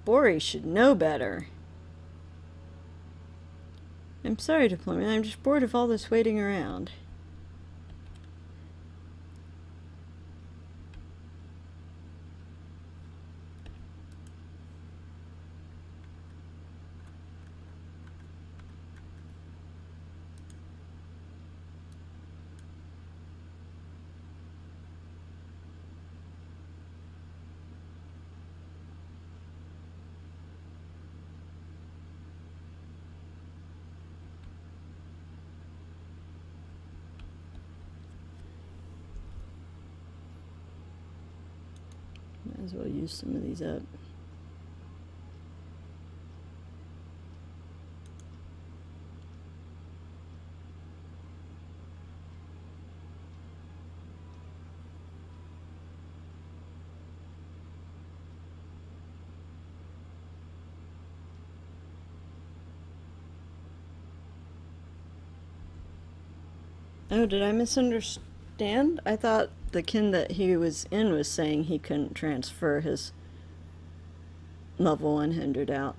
Bori should know better. I'm sorry, deployment. I'm just bored of all this waiting around. Might as well use some of these up. Oh, did I misunderstand? I thought the kin that he was in was saying he couldn't transfer his level 100 out.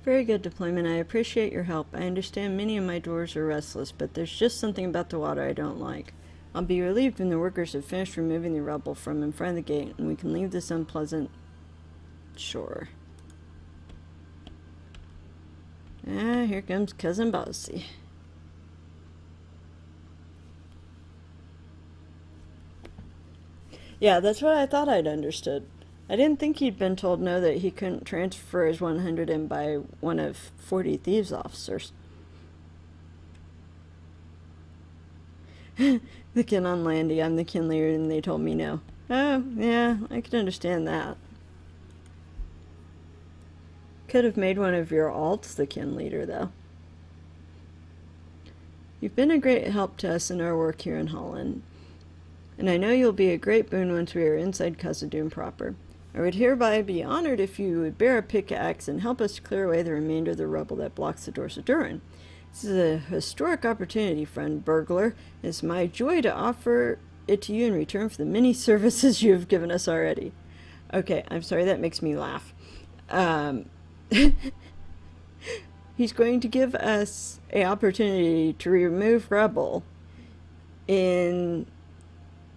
Very good, deployment. I appreciate your help. I understand many of my dwarves are restless, but there's just something about the water I don't like. I'll be relieved when the workers have finished removing the rubble from in front of the gate, and we can leave this unpleasant shore. Ah, here comes Cousin Bossy. Yeah, that's what I thought I'd understood. I didn't think he'd been told no, that he couldn't transfer his 100 in by one of 40 thieves officers. The kin on Landy, I'm the kin leader, and they told me no. Oh, yeah, I could understand that. Could have made one of your alts the kin leader, though. You've been a great help to us in our work here in Holland, and I know you'll be a great boon once we are inside Khazad-dûm proper. I would hereby be honored if you would bear a pickaxe and help us to clear away the remainder of the rubble that blocks the doors of Durin. This is a historic opportunity, friend burglar. It's my joy to offer it to you in return for the many services you have given us already. Okay, I'm sorry, that makes me laugh. He's going to give us an opportunity to remove rubble in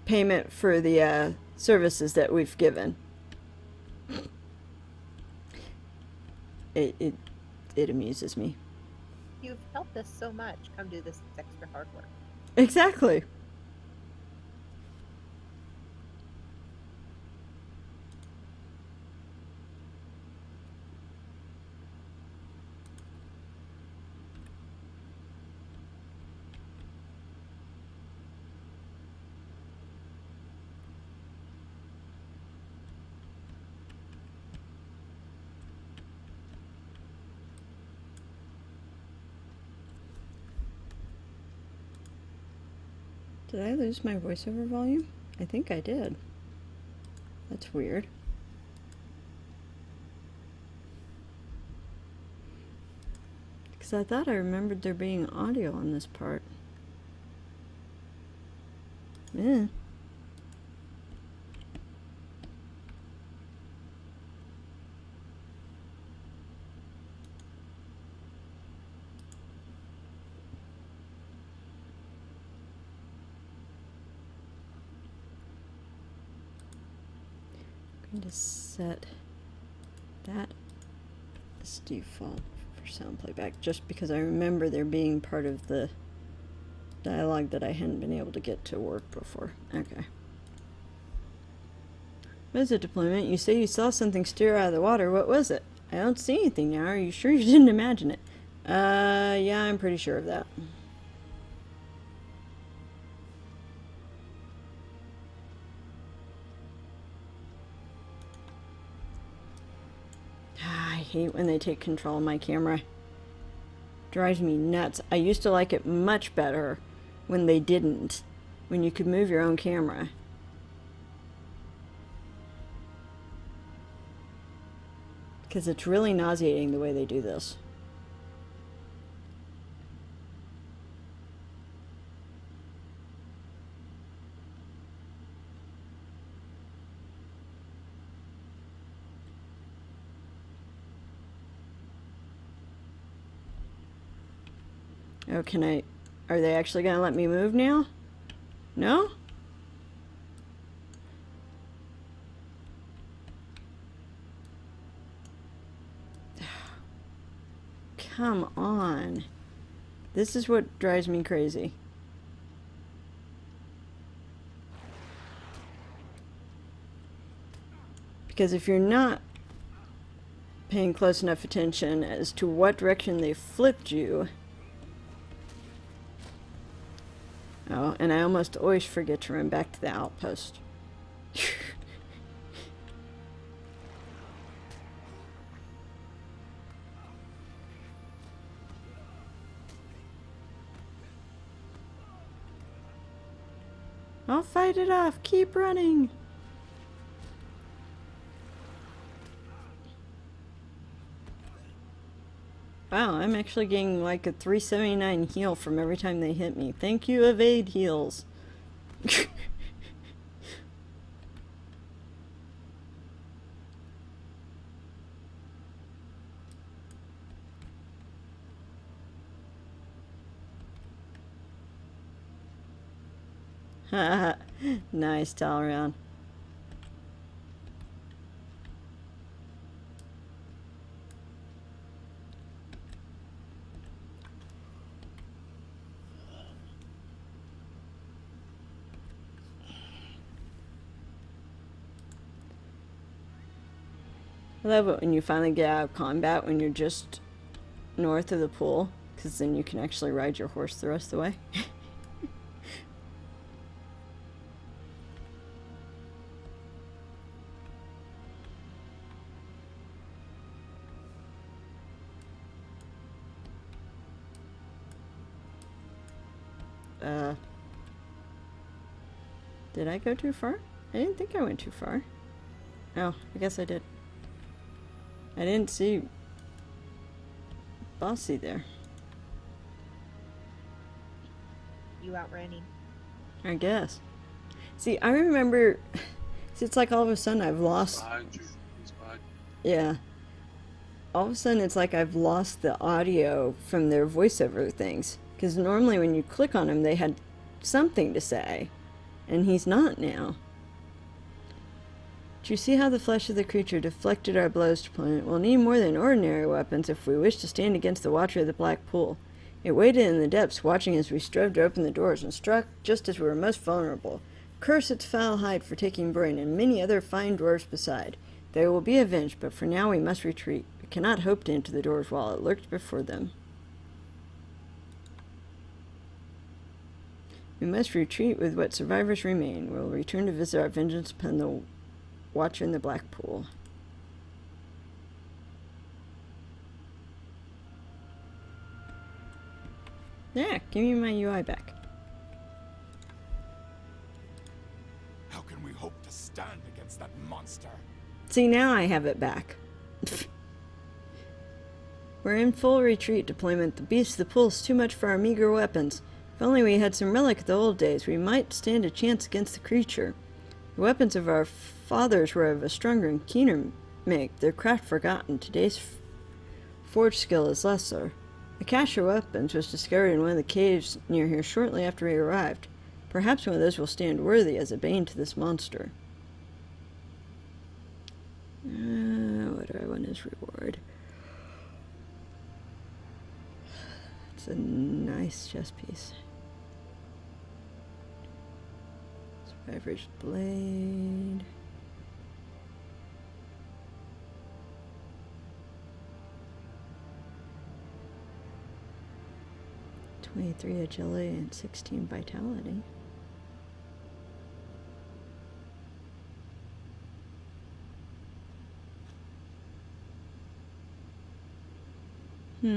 payment for the services that we've given. It amuses me. You've helped us so much. Come do this extra hard work. Exactly. Did I lose my voiceover volume? I think I did. That's weird. Because I thought I remembered there being audio on this part. Yeah. I'm going to set that as default for sound playback, just because I remember there being part of the dialogue that I hadn't been able to get to work before. Okay. What is it, deployment? You say you saw something steer out of the water. What was it? I don't see anything now. Are you sure you didn't imagine it? Yeah, I'm pretty sure of that. I hate when they take control of my camera. Drives me nuts. I used to like it much better when they didn't. When you could move your own camera. Because it's really nauseating the way they do this. Oh, can I... Are they actually going to let me move now? No? Come on. This is what drives me crazy. Because if you're not paying close enough attention as to what direction they flipped you... Oh, and I almost always forget to run back to the outpost. I'll fight it off. Keep running. Wow, I'm actually getting like a 379 heal from every time they hit me. Thank you, evade heals. Nice, Talron. I love it when you finally get out of combat when you're just north of the pool, because then you can actually ride your horse the rest of the way. Did I go too far? I didn't think I went too far. Oh, I guess I did. I didn't see Bossy there. You outrunning? I guess. See, I remember. See, it's like all of a sudden I've lost. Behind you. He's behind Yeah. All of a sudden it's like I've lost the audio from their voiceover things. Because normally when you click on them, they had something to say. And he's not now. Do you see how the flesh of the creature deflected our blows to opponent? We'll need more than ordinary weapons if we wish to stand against the Watcher of the Black Pool. It waited in the depths, watching as we strove to open the doors, and struck just as we were most vulnerable. Curse its foul hide for taking brain, and many other fine dwarfs beside. They will be avenged, but for now we must retreat. We cannot hope to enter the doors while it lurks before them. We must retreat with what survivors remain. We will return to visit our vengeance upon the Watcher in the Black Pool. Yeah, give me my UI back. How can we hope to stand against that monster? See, now I have it back. We're in full retreat deployment. The beast of the pool is too much for our meager weapons. If only we had some relic of the old days, we might stand a chance against the creature. The weapons of our fathers were of a stronger and keener make, their craft forgotten. Today's forge skill is lesser. A cache of weapons was discovered in one of the caves near here shortly after we arrived. Perhaps one of those will stand worthy as a bane to this monster. What do I want as reward? It's a nice chess piece. Survivor's blade. (23 agility and 16 vitality. I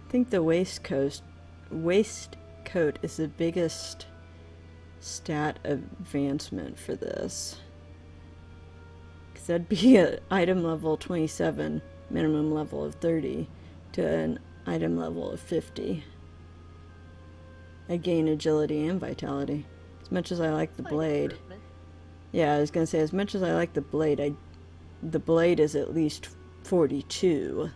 think the waistcoat is the biggest stat advancement for this. Because that'd be an item level 27, minimum level of 30, to an item level of 50. I gain agility and vitality. As much as I like the blade. Yeah, I was going to say, as much as I like the blade, the blade is at least 42.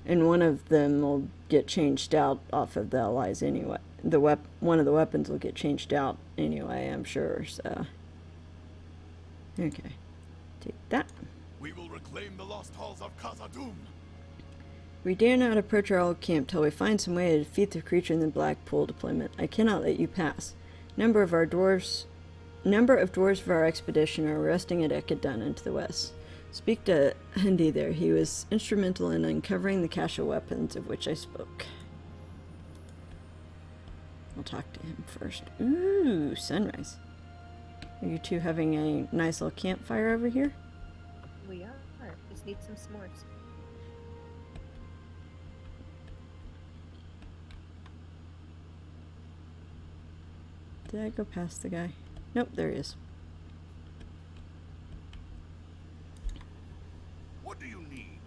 And one of them will get changed out off of the allies anyway. One of the weapons will get changed out anyway, I'm sure, so. Okay. Take that. We will reclaim the lost halls of Khazad-dûm. We dare not approach our old camp till we find some way to defeat the creature in the Black Pool deployment. I cannot let you pass. Number of dwarves of our expedition are resting at Ekaduna to the west. Speak to Hundi there. He was instrumental in uncovering the cache of weapons of which I spoke. I'll talk to him first. Ooh, sunrise. Are you two having a nice little campfire over here? We are. Just need some s'mores. Did I go past the guy? Nope, there he is. What do you need?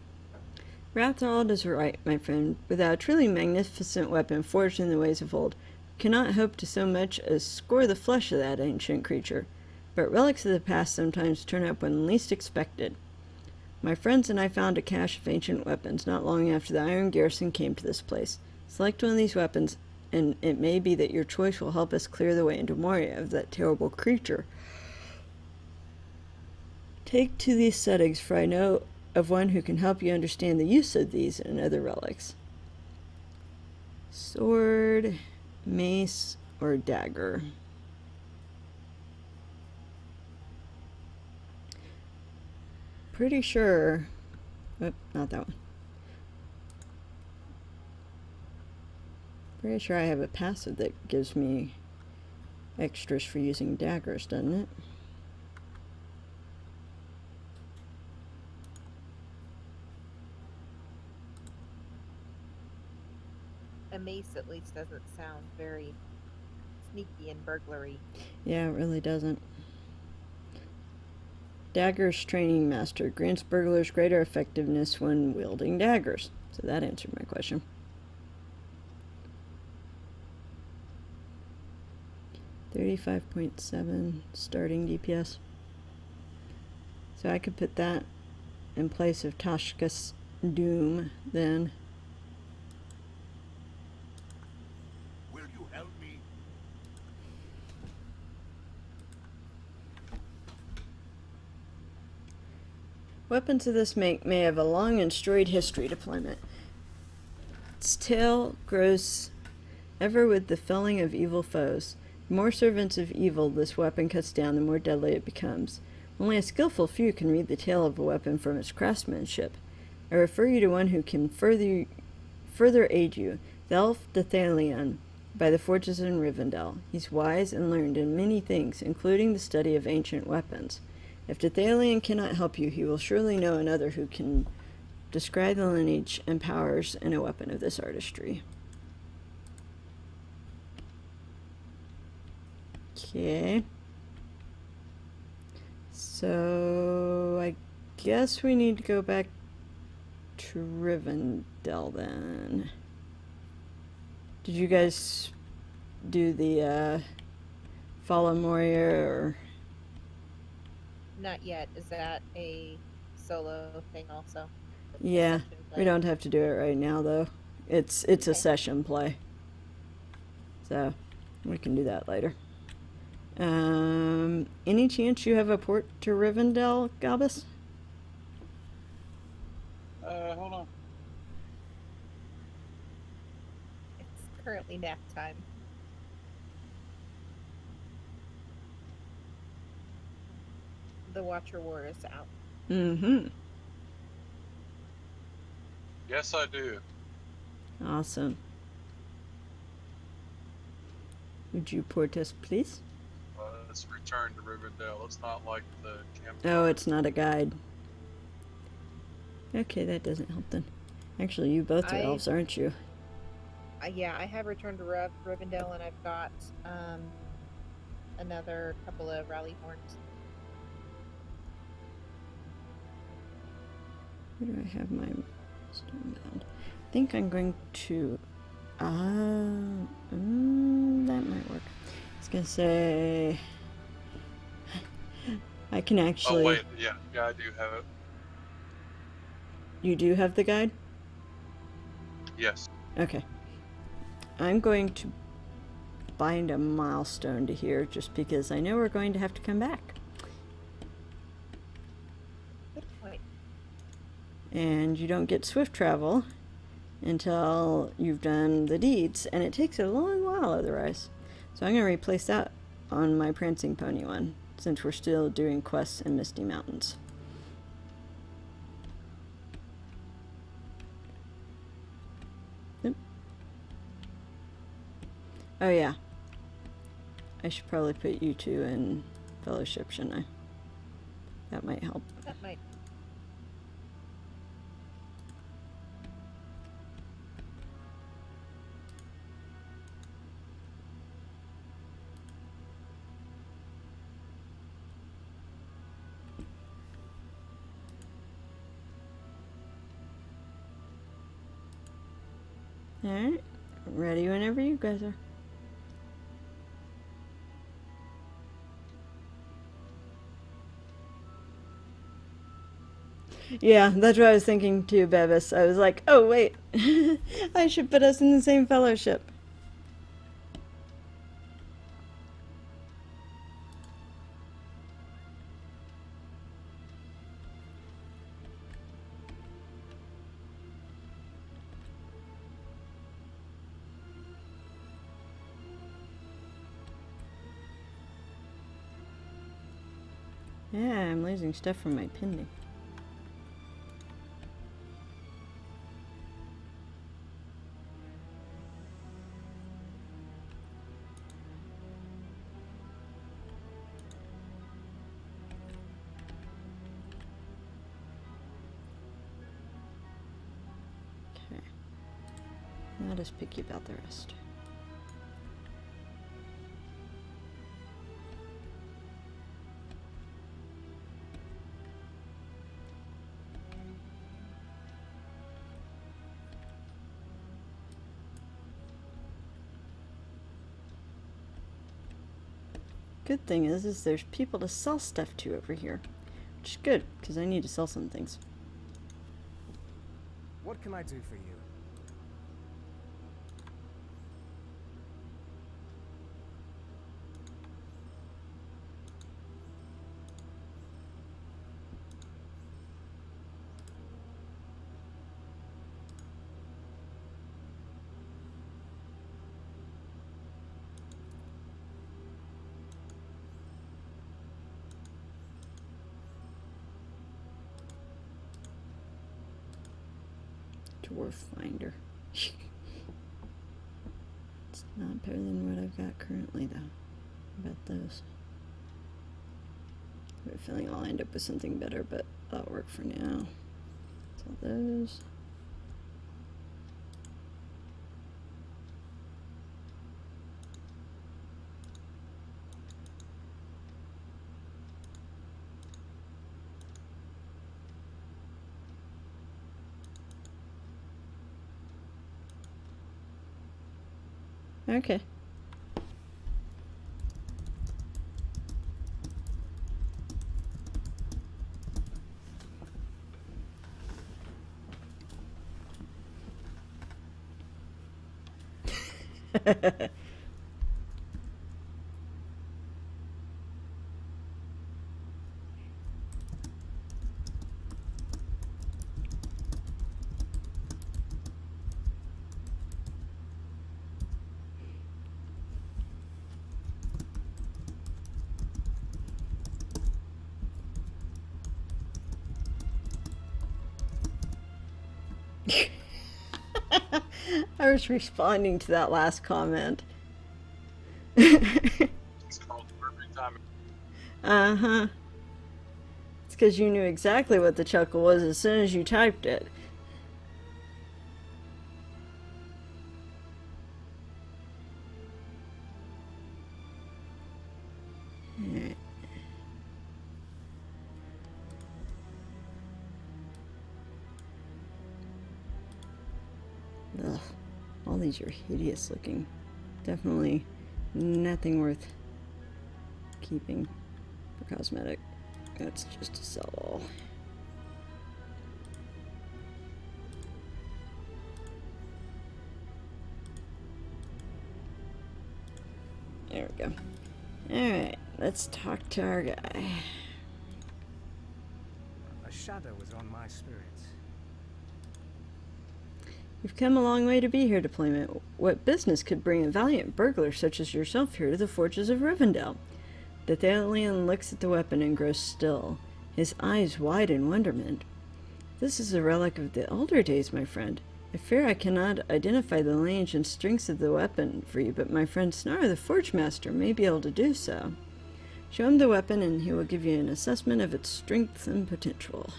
Rathdald is right, my friend. Without a truly magnificent weapon forged in the ways of old, we cannot hope to so much as score the flesh of that ancient creature. But relics of the past sometimes turn up when least expected. My friends and I found a cache of ancient weapons not long after the Iron Garrison came to this place. Select one of these weapons, and it may be that your choice will help us clear the way into Moria of that terrible creature. Take to these settings, for I know of one who can help you understand the use of these and other relics. Sword, mace, or dagger. Pretty sure... Oh, not that one. Pretty sure I have a passive that gives me extras for using daggers, doesn't it? A mace at least doesn't sound very sneaky and burglary. Yeah, it really doesn't. Daggers Training Master grants burglars greater effectiveness when wielding daggers. So that answered my question. $35.7 starting DPS. So I could put that in place of Tashka's Doom then. Will you help me? Weapons of this make may have a long and storied history deployment. Its tail grows ever with the felling of evil foes. The more servants of evil this weapon cuts down, the more deadly it becomes. Only a skillful few can read the tale of a weapon from its craftsmanship. I refer you to one who can further aid you, the elf Dathalion, by the forges in Rivendell. He's wise and learned in many things, including the study of ancient weapons. If Dathalion cannot help you, he will surely know another who can describe the lineage and powers in a weapon of this artistry. Okay. So I guess we need to go back to Rivendell then. Did you guys do the follow Moria or? Not yet. Is that a solo thing also? Yeah, we don't have to do it right now though. It's a session play. So we can do that later. Any chance you have a port to Rivendell, Gabus? Hold on. It's currently nap time. The Watcher War is out. Mm-hmm. Yes, I do. Awesome. Would you port us, please? Let's return to Rivendell. It's not like the campaign. Oh, it's not a guide. Okay, that doesn't help then. Actually, you both are elves, aren't you? Yeah, I have returned to Rivendell, and I've got another couple of rally horns. Where do I have my stonebound? I think I'm going to... that might work. I was going to say... I can actually... Oh, wait. Yeah, I do have it. You do have the guide? Yes. Okay. I'm going to bind a milestone to here just because I know we're going to have to come back. Good point. And you don't get swift travel until you've done the deeds, and it takes a long while otherwise. So I'm going to replace that on my Prancing Pony one, since we're still doing quests in Misty Mountains. Yep. Oh yeah. I should probably put you two in Fellowship, shouldn't I? That might help. That might. Alright. Ready whenever you guys are. Yeah, that's what I was thinking too, Bevis. I was like, oh wait, I should put us in the same fellowship. Yeah, I'm losing stuff from my pending. Okay. Let us pick you about the rest. Good thing is there's people to sell stuff to over here, which is good because I need to sell some things. What can I do for you? Dwarf finder. It's not better than what I've got currently though. How about those? I have a feeling I'll end up with something better, but that'll work for now. Sell those. Okay. I was responding to that last comment. It's called perfect timing. Uh-huh. It's because you knew exactly what the chuckle was as soon as you typed it. Alright. Ugh. All these are hideous looking. Definitely nothing worth keeping for cosmetic. That's just a sell all. There we go. Alright, let's talk to our guy. A shadow was on my spirits. You've come a long way to be here, Deployment. What business could bring a valiant burglar such as yourself here to the forges of Rivendell? The Thalian looks at the weapon and grows still, his eyes wide in wonderment. This is a relic of the elder days, my friend. I fear I cannot identify the lineage and strengths of the weapon for you, but my friend Snar, the Forge Master, may be able to do so. Show him the weapon and he will give you an assessment of its strength and potential.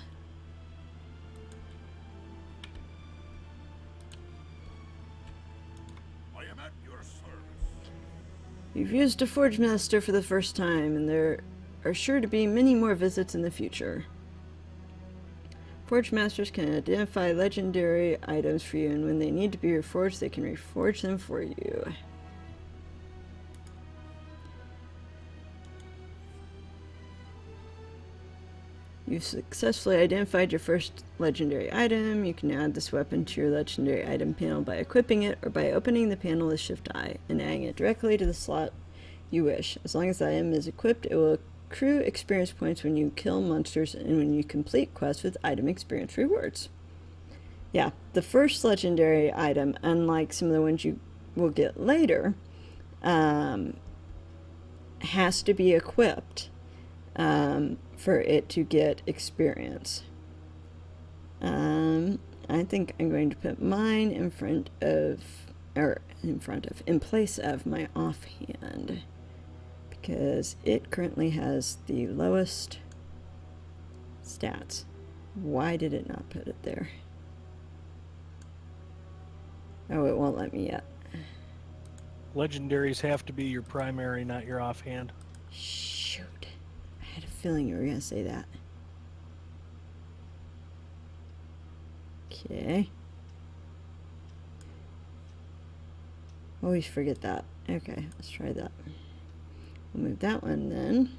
You've used a Forge Master for the first time, and there are sure to be many more visits in the future. Forge masters can identify legendary items for you, and when they need to be reforged, they can reforge them for you. You've successfully identified your first legendary item. You can add this weapon to your legendary item panel by equipping it or by opening the panel with Shift-I and adding it directly to the slot you wish. As long as the item is equipped, it will accrue experience points when you kill monsters and when you complete quests with item experience rewards. Yeah, the first legendary item, unlike some of the ones you will get later, has to be equipped for it to get experience. I think I'm going to put mine in place of my offhand, because it currently has the lowest stats. Why did it not put it there? Oh, it won't let me yet. Legendaries have to be your primary, not your offhand. Shoot. I had a feeling you were going to say that. Okay. Always forget that. Okay, let's try that. We'll move that one then.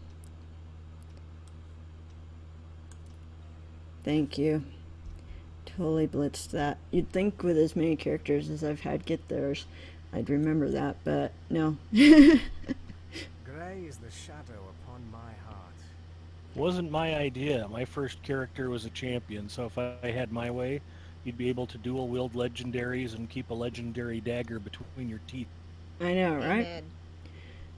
Thank you. Totally blitzed that. You'd think with as many characters as I've had get theirs, I'd remember that, but no. Grey is the shadow upon my heart. Wasn't my idea. My first character was a champion, so if I had my way, you'd be able to dual wield legendaries and keep a legendary dagger between your teeth. I know, right? Amen.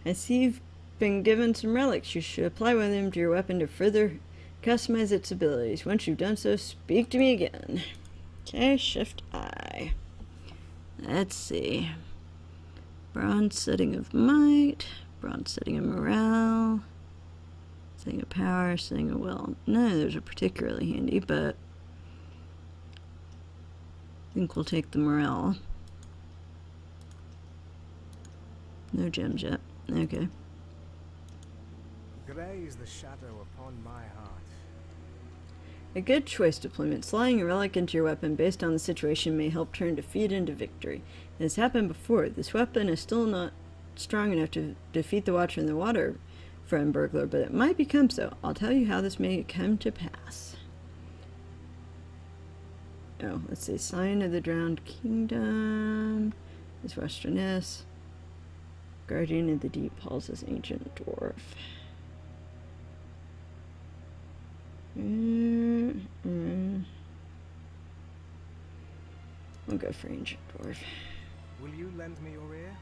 I see you've been given some relics. You should apply one of them to your weapon to further customize its abilities. Once you've done so, speak to me again. Okay, Shift-I. Let's see. Bronze setting of might, bronze setting of morale, setting of power, setting of will. None of those are particularly handy, but I think we'll take the morale. No gems yet. Okay. Grey is the shadow upon my heart. A good choice deployment. Sliding a relic into your weapon based on the situation may help turn defeat into victory. It has happened before. This weapon is still not strong enough to defeat the Watcher in the Water from Burglar, but it might become so. I'll tell you how this may come to pass. Oh, let's see. Sign of the Drowned Kingdom is Westerness. Guardian of the Deep Halls is Ancient Dwarf. I'll go for Ancient Dwarf. Will you lend me your ear?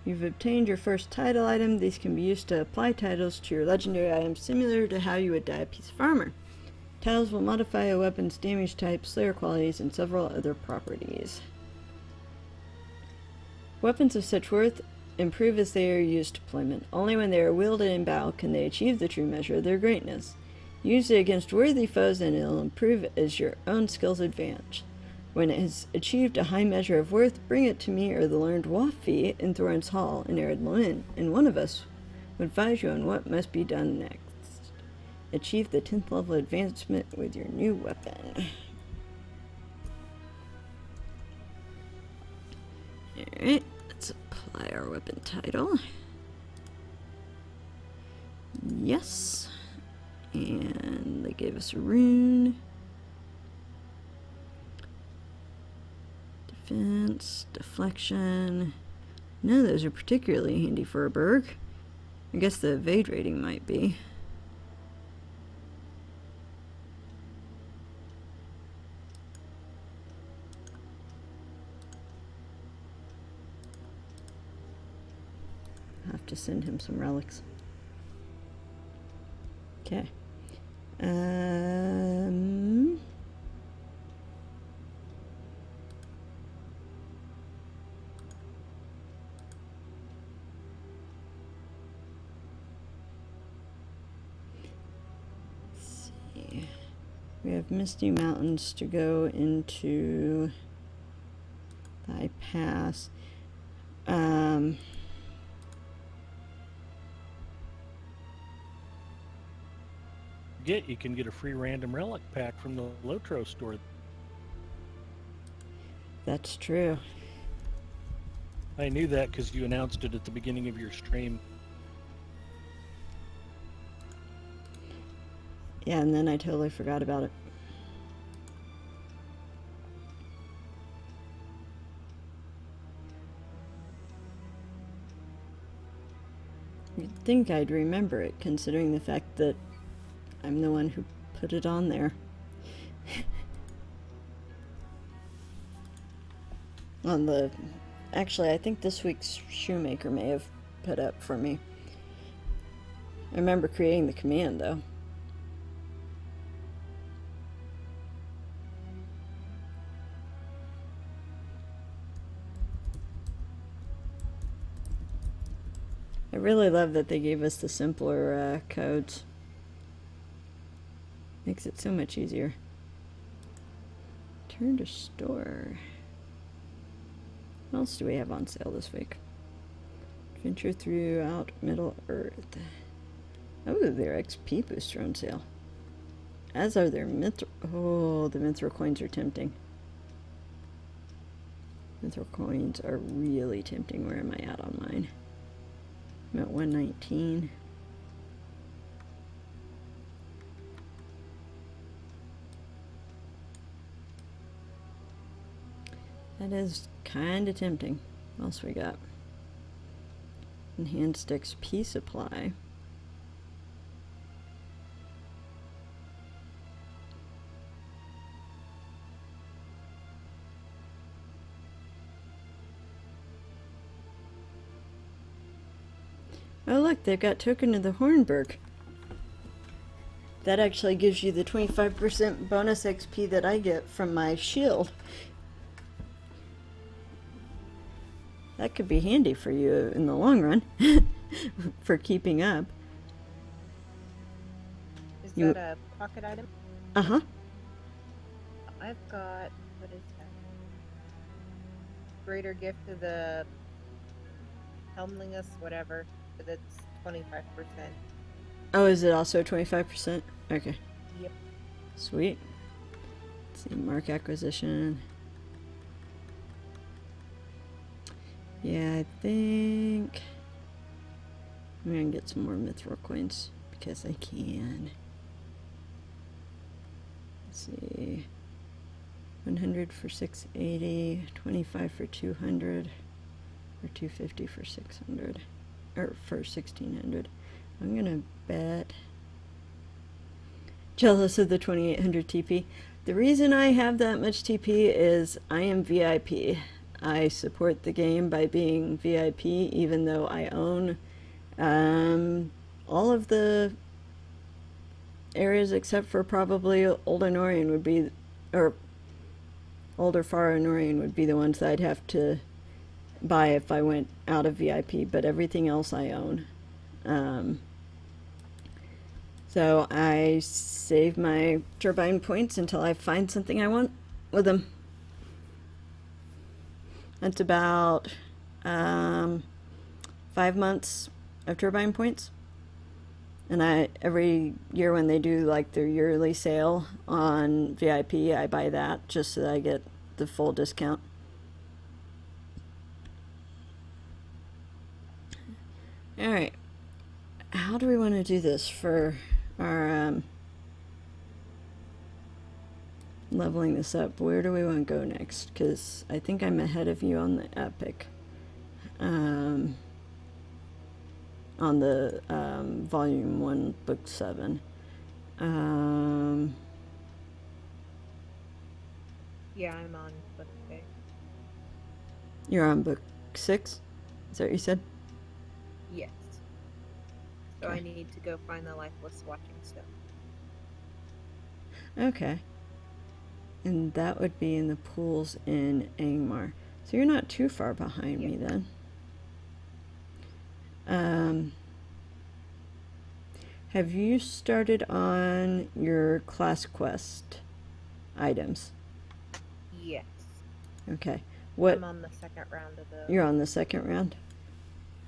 You've obtained your first title item. These can be used to apply titles to your legendary items, similar to how you would dye a piece of armor. Titles will modify a weapon's damage type, slayer qualities, and several other properties. Weapons of such worth improve as they are used deployment. Only when they are wielded in battle can they achieve the true measure of their greatness. Use it against worthy foes and it will improve as your own skills advance. When it has achieved a high measure of worth, bring it to me or the learned Wafi in Thorin's Hall in Arid Loin, and one of us would advise you on what must be done next. Achieve the 10th level advancement with your new weapon. Alright, let's apply our weapon title. Yes. And they gave us a rune. Defense, deflection. None of those are particularly handy for a Berg. I guess the evade rating might be. I'll have to send him some relics. Okay. Let's see. We have Misty Mountains to go into Thy Pass. forget, you can get a free random relic pack from the LOTRO store. That's true. I knew that because you announced it at the beginning of your stream. Yeah, and then I totally forgot about it. You'd think I'd remember it, considering the fact that I'm the one who put it on there. On the... Actually, I think this week's Shoemaker may have put up for me. I remember creating the command, though. I really love that they gave us the simpler codes. Makes it so much easier. Turn to store. What else do we have on sale this week? Adventure throughout Middle Earth. Oh, their XP booster on sale. As are their Mithril. Oh, the Mithril coins are tempting. Mithril coins are really tempting. Where am I at on mine? I'm at 119. That is kind of tempting. What else we got? Enhanced XP supply. Oh look, they've got Token of the Hornberg. That actually gives you the 25% bonus XP that I get from my shield. That could be handy for you in the long run, for keeping up. Is that a pocket item? Uh-huh. I've got, what is that? Greater gift of the Helmlingus, whatever, but it's 25%. Oh, is it also 25%? Okay. Yep. Sweet. Let's see, mark acquisition. Yeah, I think I'm gonna get some more Mithril coins because I can. Let's see. 100 for 680, 25 for 200, or 250 for 600, or for 1600. I'm gonna bet. Jealous of the 2800 TP. The reason I have that much TP is I am VIP. I support the game by being VIP, even though I own all of the areas except for probably Old Anorian would be, or Older Far Anorian would be the ones that I'd have to buy if I went out of VIP, but everything else I own. So I save my turbine points until I find something I want with them. That's about 5 months of turbine points. And every year when they do like their yearly sale on VIP, I buy that just so that I get the full discount. Alright. How do we want to do this for our leveling this up? Where do we want to go next? Because I think I'm ahead of you on the epic. On the volume 1 book 7. Yeah, I'm on book 6. You're on book 6? Is that what you said? Yes. So Okay. I need to go find the lifeless watching stone. Okay. And that would be in the pools in Angmar. So you're not too far behind me then. Have you started on your class quest items? Yes. Okay. What? I'm on the second round of the... You're on the second round?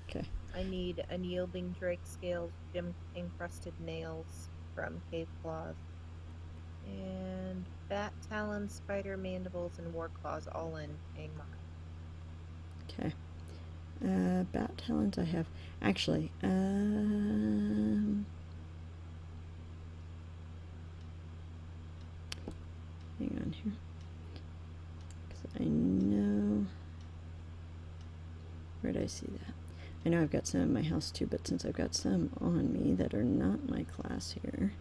Okay. I need unyielding drake scales, gem encrusted nails, from cave claws. And bat talons, spider mandibles, and war claws all in Angmar. Okay. Bat talons I have. Actually, hang on here. Because I know... Where'd I see that? I know I've got some in my house too, but since I've got some on me that are not my class here,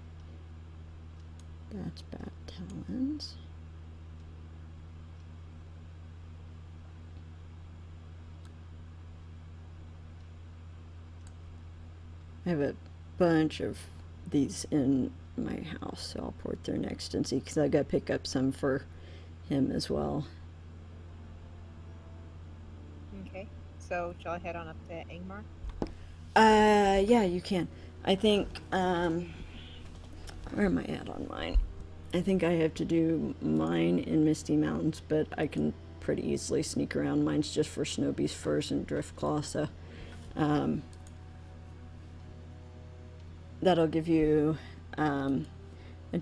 that's bat talons. I have a bunch of these in my house, so I'll port there next and see, because I got to pick up some for him as well. Okay, so shall I head on up to Angmar? Yeah, you can. I think, where am I at on mine? I think I have to do mine in Misty Mountains, but I can pretty easily sneak around. Mine's just for Snowbeast Furs and Driftclaw, so, that'll give you, a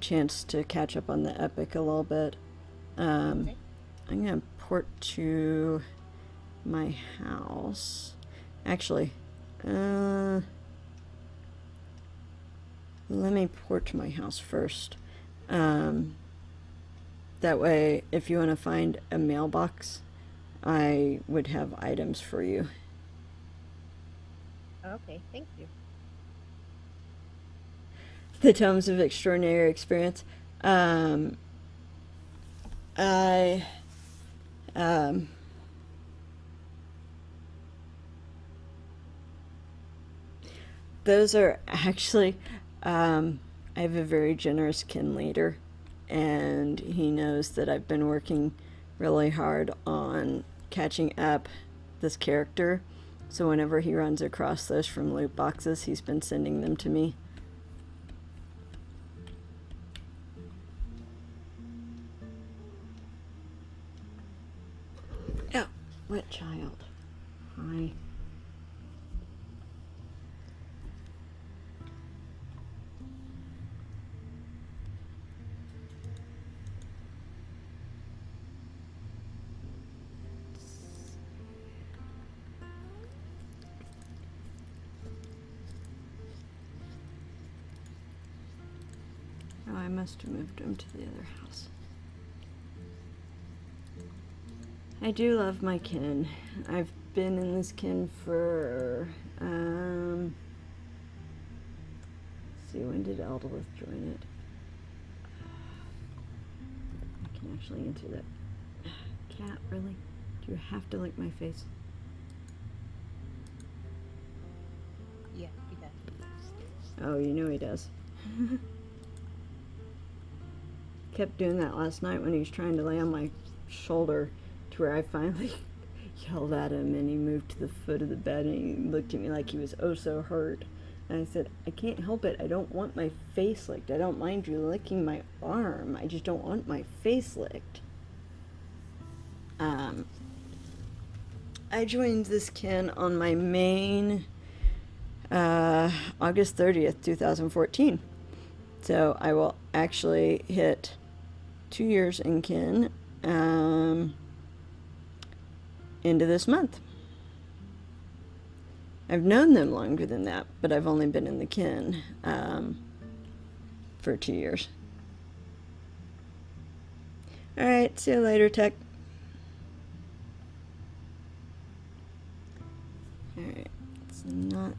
chance to catch up on the epic a little bit. Okay. I'm gonna port to my house. Actually, let me port to my house first. That way, if you want to find a mailbox, I would have items for you. Okay, thank you. The Tomes of Extraordinary Experience. Those are actually, I have a very generous kin leader, and he knows that I've been working really hard on catching up this character. So whenever he runs across those from loot boxes, he's been sending them to me. Oh, what child? Hi. Oh, I must have moved him to the other house. I do love my kin. I've been in this kin for, let's see, when did Elda join it? I can actually answer that. Cat, really? Do you have to lick my face? Yeah, he does. Oh, you know he does. Kept doing that last night when he was trying to lay on my shoulder, to where I finally yelled at him, and he moved to the foot of the bed and he looked at me like he was oh so hurt. And I said, I can't help it. I don't want my face licked. I don't mind you licking my arm. I just don't want my face licked. I joined this kin on my main August 30th, 2014. So I will actually hit 2 years in kin into this month. I've known them longer than that, but I've only been in the kin for 2 years. Alright, see you later, Tech. Alright, it's not,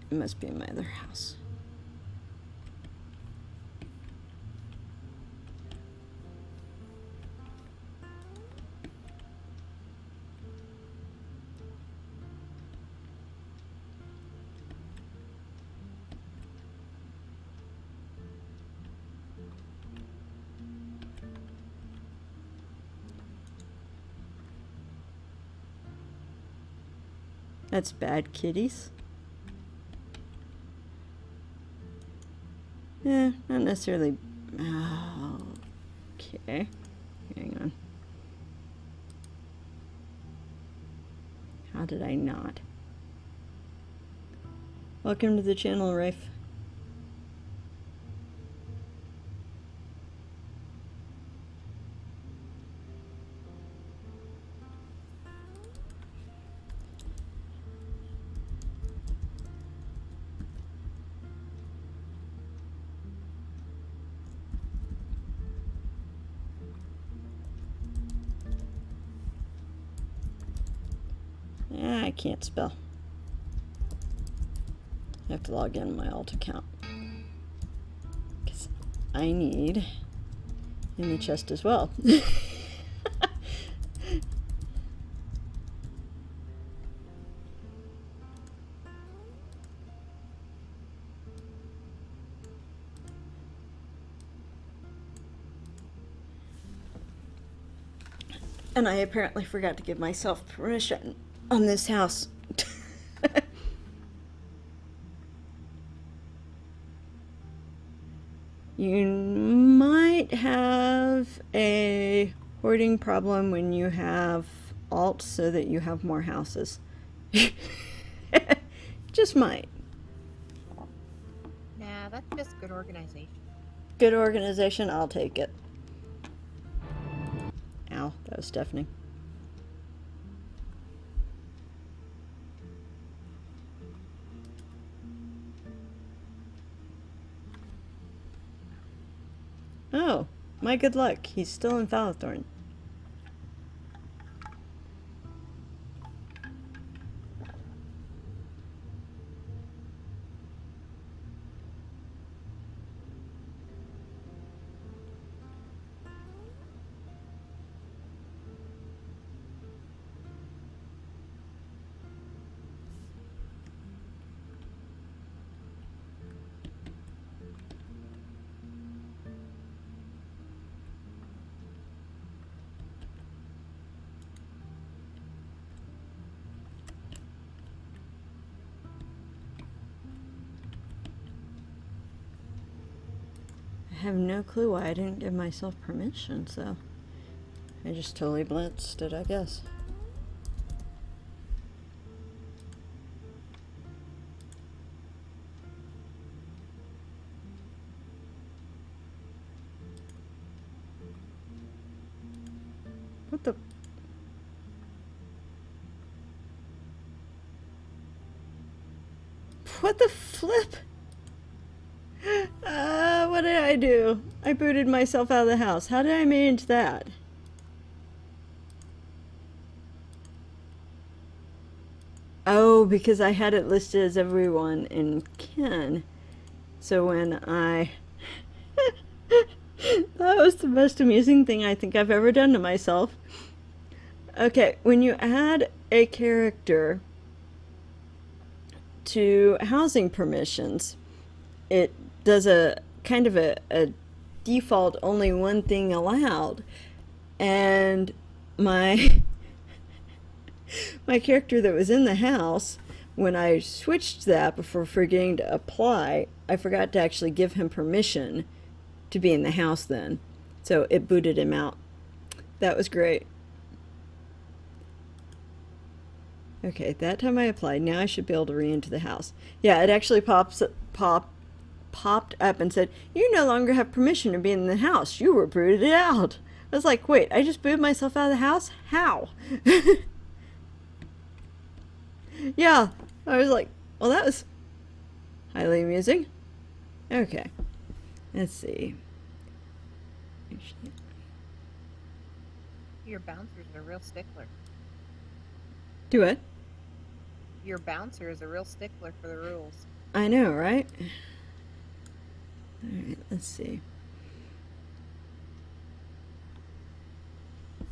it must be in my other house. That's bad, kitties. Yeah, not necessarily. Oh, okay. Hang on. How did I not? Welcome to the channel, Rafe. I can't spell. I have to log in my alt account. Because I need in the chest as well. And I apparently forgot to give myself permission on this house. You might have a hoarding problem when you have alt so that you have more houses. Just might. Nah, that's just good organization. Good organization, I'll take it. Ow, that was deafening. Oh, my good luck. He's still in Falethorn. I have no clue why I didn't give myself permission, so I just totally blitzed it, I guess. What the? What the flip? What did I do? I booted myself out of the house. How did I manage that? Oh, because I had it listed as everyone in Ken. So when I... That was the most amusing thing I think I've ever done to myself. Okay, when you add a character to housing permissions, it does a kind of a default only one thing allowed, and my my character that was in the house, when I switched that before forgetting to apply, I forgot to actually give him permission to be in the house then, so it booted him out. That was great. Okay, that time I applied. Now I should be able to re-enter the house. Yeah, it actually popped up and said, "You no longer have permission to be in the house. You were booted out." I was like, wait, I just booted myself out of the house? How? Yeah, I was like, well, that was highly amusing. Okay, let's see. Your bouncer's a real stickler. Do it. Your bouncer is a real stickler for the rules. I know, right? Alright, let's see.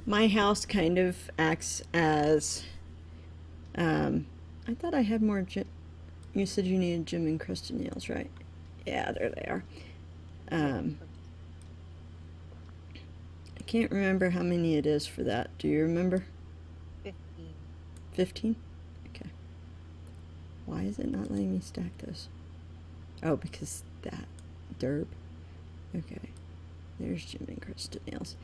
My house kind of acts as... I thought I had more you said you needed gem encrusted nails, right? Yeah, there they are. I can't remember how many it is for that. Do you remember? 15. 15? Okay. Why is it not letting me stack this? Oh, because that. Derb. Okay. There's gem encrusted nails.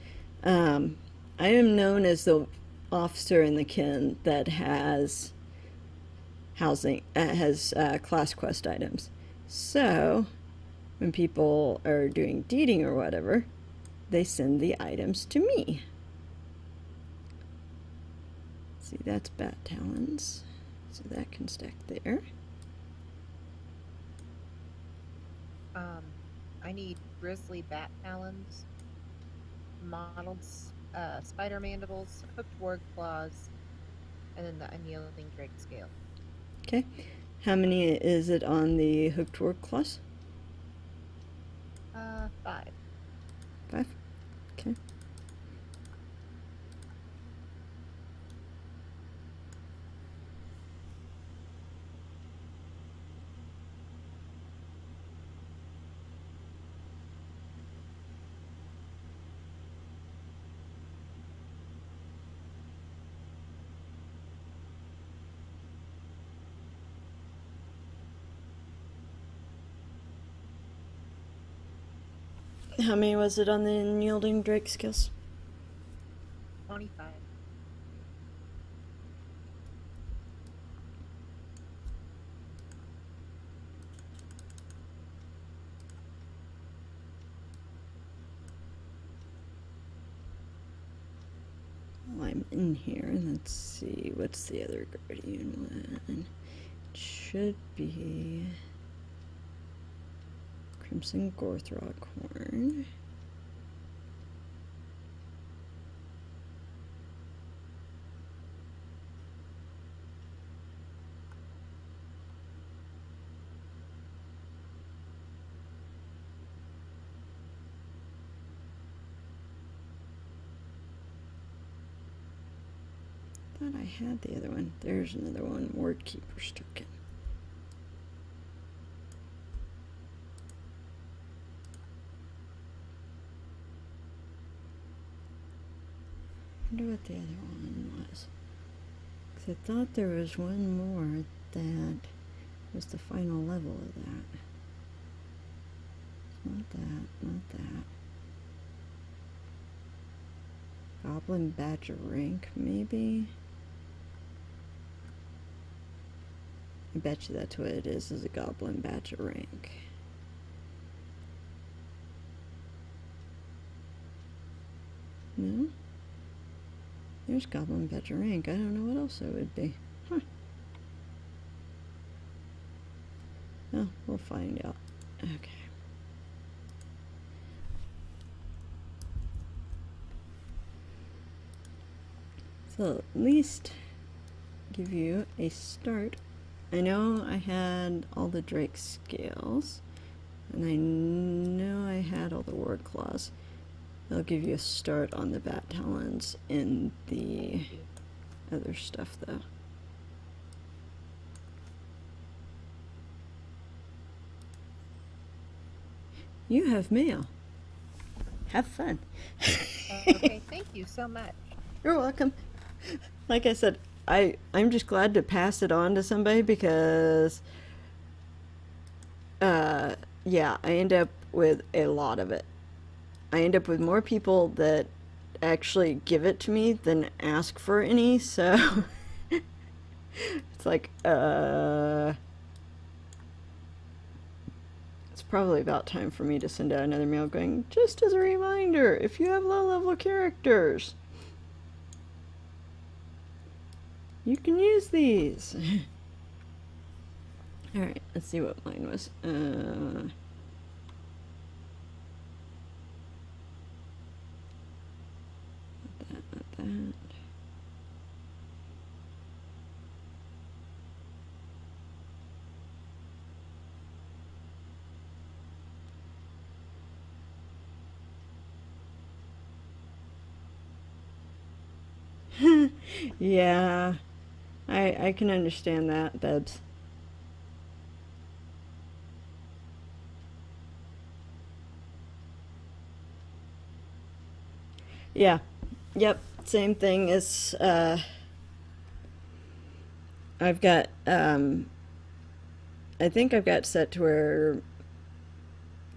I am known as the officer in the kin that has class quest items. So when people are doing deeding or whatever, they send the items to me. See, that's bat talons, so that can stack there. I need grizzly bat talons, mottled spider mandibles, hooked warg claws, And then the unyielding drake scale. Okay. How many is it on the hooked work clause? 5. 5? Okay. How many was it on the unyielding drake skills? 25. While I'm in here, let's see, what's the other guardian one? It should be Crimson Gorthrock Horn. Thought I had the other one. There's another one, Ward Keeper's Token. I wonder what the other one was. Because I thought there was one more that was the final level of that. It's not that, not that. Goblin Badger Rank, maybe? I bet you that's what it is a Goblin Badger Rank. No? There's Goblin Badger Rank. I don't know what else it would be. Huh. Oh, we'll find out. Okay. So at least give you a start. I know I had all the Drake scales, and I know I had all the word claws. They'll give you a start on the bat talons and the other stuff, though. You have mail. Have fun. Okay, thank you so much. You're welcome. Like I said, I'm just glad to pass it on to somebody because, yeah, I end up with a lot of it. I end up with more people that actually give it to me than ask for any, so it's like, it's probably about time for me to send out another mail going, just as a reminder, if you have low-level characters, you can use these. Alright, let's see what mine was. Not that. Yeah, I can understand that, Bebs. Yeah, yep, same thing as, I've got, I think I've got set to where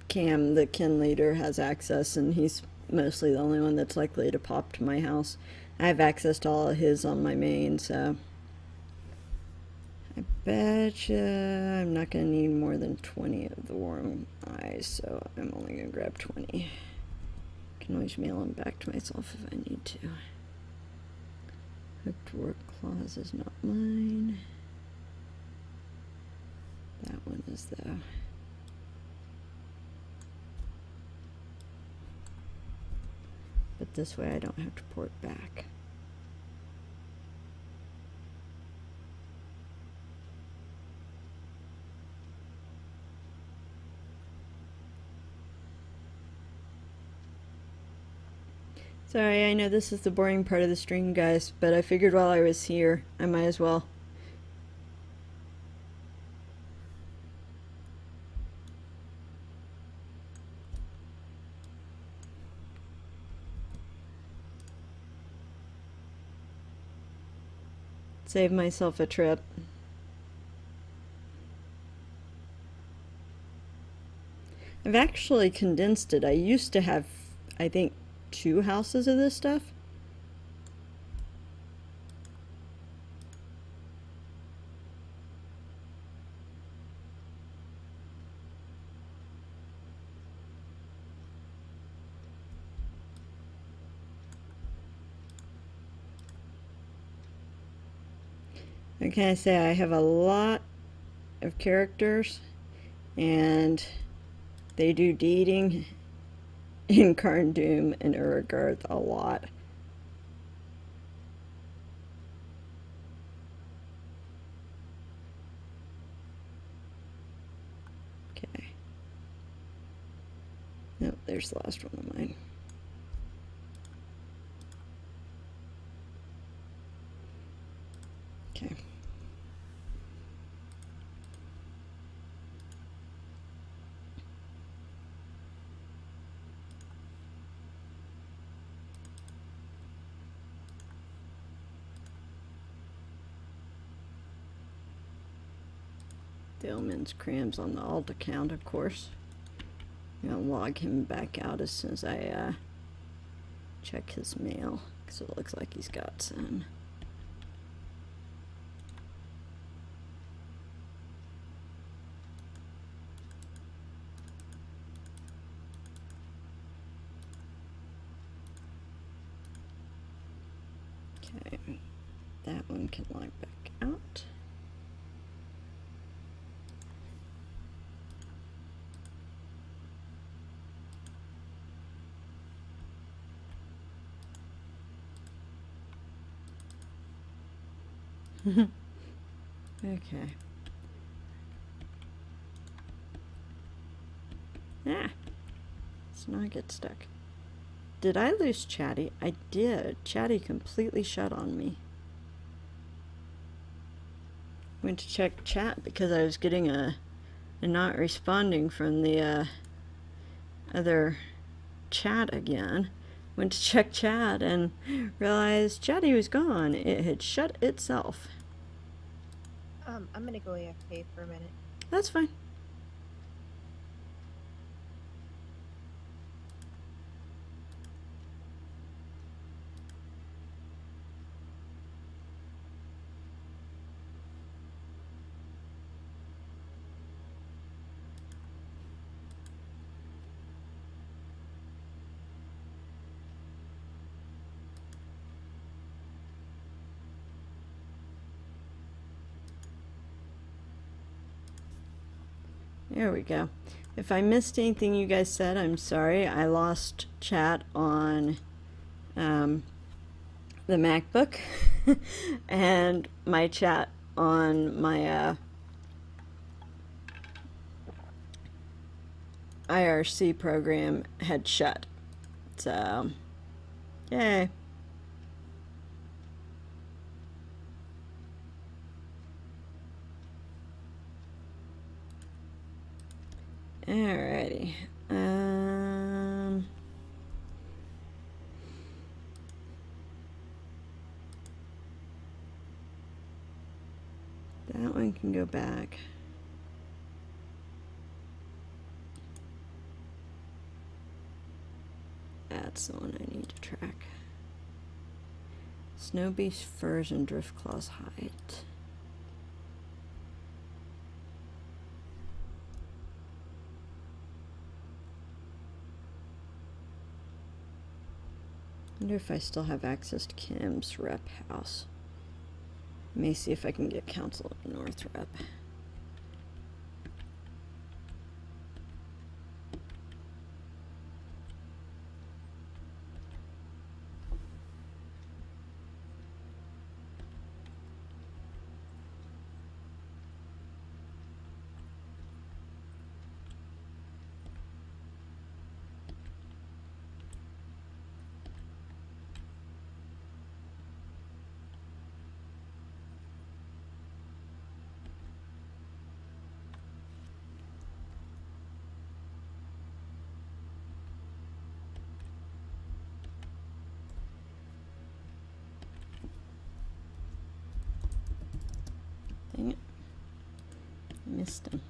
Cam, the kin leader, has access, and he's mostly the only one that's likely to pop to my house. I have access to all of his on my main, so I betcha I'm not going to need more than 20 of the warm eyes, so I'm only going to grab 20. Can always mail them back to myself if I need to. Hooked work clause is not mine. That one is though. But this way I don't have to port back. Sorry, I know this is the boring part of the stream, guys, but I figured while I was here, I might as well. Save myself a trip. I've actually condensed it. I used to have, I think, 2 houses of this stuff. What can I say? I have a lot of characters, and they do dating in Karn Doom and Uragarth a lot. Okay. Nope, there's the last one of mine. Okay. Dillman's crams on the alt account, of course. I'm gonna log him back out as soon as I check his mail, because it looks like he's got some. Okay, that one can log back out. Okay. Ah, let's not get stuck. Did I lose Chatty? I did. Chatty completely shut on me. Went to check chat because I was getting a not responding from the other chat again. Went to check chat and realized Chatty was gone. It had shut itself. I'm gonna go AFK for a minute. That's fine. There we go. If I missed anything you guys said, I'm sorry. I lost chat on the MacBook and my chat on my IRC program had shut. So, yay. Alrighty. That one can go back. That's the one I need to track. Snow beast furs and driftclaw's hide. I wonder if I still have access to Kim's rep house. May see if I can get Council of North rep. missed him.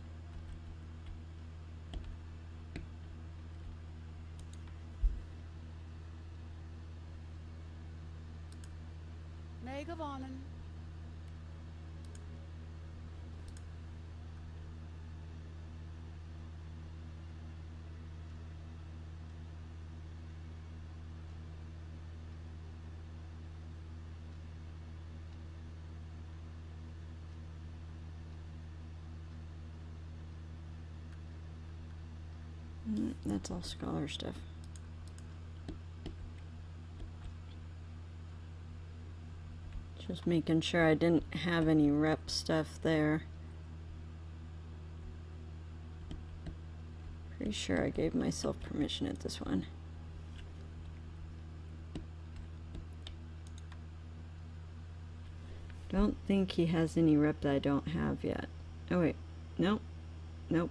May gewonnen. That's all scholar stuff. Just making sure I didn't have any rep stuff there. Pretty sure I gave myself permission at this one. Don't think he has any rep that I don't have yet. Oh wait, nope, nope.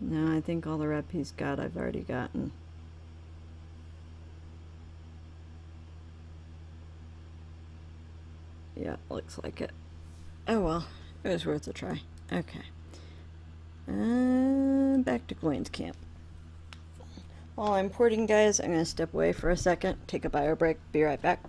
No, I think all the rep he's got I've already gotten. Yeah, looks like it. Oh well, it was worth a try. Okay. Back to Gwen's camp. While I'm porting, guys, I'm going to step away for a second, take a bio break, be right back.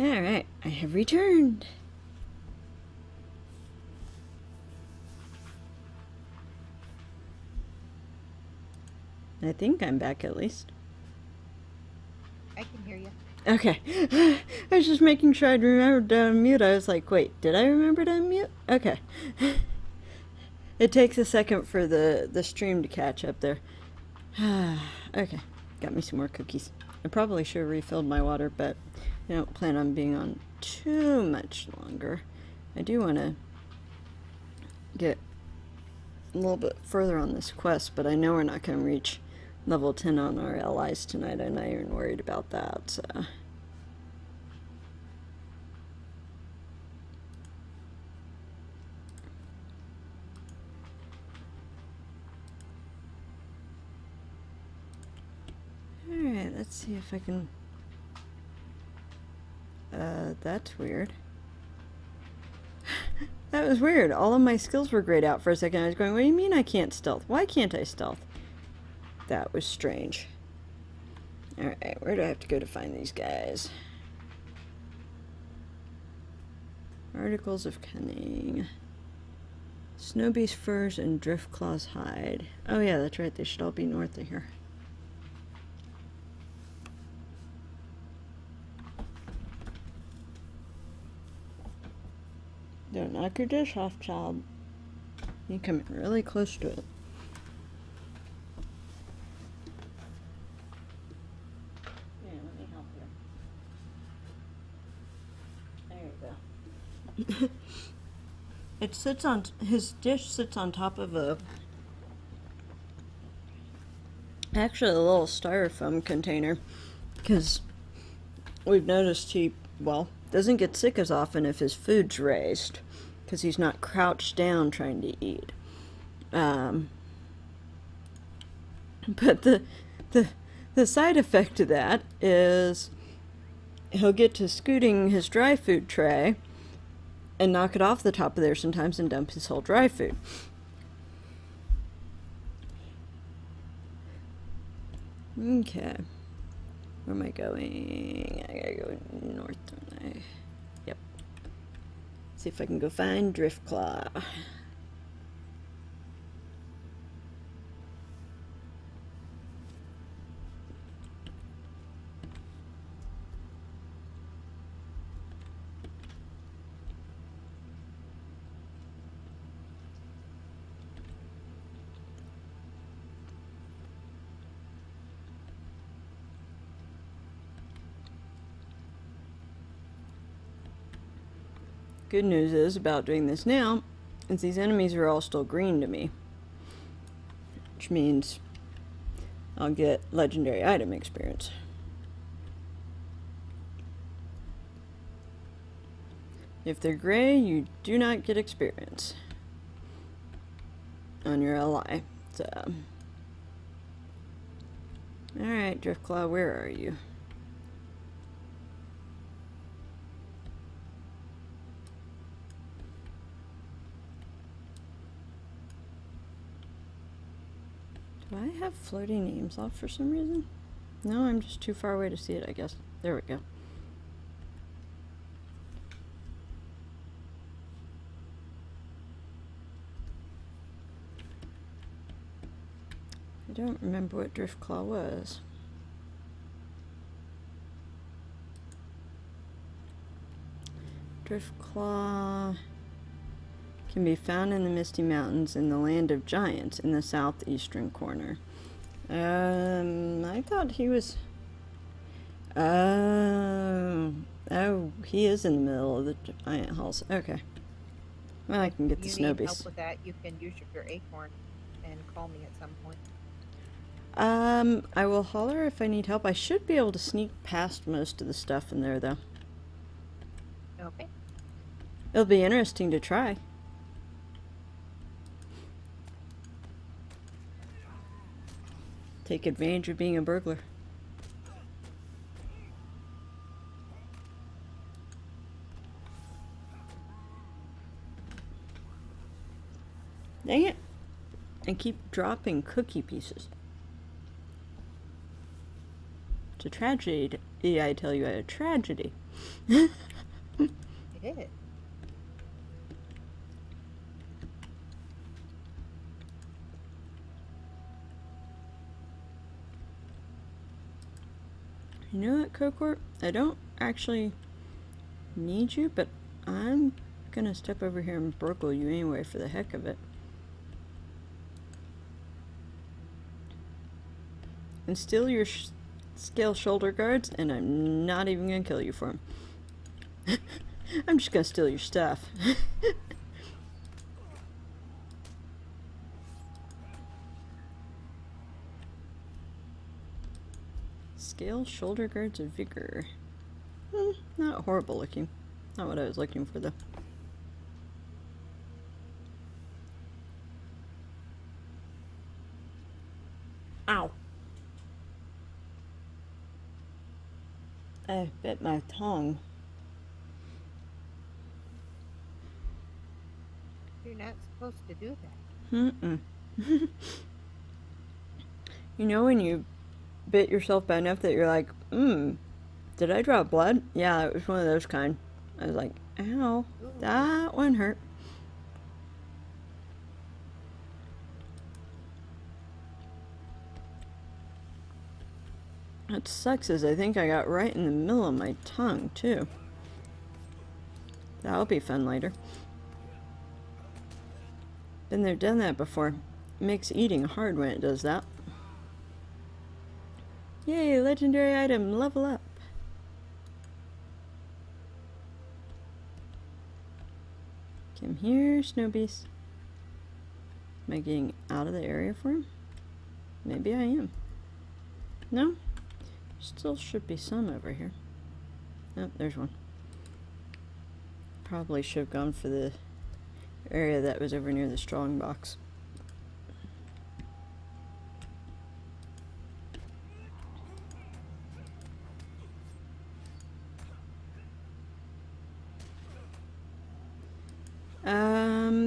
Alright, I have returned. I think I'm back at least. I can hear you. Okay. I was just making sure I'd remembered to unmute. I was like, wait, did I remember to unmute? Okay. It takes a second for the stream to catch up there. Okay. Got me some more cookies. I probably should have refilled my water, but I don't plan on being on too much longer. I do want to get a little bit further on this quest, but I know we're not going to reach level 10 on our allies tonight. I'm not even worried about that, so. Alright, let's see if I can... that's weird. That was weird. All of my skills were grayed out for a second. I was going, what do you mean I can't stealth? Why can't I stealth? That was strange. Alright, where do I have to go to find these guys? Articles of Cunning. Snowbeast Furs and Driftclaw's Hide. Oh yeah, that's right. They should all be north of here. Don't knock your dish off, child. You come really close to it. Here, let me help you. There you go. It sits on, his dish sits on top of actually a little styrofoam container, because we've noticed he, well, doesn't get sick as often if his food's raised, because he's not crouched down trying to eat. But the side effect of that is he'll get to scooting his dry food tray and knock it off the top of there sometimes and dump his whole dry food. Okay. Where am I going? I gotta go north, don't I? Yep. See if I can go find Driftclaw. Good news is about doing this now is these enemies are all still green to me, which means I'll get legendary item experience. If they're gray, you do not get experience on your ally. So, alright, Driftclaw, where are you? Do I have floating names off for some reason? No, I'm just too far away to see it, I guess. There we go. I don't remember what Driftclaw was. Driftclaw can be found in the Misty Mountains in the Land of Giants in the southeastern corner. I thought he was... Oh, he is in the middle of the Giant Halls. Okay. Well, I can get the snow beast. If you need help with that, you can use your acorn and call me at some point. I will holler if I need help. I should be able to sneak past most of the stuff in there, though. Okay. It'll be interesting to try. Take advantage of being a burglar. Dang it. And keep dropping cookie pieces. It's a tragedy. I tell you, a tragedy. It is. You know what, Cocorp? I don't actually need you, but I'm gonna step over here and burgle you anyway for the heck of it. And steal your scale shoulder guards, and I'm not even gonna kill you for them. I'm just gonna steal your stuff. Scale shoulder guards of vigor. Not horrible looking. Not what I was looking for though. Ow. I bit my tongue. You're not supposed to do that. Mm-mm. You know when you bit yourself bad enough that you're like, did I drop blood? Yeah, it was one of those kind. I was like, ow, that one hurt. What sucks is I think I got right in the middle of my tongue, too. That'll be fun later. Been there, done that before. It makes eating hard when it does that. Yay, legendary item, level up. Come here, Snow Beast. Am I getting out of the area for him? Maybe I am. No? Still should be some over here. Oh, there's one. Probably should have gone for the area that was over near the strong box.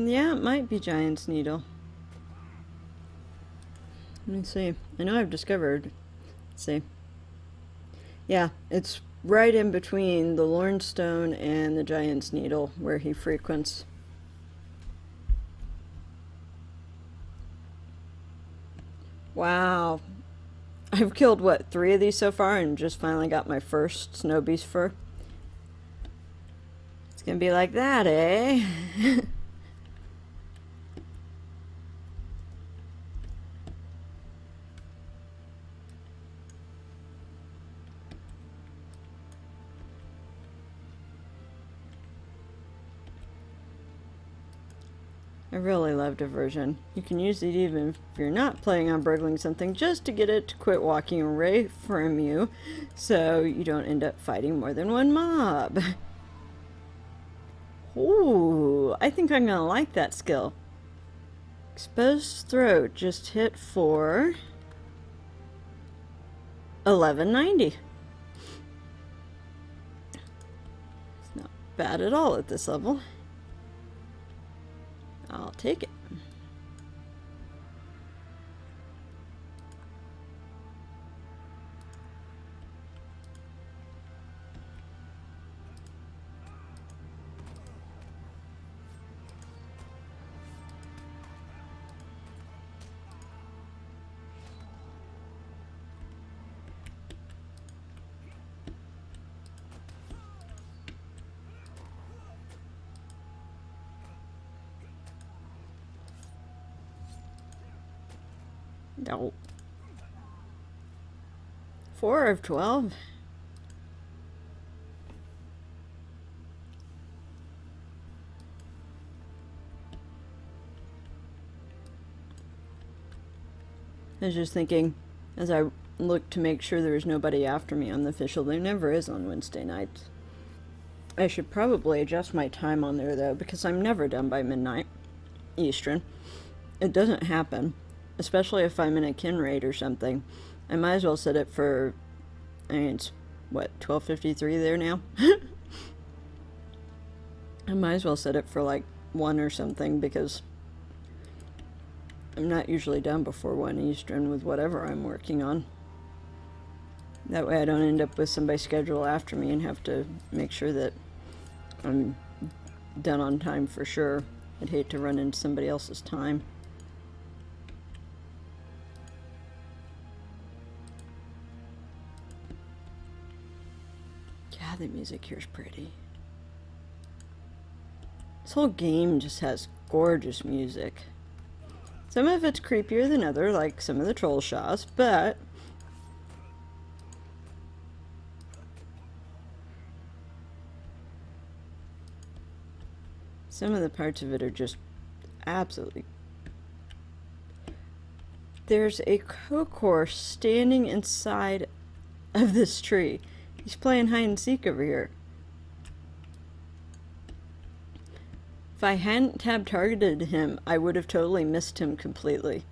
Yeah, it might be Giant's Needle. Let me see. I know I've discovered. Let's see. Yeah, it's right in between the Lornstone and the Giant's Needle where he frequents. Wow. I've killed, what, 3 of these so far and just finally got my first Snow Beast fur. It's gonna be like that, eh? I really love diversion. You can use it even if you're not planning on burgling something, just to get it to quit walking away from you, so you don't end up fighting more than one mob. Ooh, I think I'm gonna like that skill. Exposed throat just hit for 1190. It's not bad at all at this level. I'll take it. No. 4 of 12. I was just thinking, as I looked to make sure there was nobody after me on the official, there never is on Wednesday nights. I should probably adjust my time on there, though, because I'm never done by midnight Eastern. It doesn't happen. Especially if I'm in a kin raid or something. I might as well set it for, I mean, it's, what, 12:53 there now? I might as well set it for, like, 1 or something, because I'm not usually done before 1 Eastern with whatever I'm working on. That way I don't end up with somebody's schedule after me and have to make sure that I'm done on time for sure. I'd hate to run into somebody else's time. God, the music here's pretty. This whole game just has gorgeous music. Some of it's creepier than other, like some of the troll shots, but some of the parts of it are just absolutely... There's a Kokor standing inside of this tree. He's playing hide and seek over here. If I hadn't tab targeted him, I would have totally missed him completely.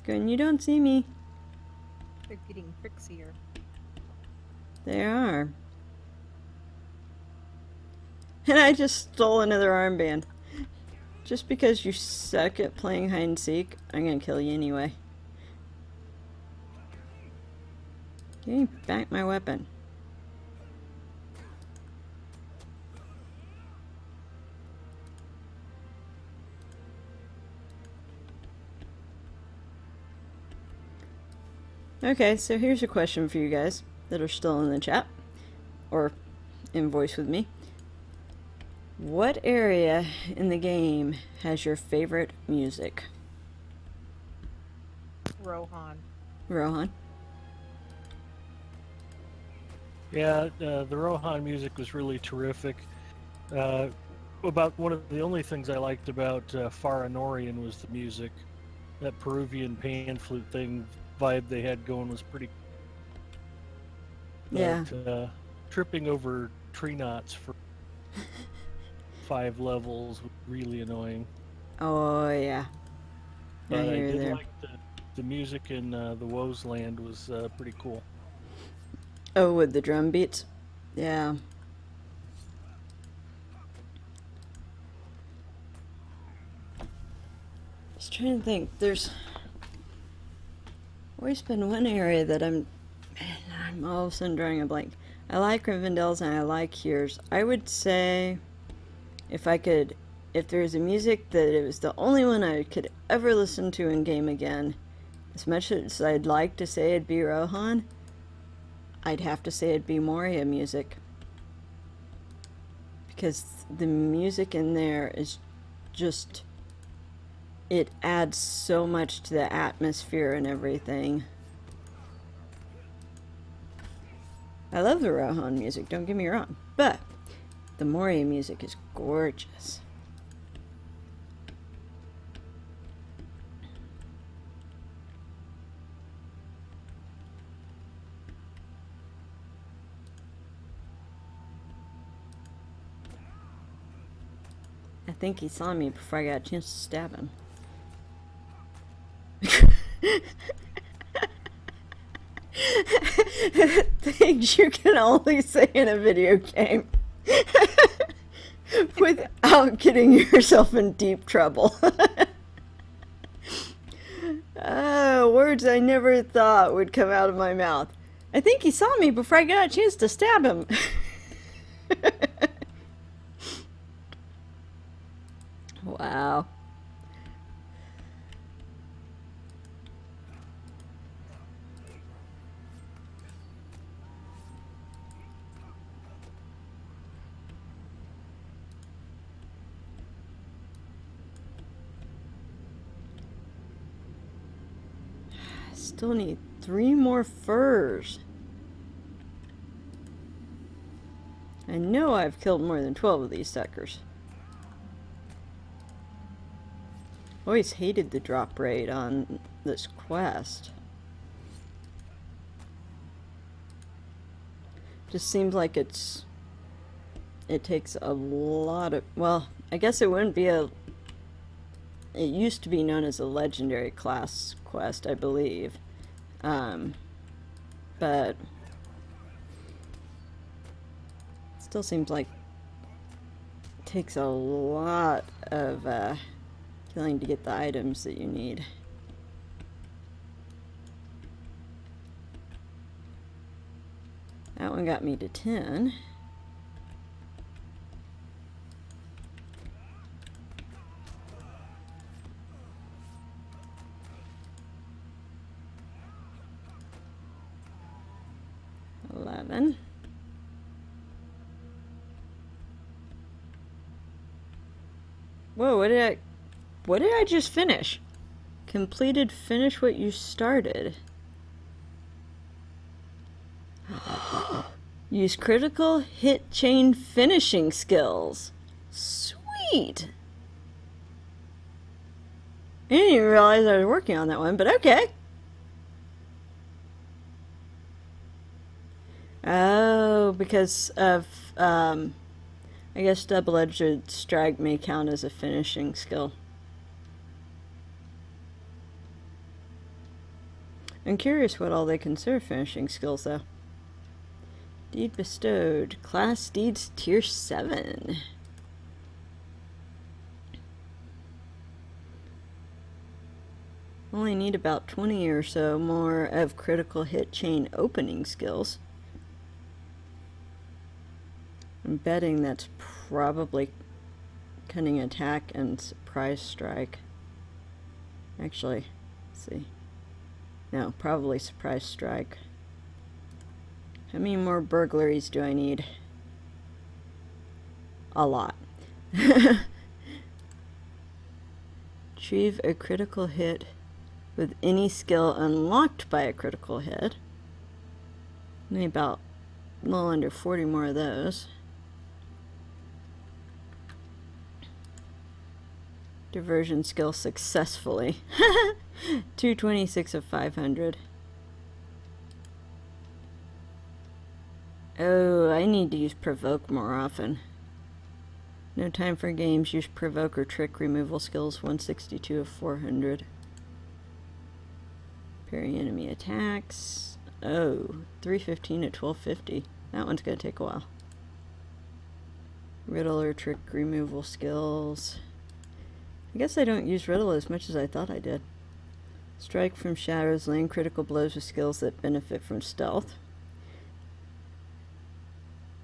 Going, you don't see me. They're getting trixier. They are. And I just stole another armband. Just because you suck at playing hide and seek, I'm gonna kill you anyway. Give me back my weapon. Okay, so here's a question for you guys that are still in the chat or in voice with me. What area in the game has your favorite music? Rohan. Rohan? Yeah, the Rohan music was really terrific. About one of the only things I liked about Faranorian was the music. That Peruvian pan flute thing vibe they had going was pretty. Yeah. But, tripping over tree knots for 5 levels was really annoying. Oh yeah. But I did there. like the music in the Woes Land was pretty cool. Oh, with the drum beats? Yeah. Just trying to think. There's always been one area that I'm all of a sudden drawing a blank. I like Rivendell's and I like Here's. I would say if there's a music that it was the only one I could ever listen to in game again, as much as I'd like to say it'd be Rohan, I'd have to say it'd be Moria music. Because the music in there is just... it adds so much to the atmosphere and everything. I love the Rohan music, don't get me wrong, but the Moria music is gorgeous. I think he saw me before I got a chance to stab him. Things you can only say in a video game without getting yourself in deep trouble. Words I never thought would come out of my mouth. I think he saw me before I got a chance to stab him. Wow. Still need 3 more furs. I know I've killed more than 12 of these suckers. Always hated the drop rate on this quest. Just seems like it takes a lot of, well, I guess it wouldn't be it used to be known as a legendary class quest, I believe. But still seems like it takes a lot of killing to get the items that you need. That one got me to 10. Whoa, what did I just finish? Completed, finish what you started. Use critical hit chain finishing skills. Sweet. I didn't even realize I was working on that one, but okay. Oh, because of, I guess double-edged strike may count as a finishing skill. I'm curious what all they consider finishing skills, though. Deed bestowed. Class deeds tier 7. Only need about 20 or so more of critical hit chain opening skills. I'm betting that's probably cunning attack and surprise strike. Actually, let's see. No, probably surprise strike. How many more burglaries do I need? A lot. Achieve a critical hit with any skill unlocked by a critical hit. Need about a little under 40 more of those. Diversion skill successfully. 226 of 500. Oh, I need to use provoke more often. No time for games. Use provoke or trick removal skills. 162 of 400. Parry enemy attacks. Oh, 315 at 1250. That one's gonna take a while. Riddle or trick removal skills. I guess I don't use riddle as much as I thought I did. Strike from shadows, laying critical blows with skills that benefit from stealth.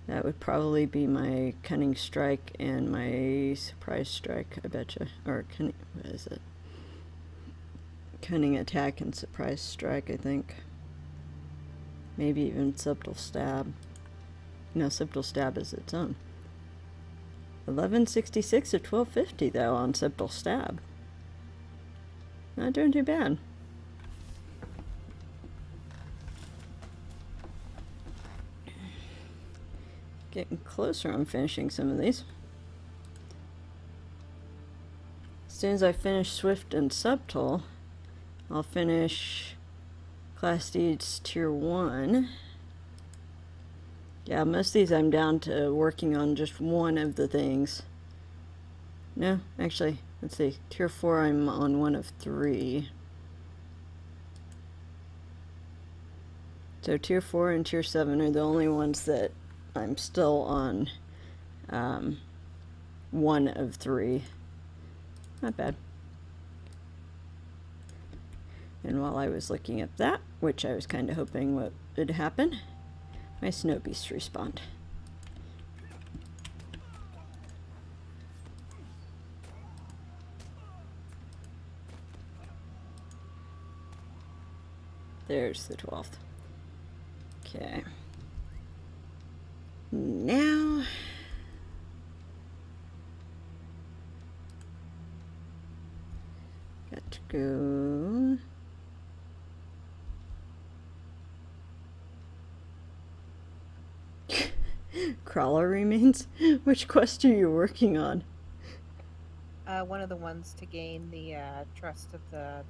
That would probably be my cunning strike and my surprise strike, I betcha. Or cunning, what is it? Cunning attack and surprise strike, I think. Maybe even subtle stab. No, subtle stab is its own. 1166 or 1250 though on subtle stab. Not doing too bad. Getting closer on finishing some of these. As soon as I finish Swift and Subtle, I'll finish Class Deeds Tier 1. Yeah, most of these I'm down to working on just one of the things. No, actually, let's see. Tier 4 I'm on one of 3. So Tier 4 and Tier 7 are the only ones that I'm still on one of 3. Not bad. And while I was looking up that, which I was kind of hoping what would happen, my snow beasts respawned. There's the 12th. Okay. Now got to go. Crawler remains? Which quest are you working on? One of the ones to gain the trust of the...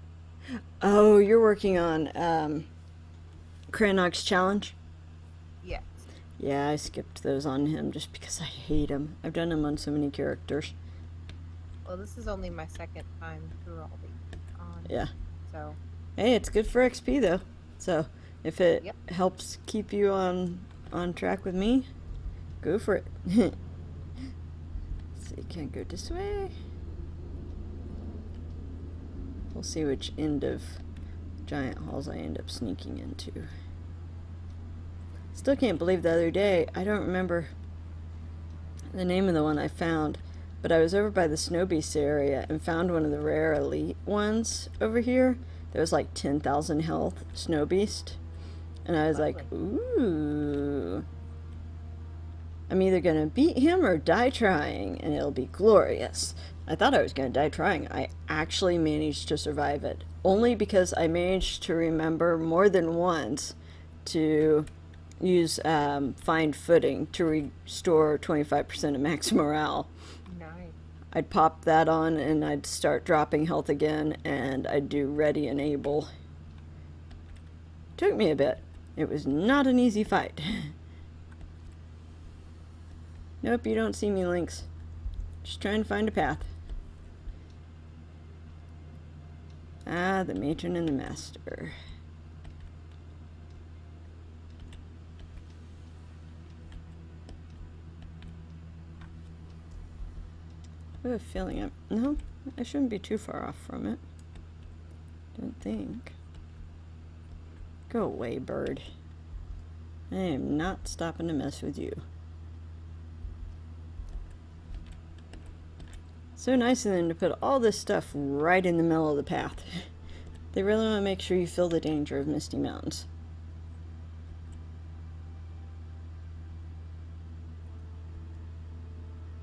Oh, you're working on Cranog's challenge? Yes. Yeah, I skipped those on him just because I hate him. I've done him on so many characters. Well, this is only my second time through all these on. Yeah. So. Hey, it's good for XP though. So if it helps keep you on track with me, go for it. Let's see, can't go this way. We'll see which end of Giant Halls I end up sneaking into. Still can't believe the other day, I don't remember the name of the one I found, but I was over by the Snow Beast area and found one of the rare elite ones over here. There was like 10,000 health Snow Beast. And I was like, ooh. I'm either going to beat him or die trying, and it'll be glorious. I thought I was going to die trying. I actually managed to survive it. Only because I managed to remember more than once to use Find Footing to restore 25% of max morale. Nice. I'd pop that on and I'd start dropping health again, and I'd do Ready and Able. Took me a bit. It was not an easy fight. Nope, you don't see me, Lynx. Just trying to find a path. Ah, the matron and the master. I have a feeling no, I shouldn't be too far off from it. Don't think. Go away, bird. I am not stopping to mess with you. So nice of them to put all this stuff right in the middle of the path. They really want to make sure you feel the danger of Misty Mountains.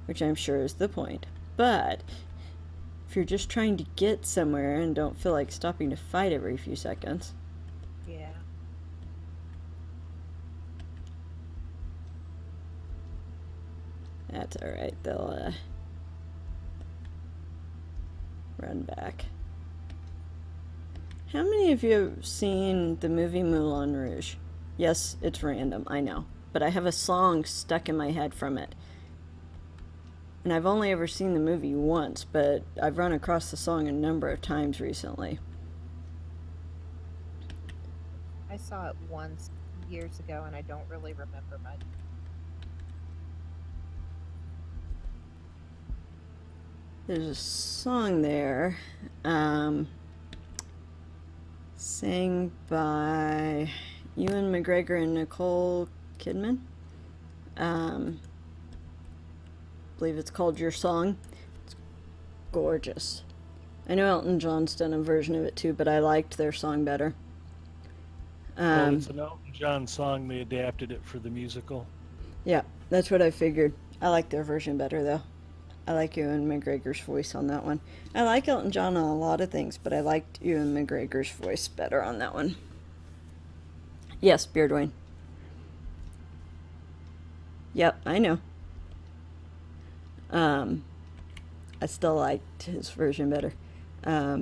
Which I'm sure is the point. But if you're just trying to get somewhere and don't feel like stopping to fight every few seconds. Yeah. That's alright. They'll run back. How many of you have seen the movie Moulin Rouge? Yes, it's random, I know. But I have a song stuck in my head from it. And I've only ever seen the movie once, but I've run across the song a number of times recently. I saw it once years ago and I don't really remember much. There's a song there, sang by Ewan McGregor and Nicole Kidman. I believe it's called Your Song. It's gorgeous. I know Elton John's done a version of it too, but I liked their song better. Well, it's an Elton John song. They adapted it for the musical. Yeah, that's what I figured. I like their version better, though. I like Ewan McGregor's voice on that one. I like Elton John on a lot of things, but I liked Ewan McGregor's voice better on that one. Yes, Beardwayne. Yep, I know. I still liked his version better. Yeah,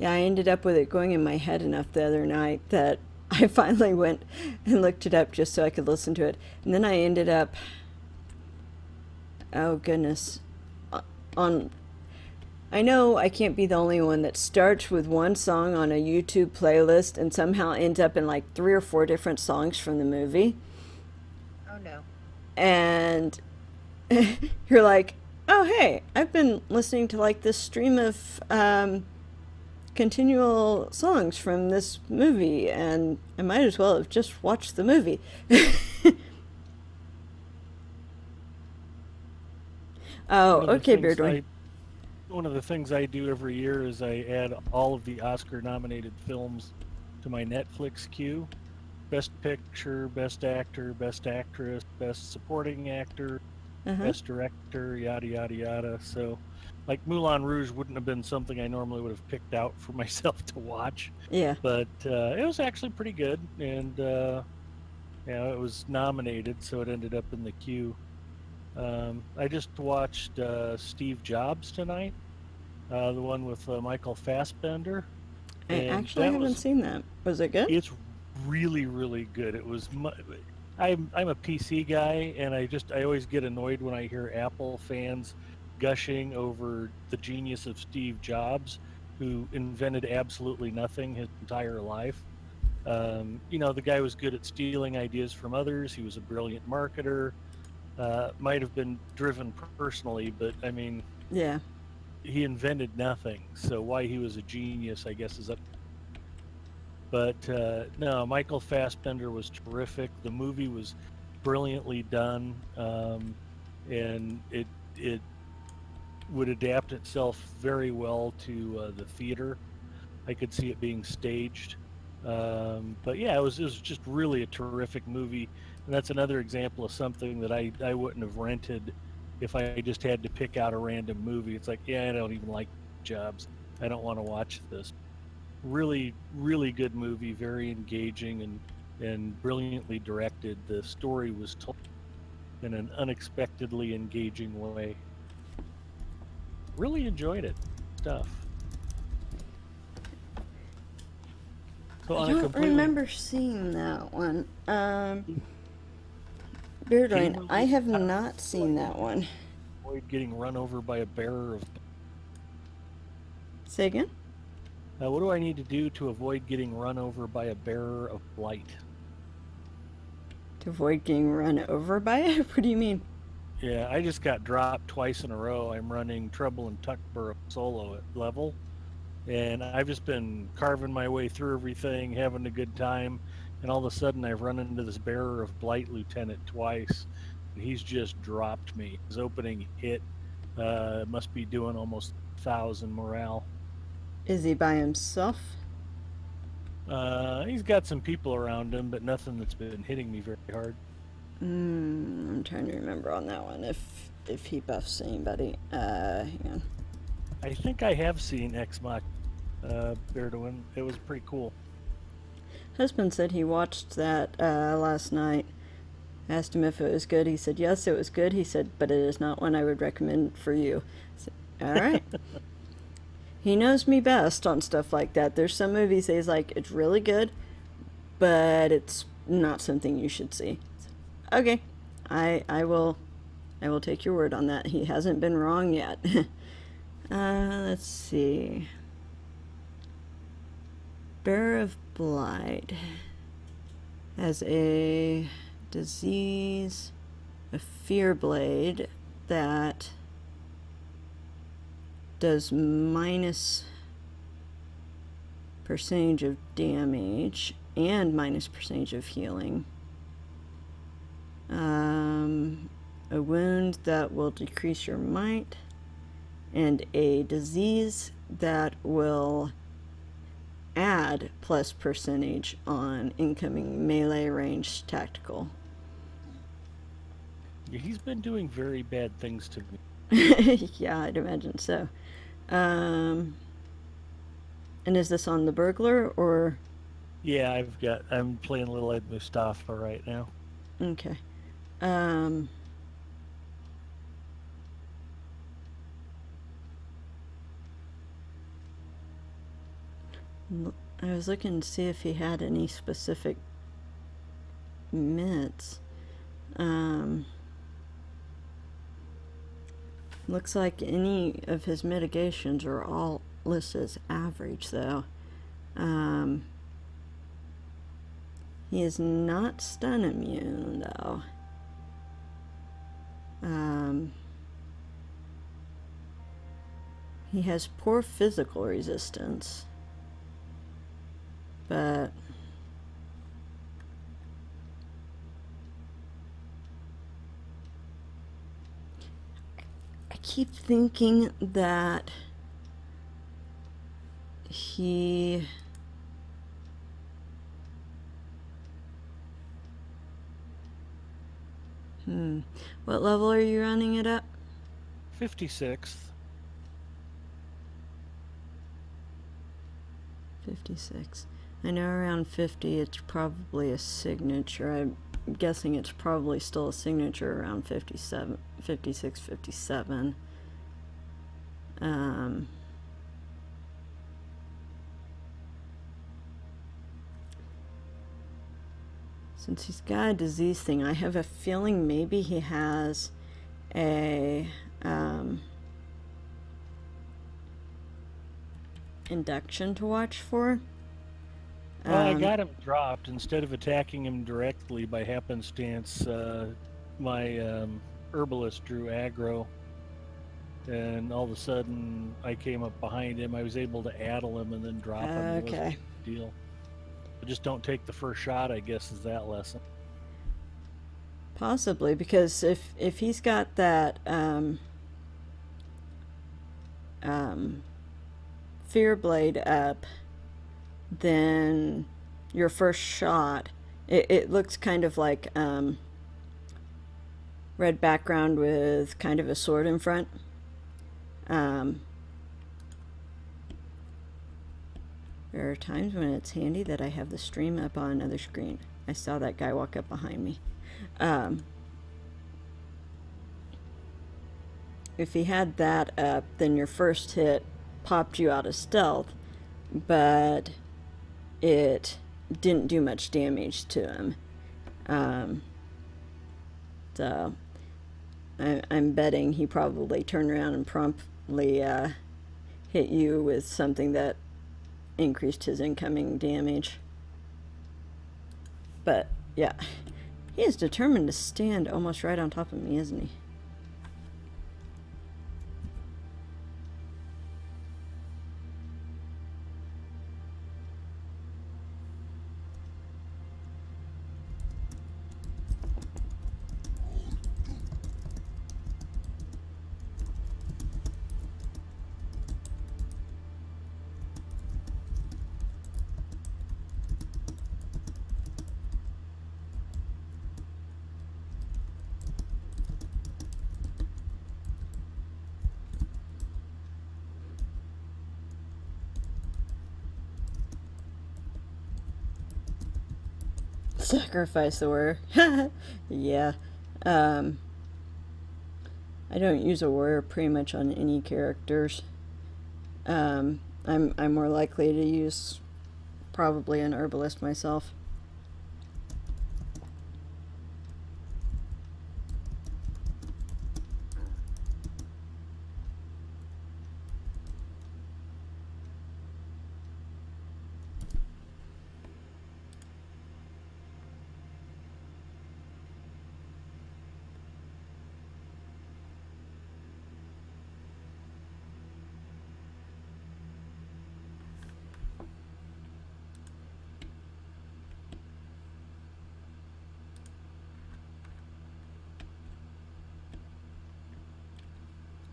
I ended up with it going in my head enough the other night that I finally went and looked it up just so I could listen to it. And then I ended up, oh goodness, on, I know I can't be the only one that starts with one song on a YouTube playlist and somehow ends up in like 3 or 4 different songs from the movie. Oh no. And you're like, oh hey, I've been listening to like this stream of continual songs from this movie, and I might as well have just watched the movie. Oh, okay, Beardway. One of the things I do every year is I add all of the Oscar-nominated films to my Netflix queue. Best Picture, Best Actor, Best Actress, Best Supporting Actor, Best Director, yada, yada, yada. So, like, Moulin Rouge wouldn't have been something I normally would have picked out for myself to watch. Yeah. But it was actually pretty good, and, you know, it was nominated, so it ended up in the queue. I just watched Steve Jobs tonight, the one with Michael Fassbender. I actually haven't seen that. Was it good? It's really, really good. It was. I'm a PC guy, and I always get annoyed when I hear Apple fans gushing over the genius of Steve Jobs, who invented absolutely nothing his entire life. You know, the guy was good at stealing ideas from others. He was a brilliant marketer. Might have been driven personally, but I mean, yeah, he invented nothing. So why he was a genius, I guess, is up. But no, Michael Fassbender was terrific. The movie was brilliantly done, and it would adapt itself very well to the theater. I could see it being staged. But yeah, it was just really a terrific movie, and that's another example of something that I wouldn't have rented if I just had to pick out a random movie. It's like, yeah, I don't even like Jobs. I don't want to watch this. Really, really good movie, very engaging and brilliantly directed. The story was told in an unexpectedly engaging way. Really enjoyed it. Stuff. So I on a don't completely remember seeing that one. Beardwine, I have not seen that one. avoid getting run over by a bearer of. Say again? What do I need to do to avoid getting run over by a bearer of blight? To avoid getting run over by it? What do you mean? Yeah, I just got dropped twice in a row. I'm running Trouble in Tuckborough solo at level, and I've just been carving my way through everything, having a good time, and all of a sudden I've run into this bearer of blight lieutenant twice, and he's just dropped me. His opening hit must be doing almost 1,000 morale. Is he by himself? He's got some people around him, but nothing that's been hitting me very hard. I'm trying to remember on that one if he buffs anybody. Hang on. I think I have seen Ex Mach Bearduin. It was pretty cool. Husband said he watched that last night. Asked him if it was good. He said yes, it was good. He said, but it is not one I would recommend for you. Said, all right. He knows me best on stuff like that. There's some movies he's like, it's really good, but it's not something you should see. Okay, I will take your word on that. He hasn't been wrong yet. Let's see. Bearer of Blight has a disease, a fear blade that does minus percentage of damage and minus percentage of healing. A wound that will decrease your might, and a disease that will add plus percentage on incoming melee range tactical. Yeah, he's been doing very bad things to me. Yeah, I'd imagine so. And is this on the burglar or? Yeah, I'm playing Little Ed Mustafa right now. Okay. I was looking to see if he had any specific mitts. Looks like any of his mitigations are all listed as average, though. He is not stun immune, though. He has poor physical resistance, but I keep thinking that he what level are you running it at? 56th. 56. I know around 50 it's probably a signature. I'm guessing it's probably still a signature around 57, 56, 57. Since he's got a disease thing, I have a feeling maybe he has a induction to watch for. Well, I got him dropped. Instead of attacking him directly by happenstance, my herbalist drew aggro, and all of a sudden I came up behind him. I was able to addle him and then drop him. Okay. Deal. Just don't take the first shot, I guess, is that lesson. Possibly, because if he's got that Fear Blade up, then your first shot, it looks kind of like red background with kind of a sword in front. There are times when it's handy that I have the stream up on another screen. I saw that guy walk up behind me. If he had that up, then your first hit popped you out of stealth, but it didn't do much damage to him. So I'm betting he probably turned around and promptly hit you with something that increased his incoming damage. But yeah, he is determined to stand almost right on top of me, isn't he? Sacrifice the warrior. Yeah. I don't use a warrior pretty much on any characters. I'm more likely to use probably an herbalist myself.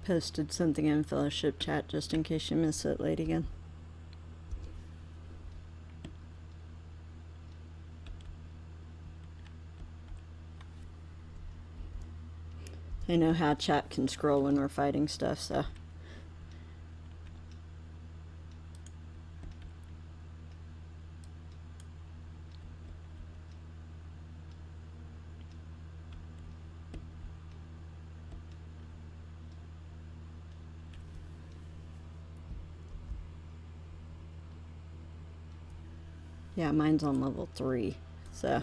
Posted something in fellowship chat just in case you miss it, late again. I know how chat can scroll when we're fighting stuff, so. Yeah, mine's on level 3, so.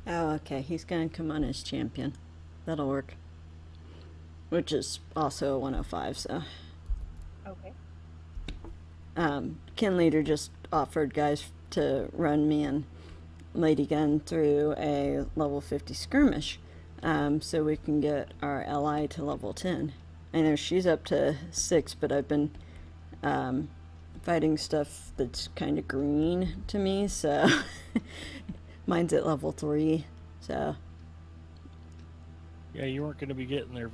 Oh, okay, he's gonna come on as champion. That'll work. Which is also a 105, so. Okay. Ken Leader just offered guys to run me and Lady Gun through a level 50 skirmish, so we can get our ally to level 10. I know she's up to 6, but I've been fighting stuff that's kind of green to me, so mine's at level 3, so. Yeah, you weren't going to be getting there.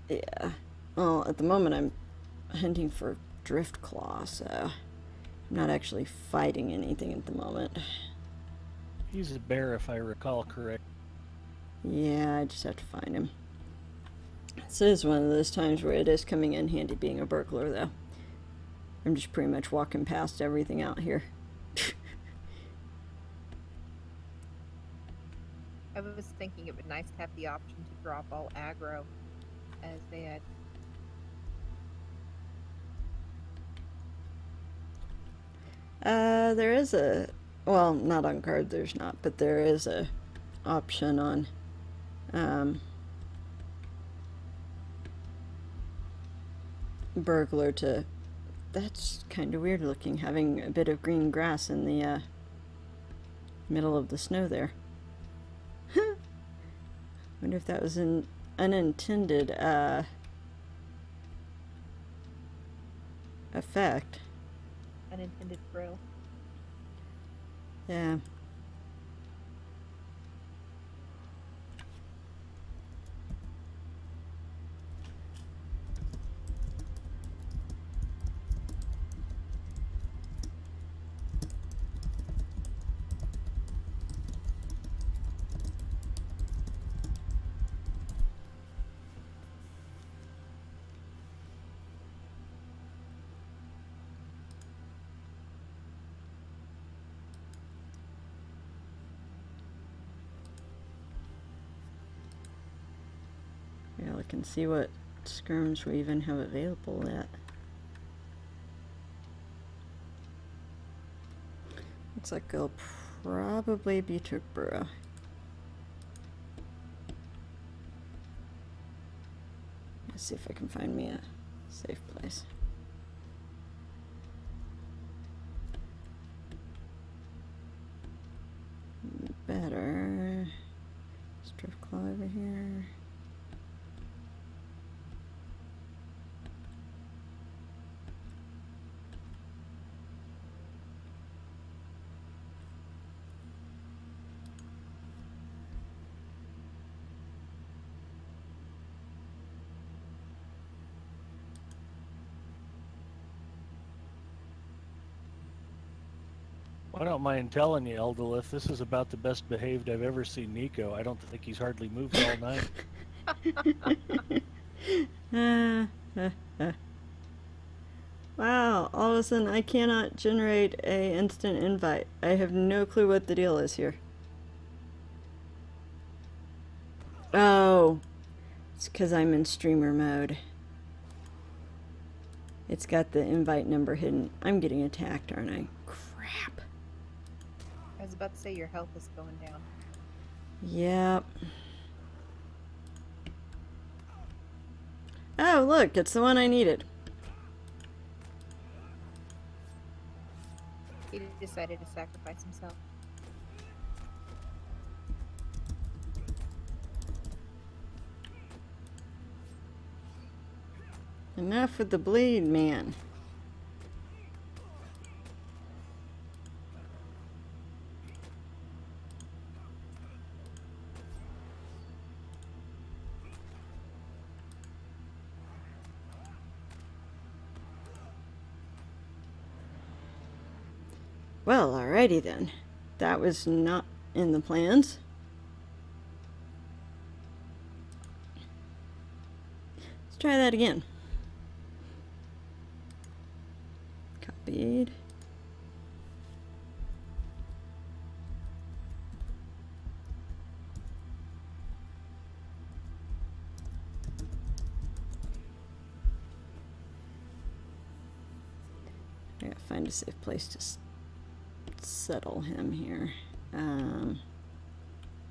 Yeah. Well, at the moment I'm hunting for drift claw, so I'm not actually fighting anything at the moment. He's a bear, if I recall correct. Yeah, I just have to find him. This is one of those times where it is coming in handy being a burglar, though. I'm just pretty much walking past everything out here. I was thinking it would be nice to have the option to drop all aggro as they had. There is a, well, not on card, there's not, but there is a option on, burglar to, that's kind of weird looking, having a bit of green grass in the, middle of the snow there. Wonder if that was an unintended, effect. Unintended frill. Yeah. Yeah, look and see what skirms we even have available at. Looks like it'll probably be Turkborough. Let's see if I can find me a safe place. Better. Drift claw over here. I don't mind telling you, Eldalith, this is about the best behaved I've ever seen Nico. I don't think he's hardly moved all night. Wow, all of a sudden I cannot generate a instant invite. I have no clue what the deal is here. Oh, it's because I'm in streamer mode. It's got the invite number hidden. I'm getting attacked, aren't I? Crap. I was about to say your health is going down. Yep. Oh, look, it's the one I needed. He decided to sacrifice himself. Enough with the bleed, man. Well, alrighty then. That was not in the plans. Let's try that again. Copied. I gotta find a safe place to settle him here. You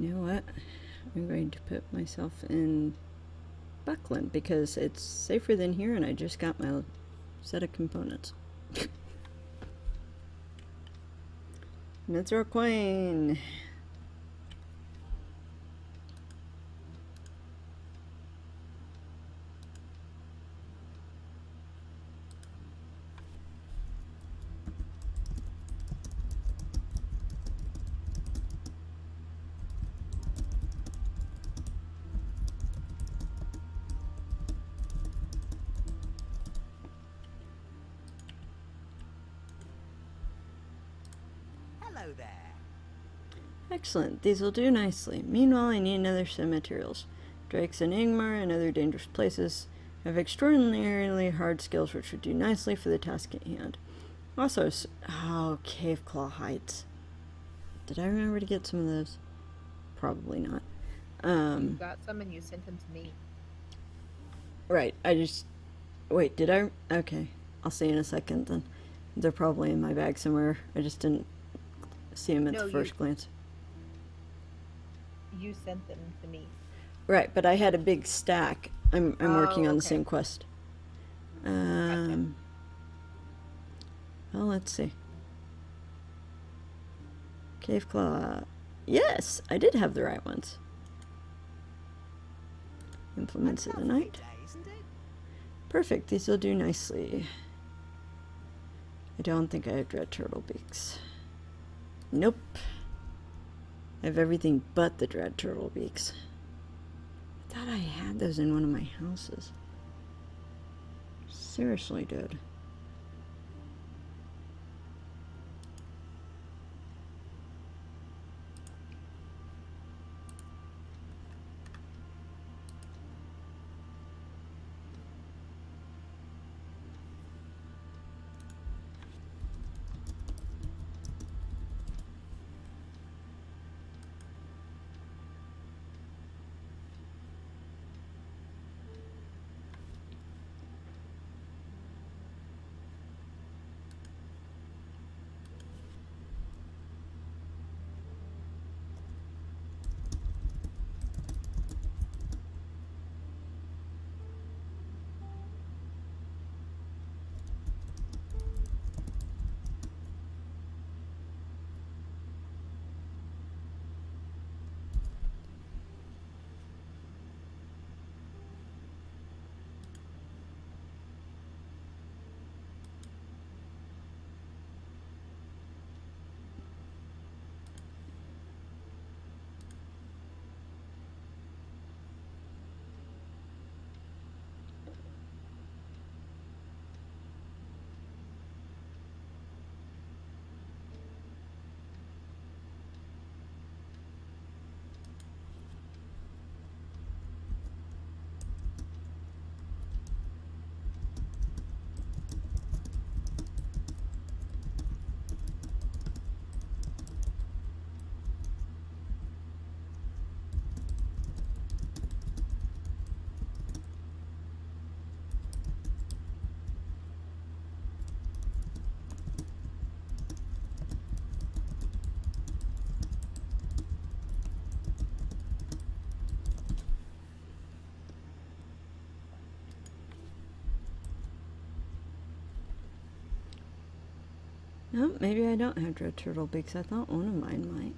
know what? I'm going to put myself in Buckland because it's safer than here and I just got my set of components. Mithril coin. Hello there. Excellent. These will do nicely. Meanwhile, I need another set of materials. Drakes and Ingmar and other dangerous places have extraordinarily hard skills which would do nicely for the task at hand. Also, cave claw hides. Did I remember to get some of those? Probably not. You got some and you sent them to me. Right, wait, did I? Okay, I'll see in a second then. They're probably in my bag somewhere. I just didn't see them at the first glance. You sent them to me. Right, but I had a big stack. I'm working on the same quest. Gotcha. Well, let's see. Cave claw. Yes, I did have the right ones. Implements of the night. Perfect, these will do nicely. I don't think I have dread turtle beaks. Nope. I have everything but the dread turtle beaks. I thought I had those in one of my houses. Seriously, dude. No, maybe I don't have dread turtle beaks. I thought one of mine might.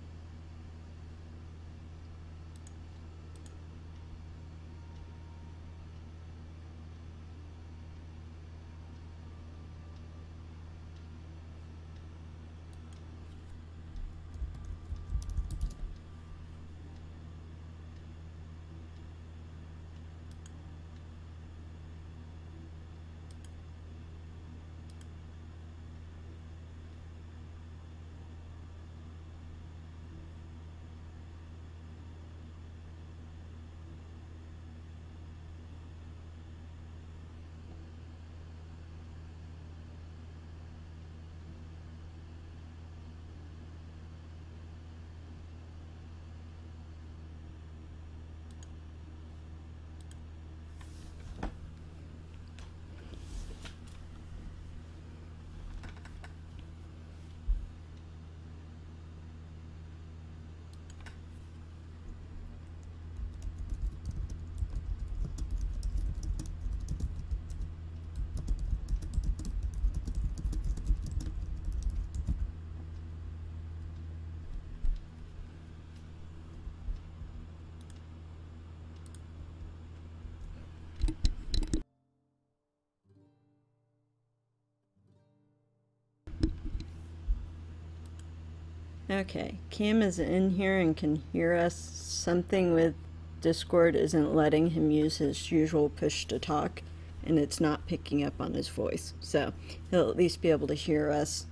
Okay, Cam is in here and can hear us. Something with Discord isn't letting him use his usual push to talk, and it's not picking up on his voice. So he'll at least be able to hear us.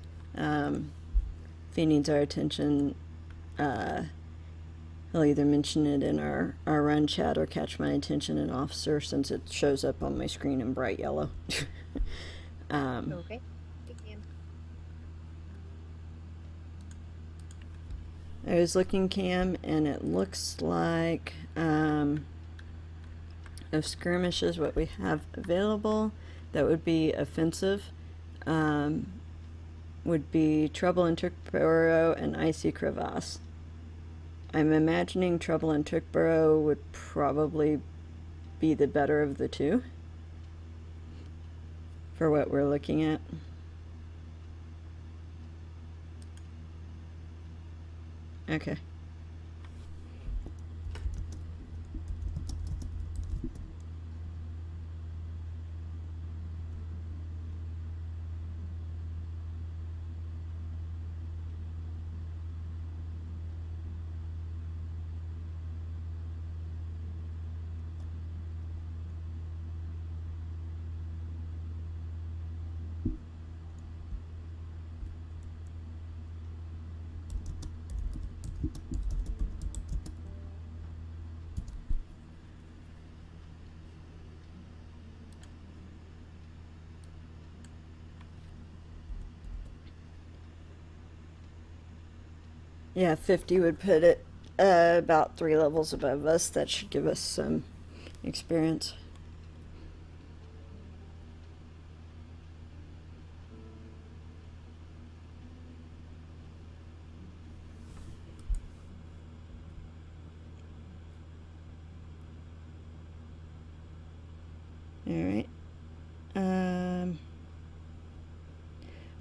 if he needs our attention, he'll either mention it in our run chat or catch my attention in officer, since it shows up on my screen in bright yellow. Okay. I was looking, Cam, and it looks like of skirmishes, what we have available that would be offensive would be Trouble in Turkborough and Icy Crevasse. I'm imagining Trouble in Turkborough would probably be the better of the two for what we're looking at. Okay. Yeah, 50 would put it about 3 levels above us. That should give us some experience. All right.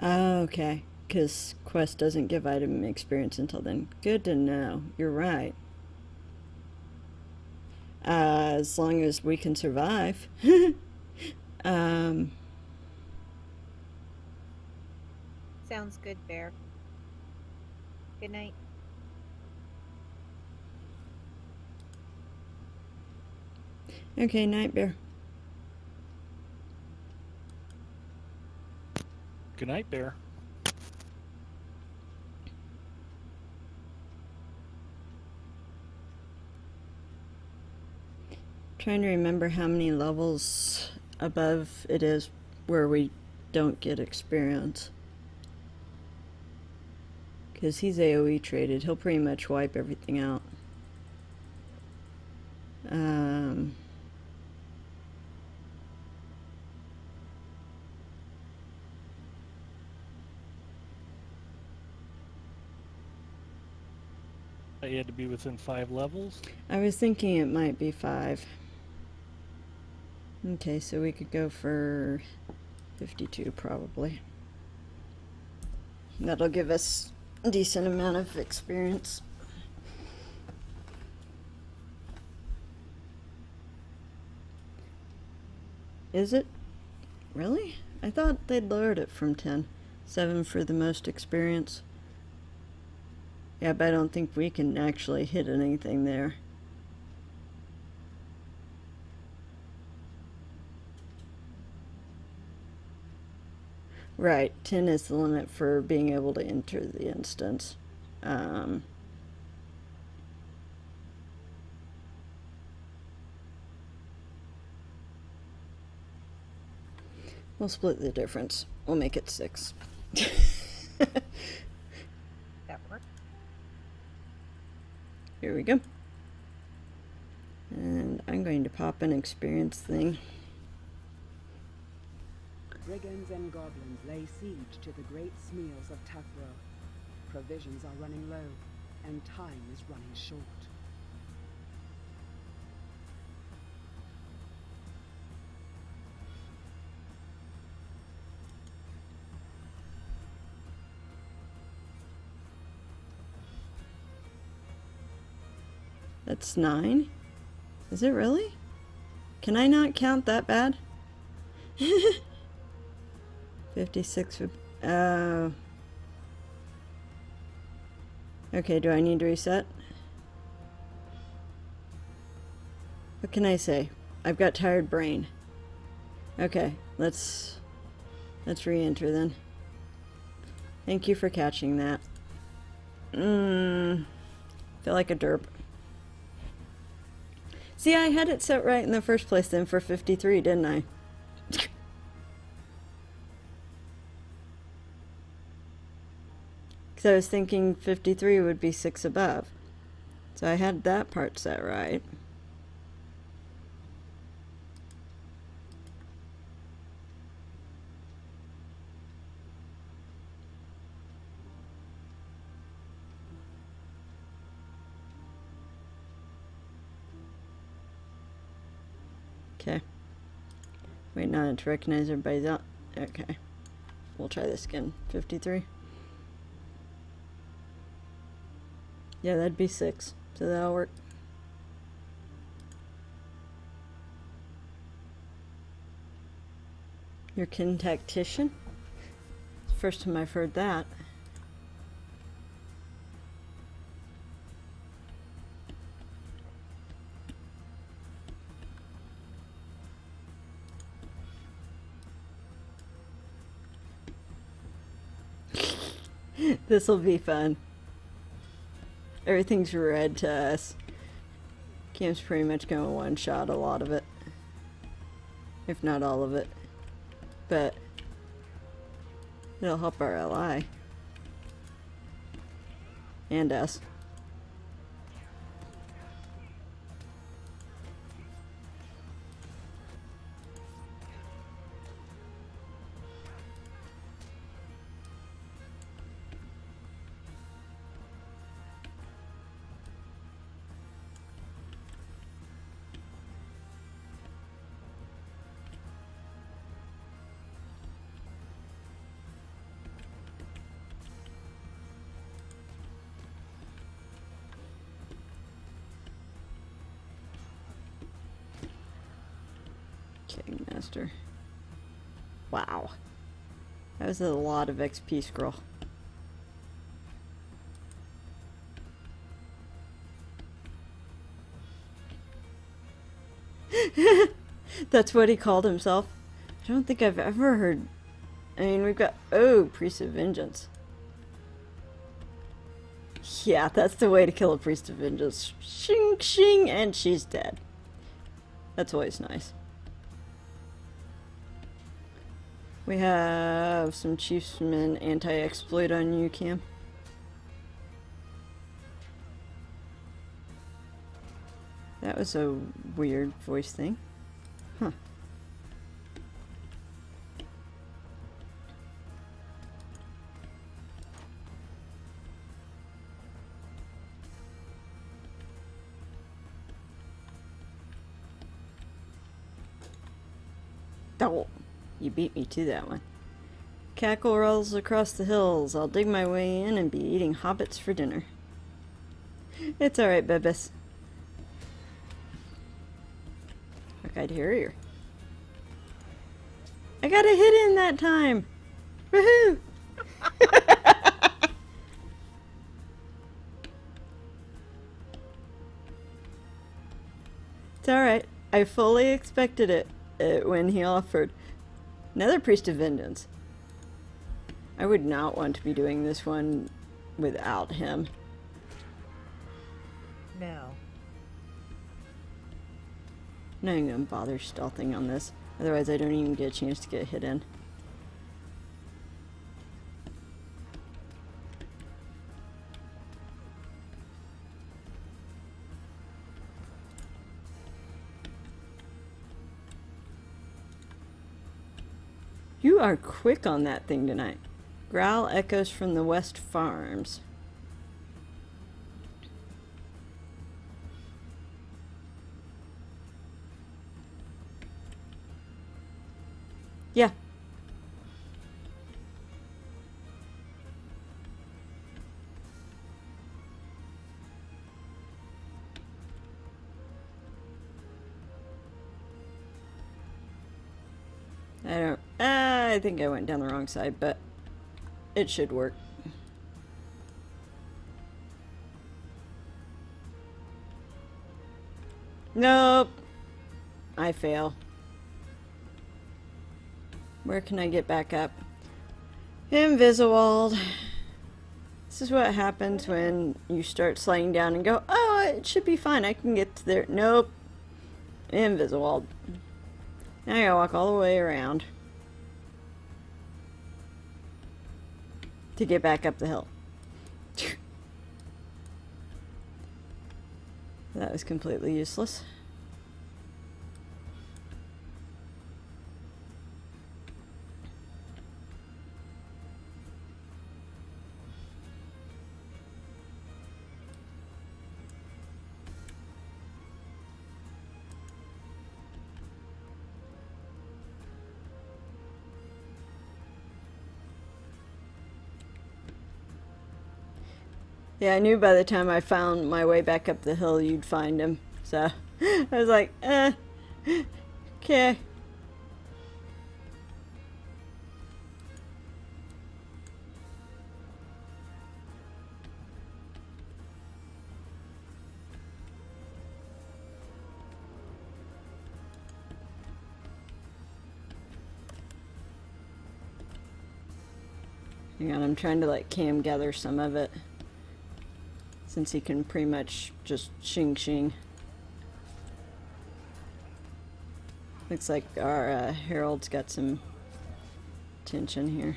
Okay. Because quest doesn't give item experience until then. Good to know. You're right. As long as we can survive. Sounds good, Bear. Good night. Okay, night, Bear. Good night, Bear. Trying to remember how many levels above it is where we don't get experience. Because he's AoE traded. He'll pretty much wipe everything out. You had to be within 5 levels? I was thinking it might be 5. Okay, so we could go for 52 probably. That'll give us a decent amount of experience. Is it? Really? I thought they'd lowered it from 10. 7 for the most experience. Yeah, but I don't think we can actually hit anything there. Right, 10 is the limit for being able to enter the instance. We'll split the difference. We'll make it 6. That worked. Here we go. And I'm going to pop an experience thing. Brigands and goblins lay siege to the great smears of Tafro. Provisions are running low, and time is running short. That's 9? Is it really? Can I not count that bad? 56 would... Okay, do I need to reset? What can I say? I've got tired brain. Okay, let's re-enter then. Thank you for catching that. Feel like a derp. See, I had it set right in the first place then for 53, didn't I? Because I was thinking 53 would be 6 above. So I had that part set right. Okay. Wait, not to recognize everybody's out. Okay. We'll try this again. 53. Yeah, that'd be 6. So that'll work. Your kin tactician? First time I've heard that. This'll be fun. Everything's red to us. Cam's pretty much gonna one-shot a lot of it. If not all of it. But it'll help our ally. And us. Master. Wow. That was a lot of XP scroll. That's what he called himself. I don't think I've ever heard. I mean, we've got. Oh, Priest of Vengeance. Yeah, that's the way to kill a Priest of Vengeance. Shing, shing, and she's dead. That's always nice. We have some Chiefsman anti-exploit on you, Cam. That was a weird voice thing. Huh. Oh. You beat me to that one. Cackle rolls across the hills. I'll dig my way in and be eating hobbits for dinner. It's alright, Bebis. I'd hear you. I got a hit in that time! Woohoo! It's alright. I fully expected it when he offered. Another Priest of Vengeance. I would not want to be doing this one without him. No. I'm not even gonna bother stealthing on this. Otherwise I don't even get a chance to get hit in. You are quick on that thing tonight. Growl echoes from the West Farms. Yeah. I think I went down the wrong side, but it should work. Nope. I fail. Where can I get back up? Invisiwald. This is what happens when you start sliding down and go, oh, it should be fine. I can get to there. Nope. Invisible. Now I gotta walk all the way around to get back up the hill. That was completely useless. Yeah, I knew by the time I found my way back up the hill, you'd find him. So, I was like, okay. Hang on, I'm trying to like cam gather some of it. Since he can pretty much just shing. Looks like our Herald's got some tension here.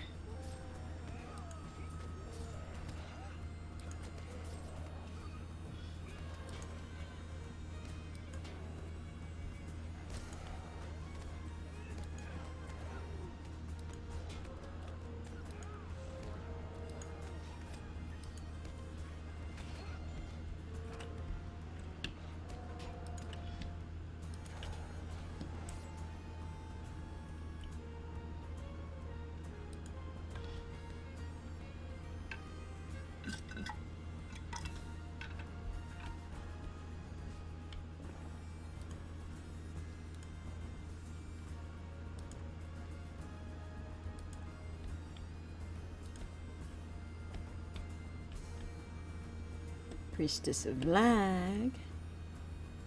Priestess of Lag.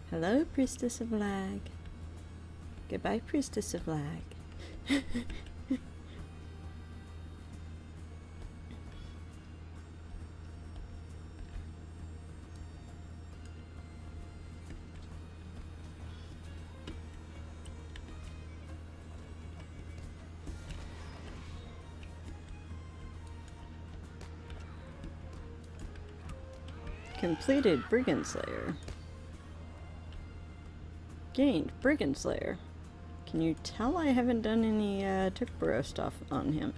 Hello, Priestess of Lag. Goodbye, Priestess of Lag. Completed Brigand Slayer. Gained Brigand Slayer. Can you tell I haven't done any Tookboro stuff on him?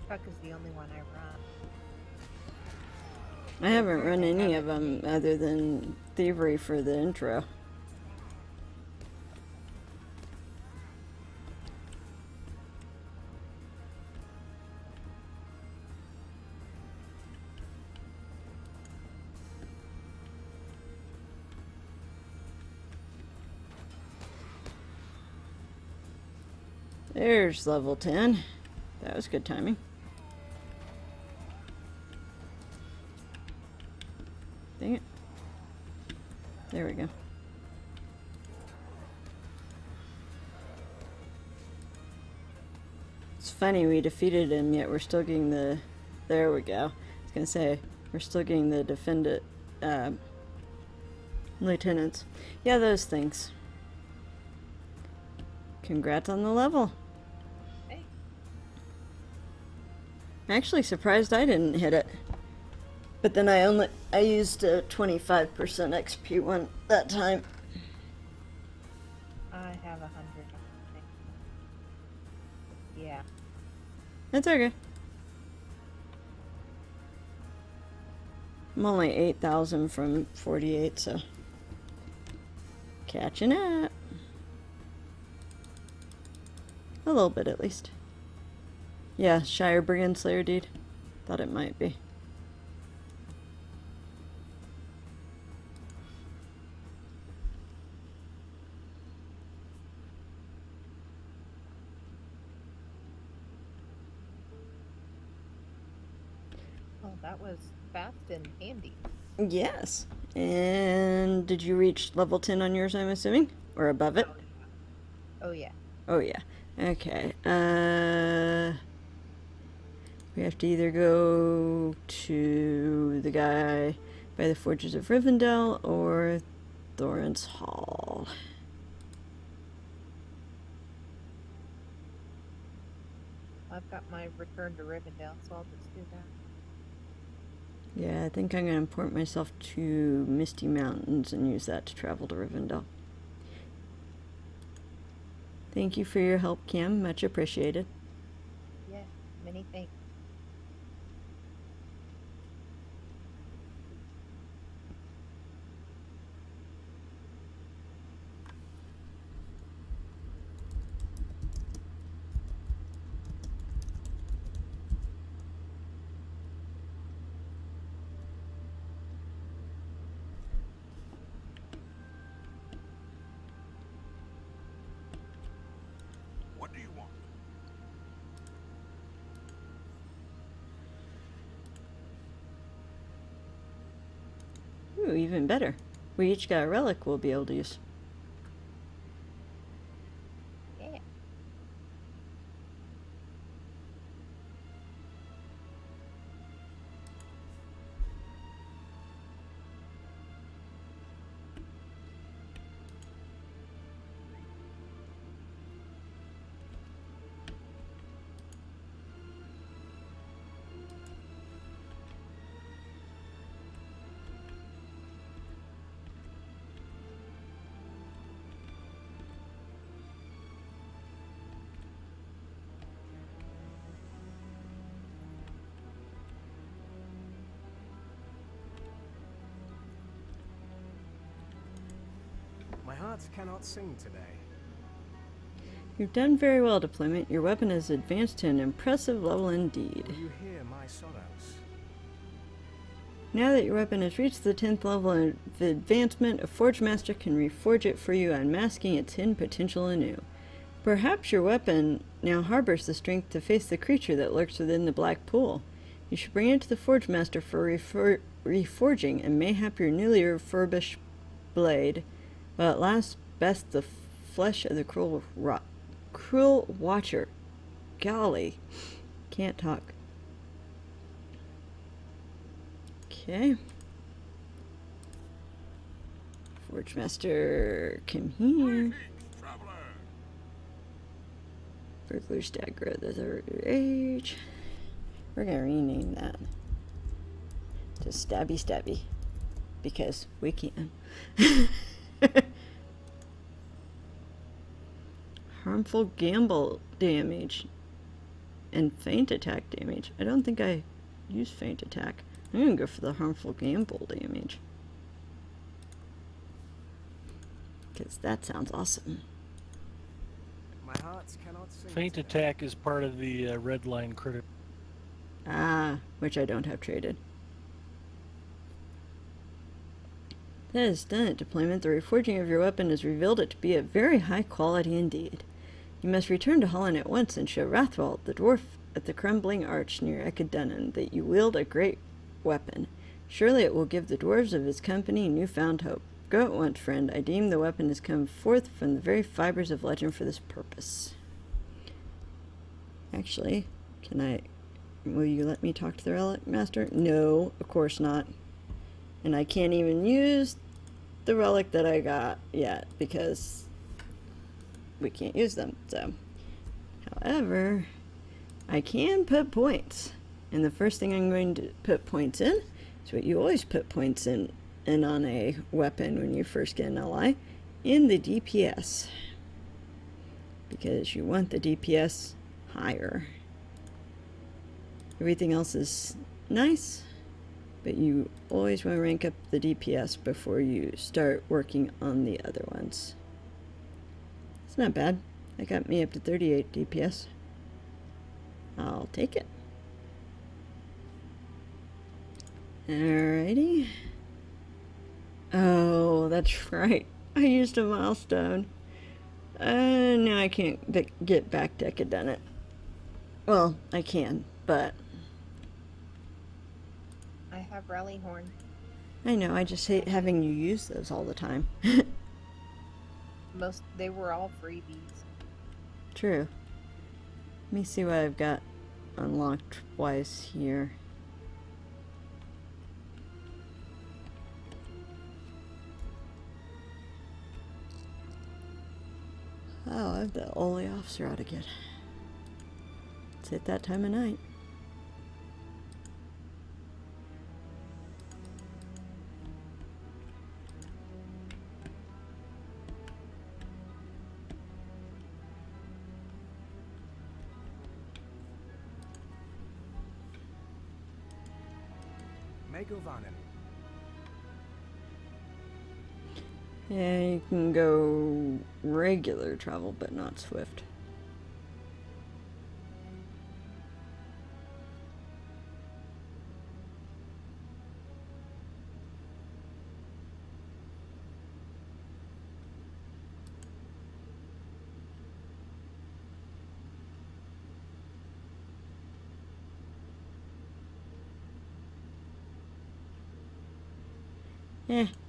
Truck is the only one I run. I haven't run any of them other than Thievery for the intro. There's level 10. That was good timing. Dang it. There we go. It's funny, we defeated him, yet we're still getting the... There we go. I was gonna say, we're still getting the defendant, lieutenants. Yeah, those things. Congrats on the level. Hey. I'm actually surprised I didn't hit it. But then I used a 25% XP one that time. I have 100. Yeah. That's okay. I'm only 8,000 from 48, so catching up. A little bit, at least. Yeah, Shire Brigand Slayer, dude. Thought it might be. Oh, that was fast and handy. Yes. And did you reach level 10 on yours, I'm assuming? Or above it? Oh, yeah. Oh, yeah. Okay. We have to either go to the guy by the Forges of Rivendell or Thorin's Hall. I've got my return to Rivendell, so I'll just do that. Yeah, I think I'm going to import myself to Misty Mountains and use that to travel to Rivendell. Thank you for your help, Cam. Much appreciated. Yeah, many thanks. What do you want? Ooh, even better. We each got a relic we'll be able to use. Yeah. My heart cannot sing today. You've done very well, Deployment. Your weapon has advanced to an impressive level indeed. Will you hear my sorrows? Now that your weapon has reached the 10th level of advancement, a Forge Master can reforge it for you, unmasking its hidden potential anew. Perhaps your weapon now harbors the strength to face the creature that lurks within the black pool. You should bring it to the Forge Master for reforging, and mayhap your newly refurbished blade will at last best the flesh of the cruel watcher. Golly, can't talk. Okay. Forge Master, come here. Burglar's Dagger of the Third Age. We're gonna rename that to Stabby Stabby because we can. Harmful gamble damage and feint attack damage. I don't think I use feint attack. I'm gonna go for the harmful gamble damage because that sounds awesome. My heart cannot sing Feint today. attack is part of the red line critic. Ah, which I don't have traded. That has done it, Deployment. The reforging of your weapon has revealed it to be of very high quality indeed. You must return to Holland at once and show Rathwald, the dwarf at the crumbling arch near Ekedunnan, that you wield a great weapon. Surely it will give the dwarves of his company newfound hope. Go at once, friend. I deem the weapon has come forth from the very fibers of legend for this purpose. Actually, will you let me talk to the relic master? No, of course not. And I can't even use the relic that I got yet because we can't use them. So, however, I can put points. And the first thing I'm going to put points in is what you always put points in on a weapon when you first get an ally, in the DPS. Because you want the DPS higher. Everything else is nice, but you always want to rank up the DPS before you start working on the other ones. It's not bad. That got me up to 38 DPS. I'll take it. Alrighty. Oh, that's right. I used a milestone. Now I can't get back to Ekedunnan. Well, I can, but I have Rally Horn. I know, I just hate having you use those all the time. They were all freebies. True. Let me see what I've got unlocked twice here. Oh, I have the only officer out again. It's at that time of night. Megovanen. Yeah, you can go regular travel, but not swift.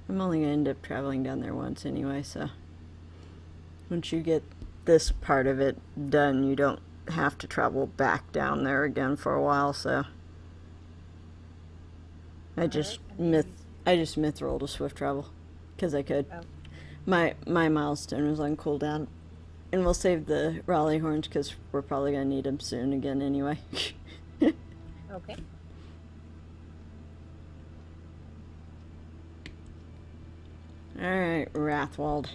I'm only gonna end up traveling down there once anyway, so once you get this part of it done, you don't have to travel back down there again for a while, so I just myth rolled a swift travel because I could. Oh. My milestone was on cooldown, and we'll save the Raleigh horns because we're probably gonna need them soon again anyway. Okay. Alright, Wrathwald.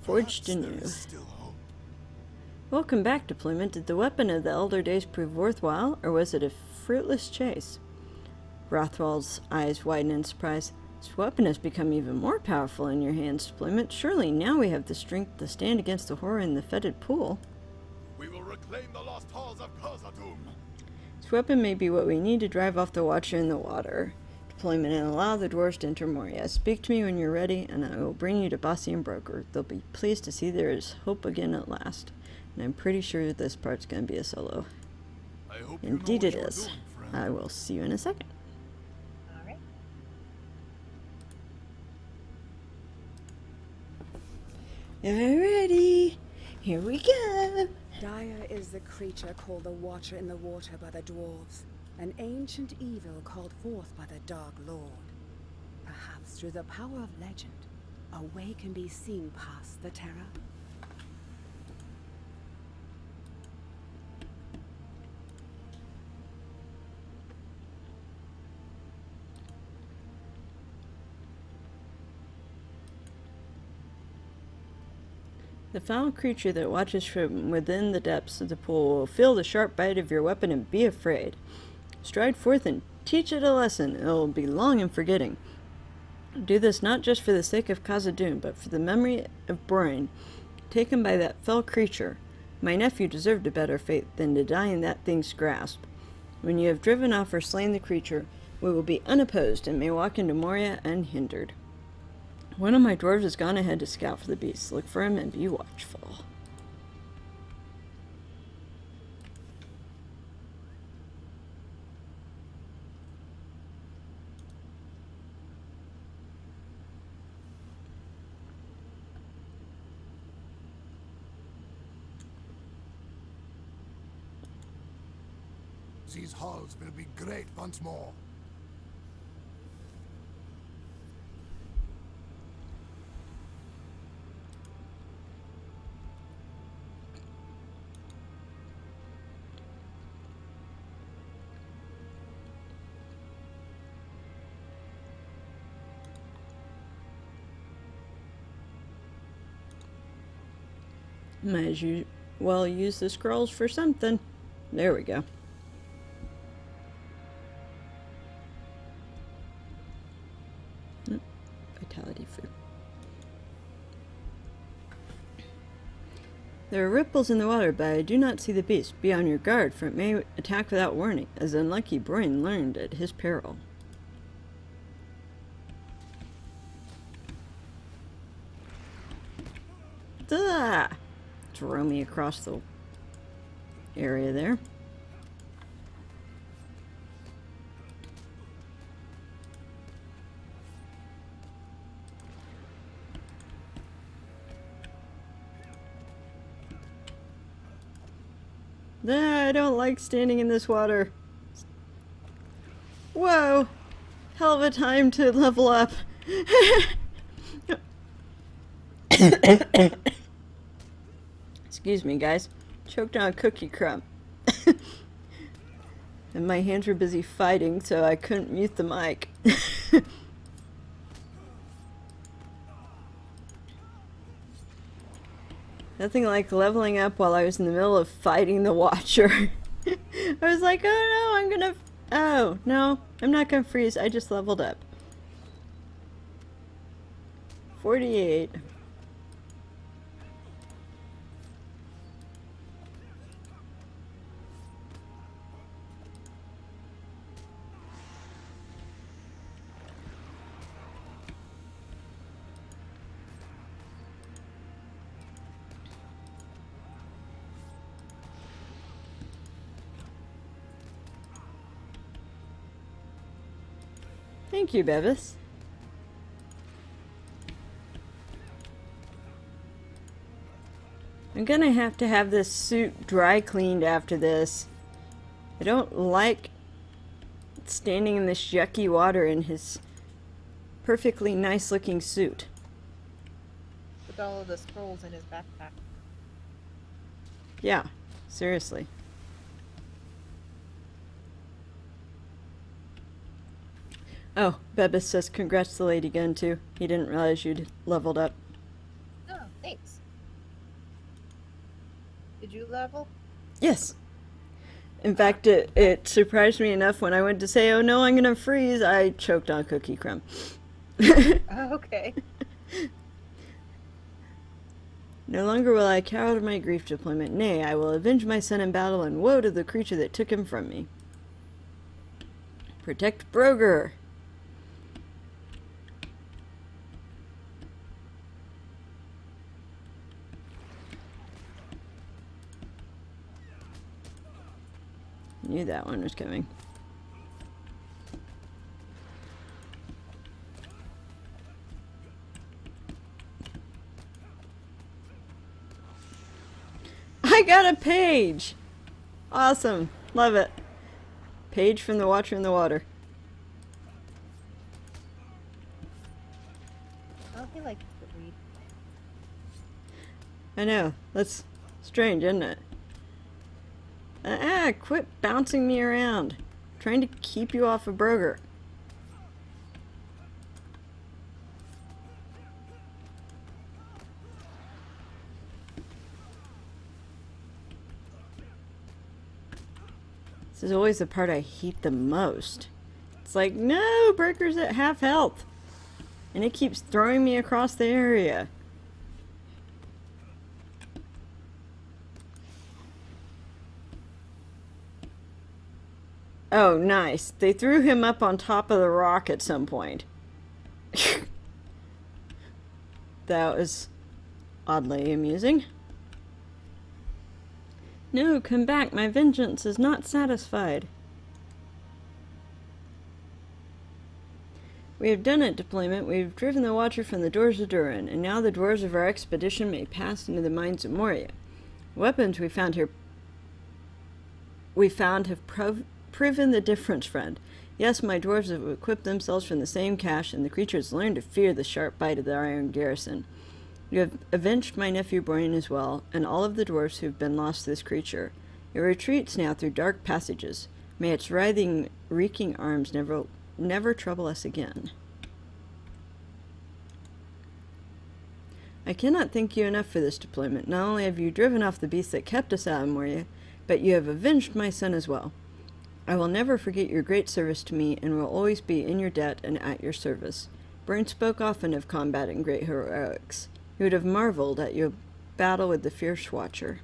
Forged anew. Welcome back, deployment. Did the weapon of the elder days prove worthwhile, or was it a fruitless chase? Wrathwald's eyes widened in surprise. This weapon has become even more powerful in your hands, deployment. Surely now we have the strength to stand against the horror in the fetid pool. We will reclaim the lost halls of Khazad-dûm. This weapon may be what we need to drive off the Watcher in the water. Deployment and allow the dwarves to enter Moria. Speak to me when you're ready, and I will bring you to Bossy and Broker. They'll be pleased to see there is hope again at last. And I'm pretty sure this part's going to be a solo. I hope Indeed it is. I will see you in a second. Alright. Alrighty, here we go. Dire is the creature called the Watcher in the Water by the dwarves. An ancient evil called forth by the Dark Lord. Perhaps through the power of legend, a way can be seen past the terror. The foul creature that watches from within the depths of the pool will feel the sharp bite of your weapon and be afraid. Stride forth and teach it a lesson. It will be long in forgetting. Do this not just for the sake of Khazad-dûm, but for the memory of Borain, taken by that fell creature. My nephew deserved a better fate than to die in that thing's grasp. When you have driven off or slain the creature, we will be unopposed and may walk into Moria unhindered. One of my dwarves has gone ahead to scout for the beast. Look for him and be watchful. These halls will be great once more. Might as well use the scrolls for something. There we go. Vitality food. There are ripples in the water, but I do not see the beast. Be on your guard, for it may attack without warning, as unlucky Borain learned at his peril. Ah! Throw me across the area there. Nah, I don't like standing in this water. Whoa! Hell of a time to level up. Excuse me, guys. Choked on a cookie crumb. And my hands were busy fighting, so I couldn't mute the mic. Nothing like leveling up while I was in the middle of fighting the Watcher. I was like, oh no, oh no, I'm not gonna freeze, I just leveled up. 48. Thank you, Bevis. I'm gonna have to have this suit dry cleaned after this. I don't like standing in this yucky water in his perfectly nice looking suit. With all of the scrolls in his backpack. Yeah, seriously. Oh, Bevis says congrats to Lady Gun too. He didn't realize you'd leveled up. Oh, thanks. Did you level? Yes. In fact, it surprised me enough when I went to say, oh no, I'm gonna freeze, I choked on cookie crumb. Oh, okay. No longer will I cower to my grief deployment. Nay, I will avenge my son in battle, and woe to the creature that took him from me. Protect Broger. Knew that one was coming. I got a page! Awesome. Love it. Page from the Watcher in the Water. Oh, he likes to read. I know. That's strange, isn't it? Quit bouncing me around. I'm trying to keep you off of Broger. This is always the part I hate the most. It's like, no, Broger's at half health. And it keeps throwing me across the area. Oh, nice. They threw him up on top of the rock at some point. That was oddly amusing. No, come back. My vengeance is not satisfied. We have done it, deployment. We have driven the Watcher from the doors of Durin, and now the dwarves of our expedition may pass into the mines of Moria. The weapons we found have proven the difference, friend. Yes, my dwarves have equipped themselves from the same cache, and the creatures learned to fear the sharp bite of the iron garrison. You have avenged my nephew Brian as well, and all of the dwarves who have been lost to this creature. It retreats now through dark passages. May its writhing, reeking arms never trouble us again. I cannot thank you enough for this deployment. Not only have you driven off the beast that kept us out of Moria, but you have avenged my son as well. I will never forget your great service to me, and will always be in your debt and at your service. Brian spoke often of combat and great heroics. He would have marveled at your battle with the fierce Watcher.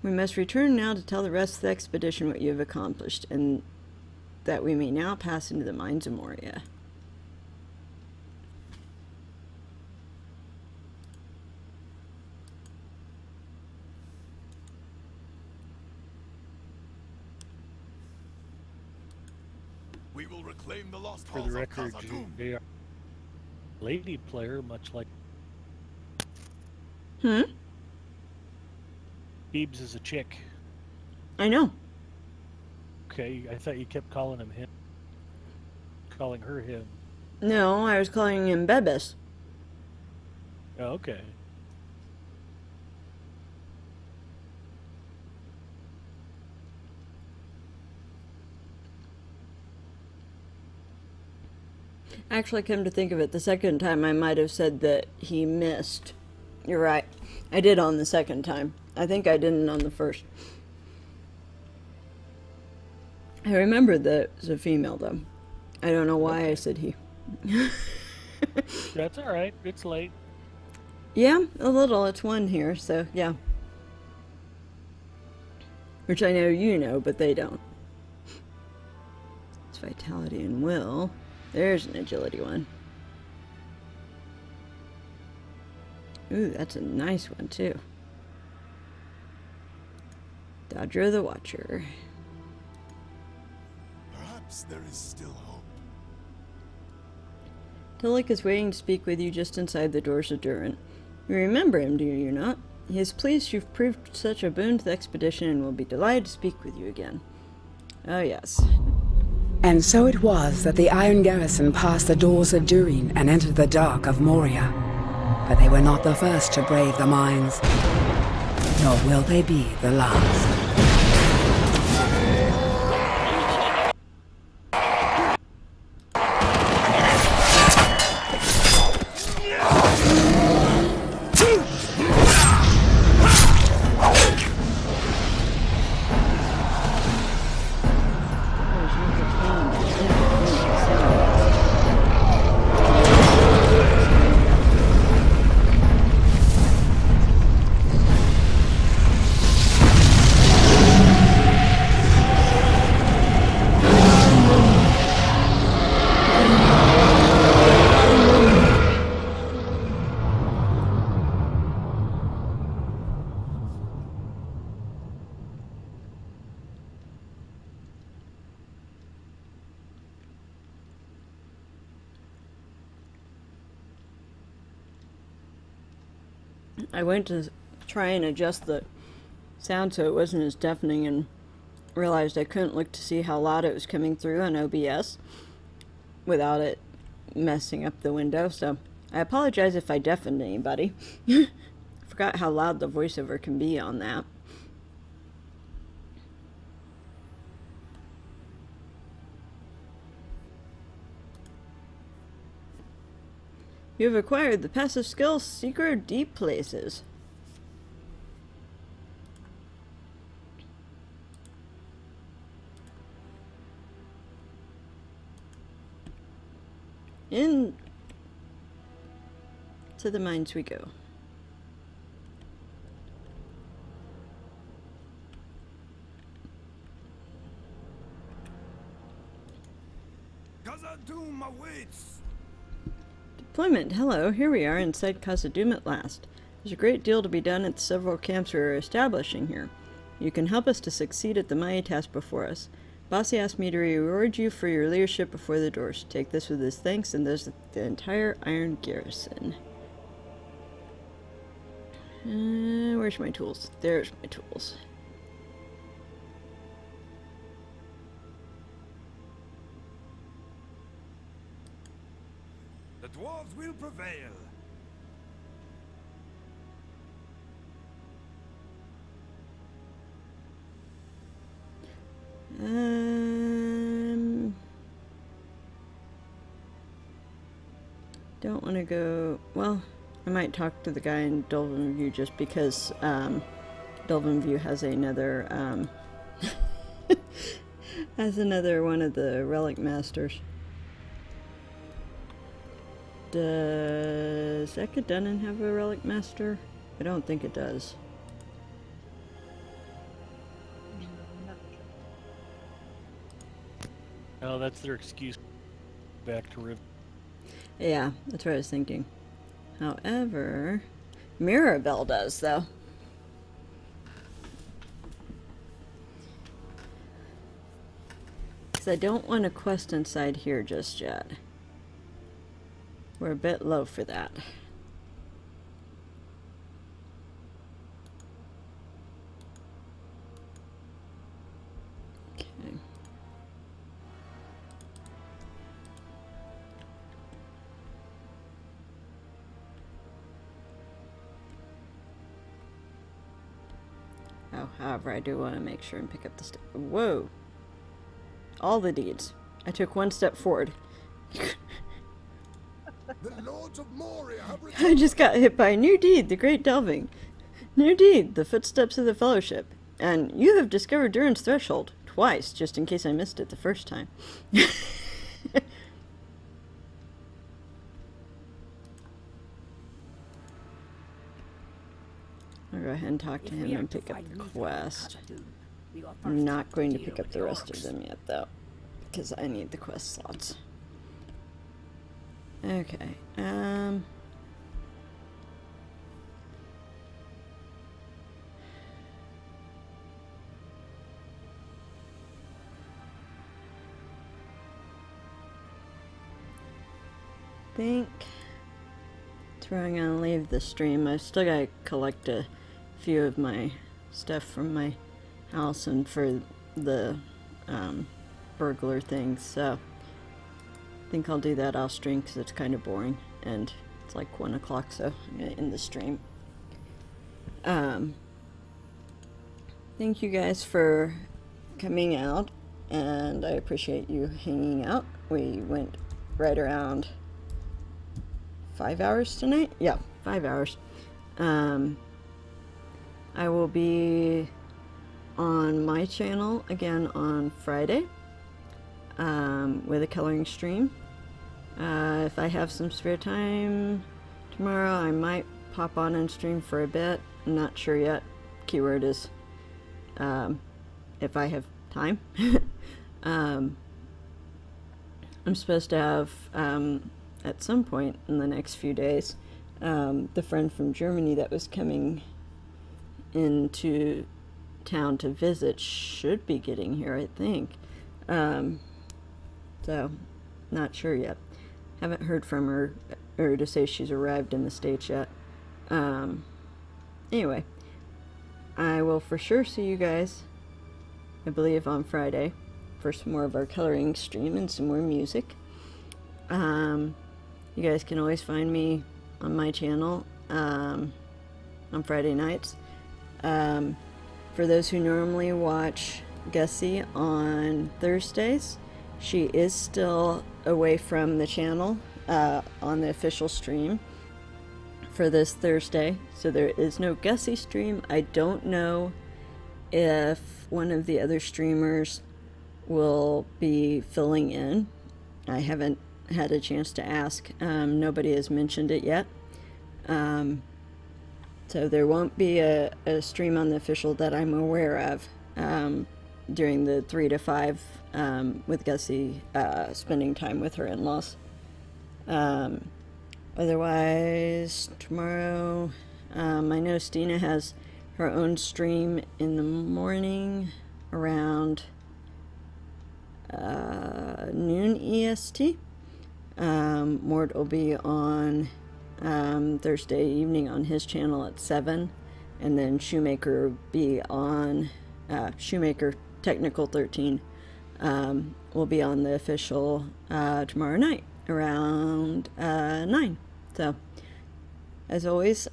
We must return now to tell the rest of the expedition what you have accomplished, and that we may now pass into the mines of Moria. We will reclaim the lost For the halls of record, Khazad-dûm. they are lady player, much like Hmm? Beebs is a chick. I know. Okay, I thought you kept calling him him. Calling her him. No, I was calling him Bebis. Oh, okay. Actually, come to think of it, the second time I might have said that he missed. You're right. I did on the second time. I think I didn't on the first. I remember that it was a female, though. I don't know why I said he. That's alright. It's late. Yeah, a little. It's 1 here, so yeah. Which I know you know, but they don't. It's vitality and will. There's an agility one. Ooh, that's a nice one, too. Dodger the Watcher. Perhaps there is still hope. Tullik is waiting to speak with you just inside the doors of Durin. You remember him, do you not? He is pleased you've proved such a boon to the expedition and will be delighted to speak with you again. Oh, yes. And so it was that the Iron Garrison passed the doors of Durin and entered the dark of Moria. But they were not the first to brave the mines, nor will they be the last. I went to try and adjust the sound so it wasn't as deafening and realized I couldn't look to see how loud it was coming through on OBS without it messing up the window, so I apologize if I deafened anybody. I forgot how loud the voiceover can be on that. You have acquired the passive skill Seeker of Deep Places. In to the mines we go. Khazad-dûm awaits. Deployment. Hello, here we are inside Khazad-dûm at last. There's a great deal to be done at the several camps we are establishing here. You can help us to succeed at the mighty task before us. Bossy asked me to reward you for your leadership before the doors. Take this with his thanks, and there's the entire Iron Garrison. Where's my tools? There's my tools. The dwarves will prevail. Don't want to go. Well, I might talk to the guy in Dolven View just because Dolven View has another has another one of the relic masters. Does Ekadanen have a relic master? I don't think it does. Oh, that's their excuse. Back to Riv. Yeah, that's what I was thinking. However, Mirabelle does, though. Because I don't want to quest inside here just yet. We're a bit low for that. Oh, however, I do want to make sure and pick up the Whoa. All the deeds. I took one step forward. The Lords of Moria have I just got hit by a new deed, the Great Delving. New deed, the Footsteps of the Fellowship. And you have discovered Durin's Threshold twice, just in case I missed it the first time. I'll go ahead and talk to him and pick up the quest. I'm not going to pick up the rest of them yet, though, because I need the quest slots. Okay, think that's where I'm gonna leave the stream. I've still gotta collect a few of my stuff from my house and for the burglar things, so I think I'll do that off stream because it's kind of boring and it's like 1 o'clock, so I'm gonna end the stream. Thank you guys for coming out, and I appreciate you hanging out. We went right around 5 hours tonight? Yeah, 5 hours. I will be on my channel again on Friday with a coloring stream. If I have some spare time tomorrow, I might pop on and stream for a bit. I'm not sure yet. Keyword is if I have time. I'm supposed to have at some point in the next few days, the friend from Germany that was coming into town to visit should be getting here, I think. So, not sure yet. Haven't heard from her or to say she's arrived in the States yet. Anyway, I will for sure see you guys, I believe, on Friday for some more of our coloring stream and some more music. You guys can always find me on my channel on Friday nights. For those who normally watch Gussie on Thursdays, she is still away from the channel on the official stream for this Thursday, so there is no Gussie stream. I don't know if one of the other streamers will be filling in. I haven't had a chance to ask. Nobody has mentioned it yet. So there won't be a stream on the official that I'm aware of during the 3 to 5 with Gussie spending time with her in-laws. Otherwise, tomorrow, I know Stina has her own stream in the morning around noon EST. Mort will be on Thursday evening on his channel at 7, and then Shoemaker will be on Shoemaker Technical 13 will be on the official tomorrow night around 9. So as always,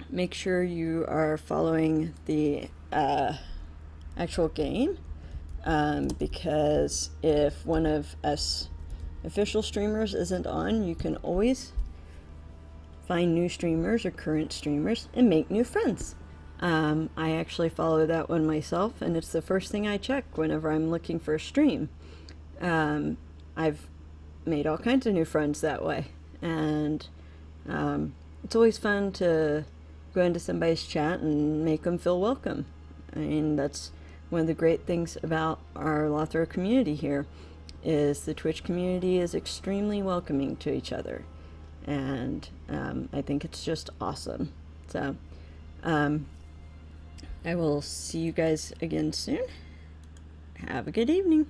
make sure you are following the actual game, because if one of us official streamers isn't on, you can always find new streamers or current streamers and make new friends. I actually follow that one myself, and it's the first thing I check whenever I'm looking for a stream. I've made all kinds of new friends that way, and it's always fun to go into somebody's chat and make them feel welcome. I mean, that's one of the great things about our LOTRO community here, is the Twitch community is extremely welcoming to each other, and I think it's just awesome. So I will see you guys again soon. Have a good evening.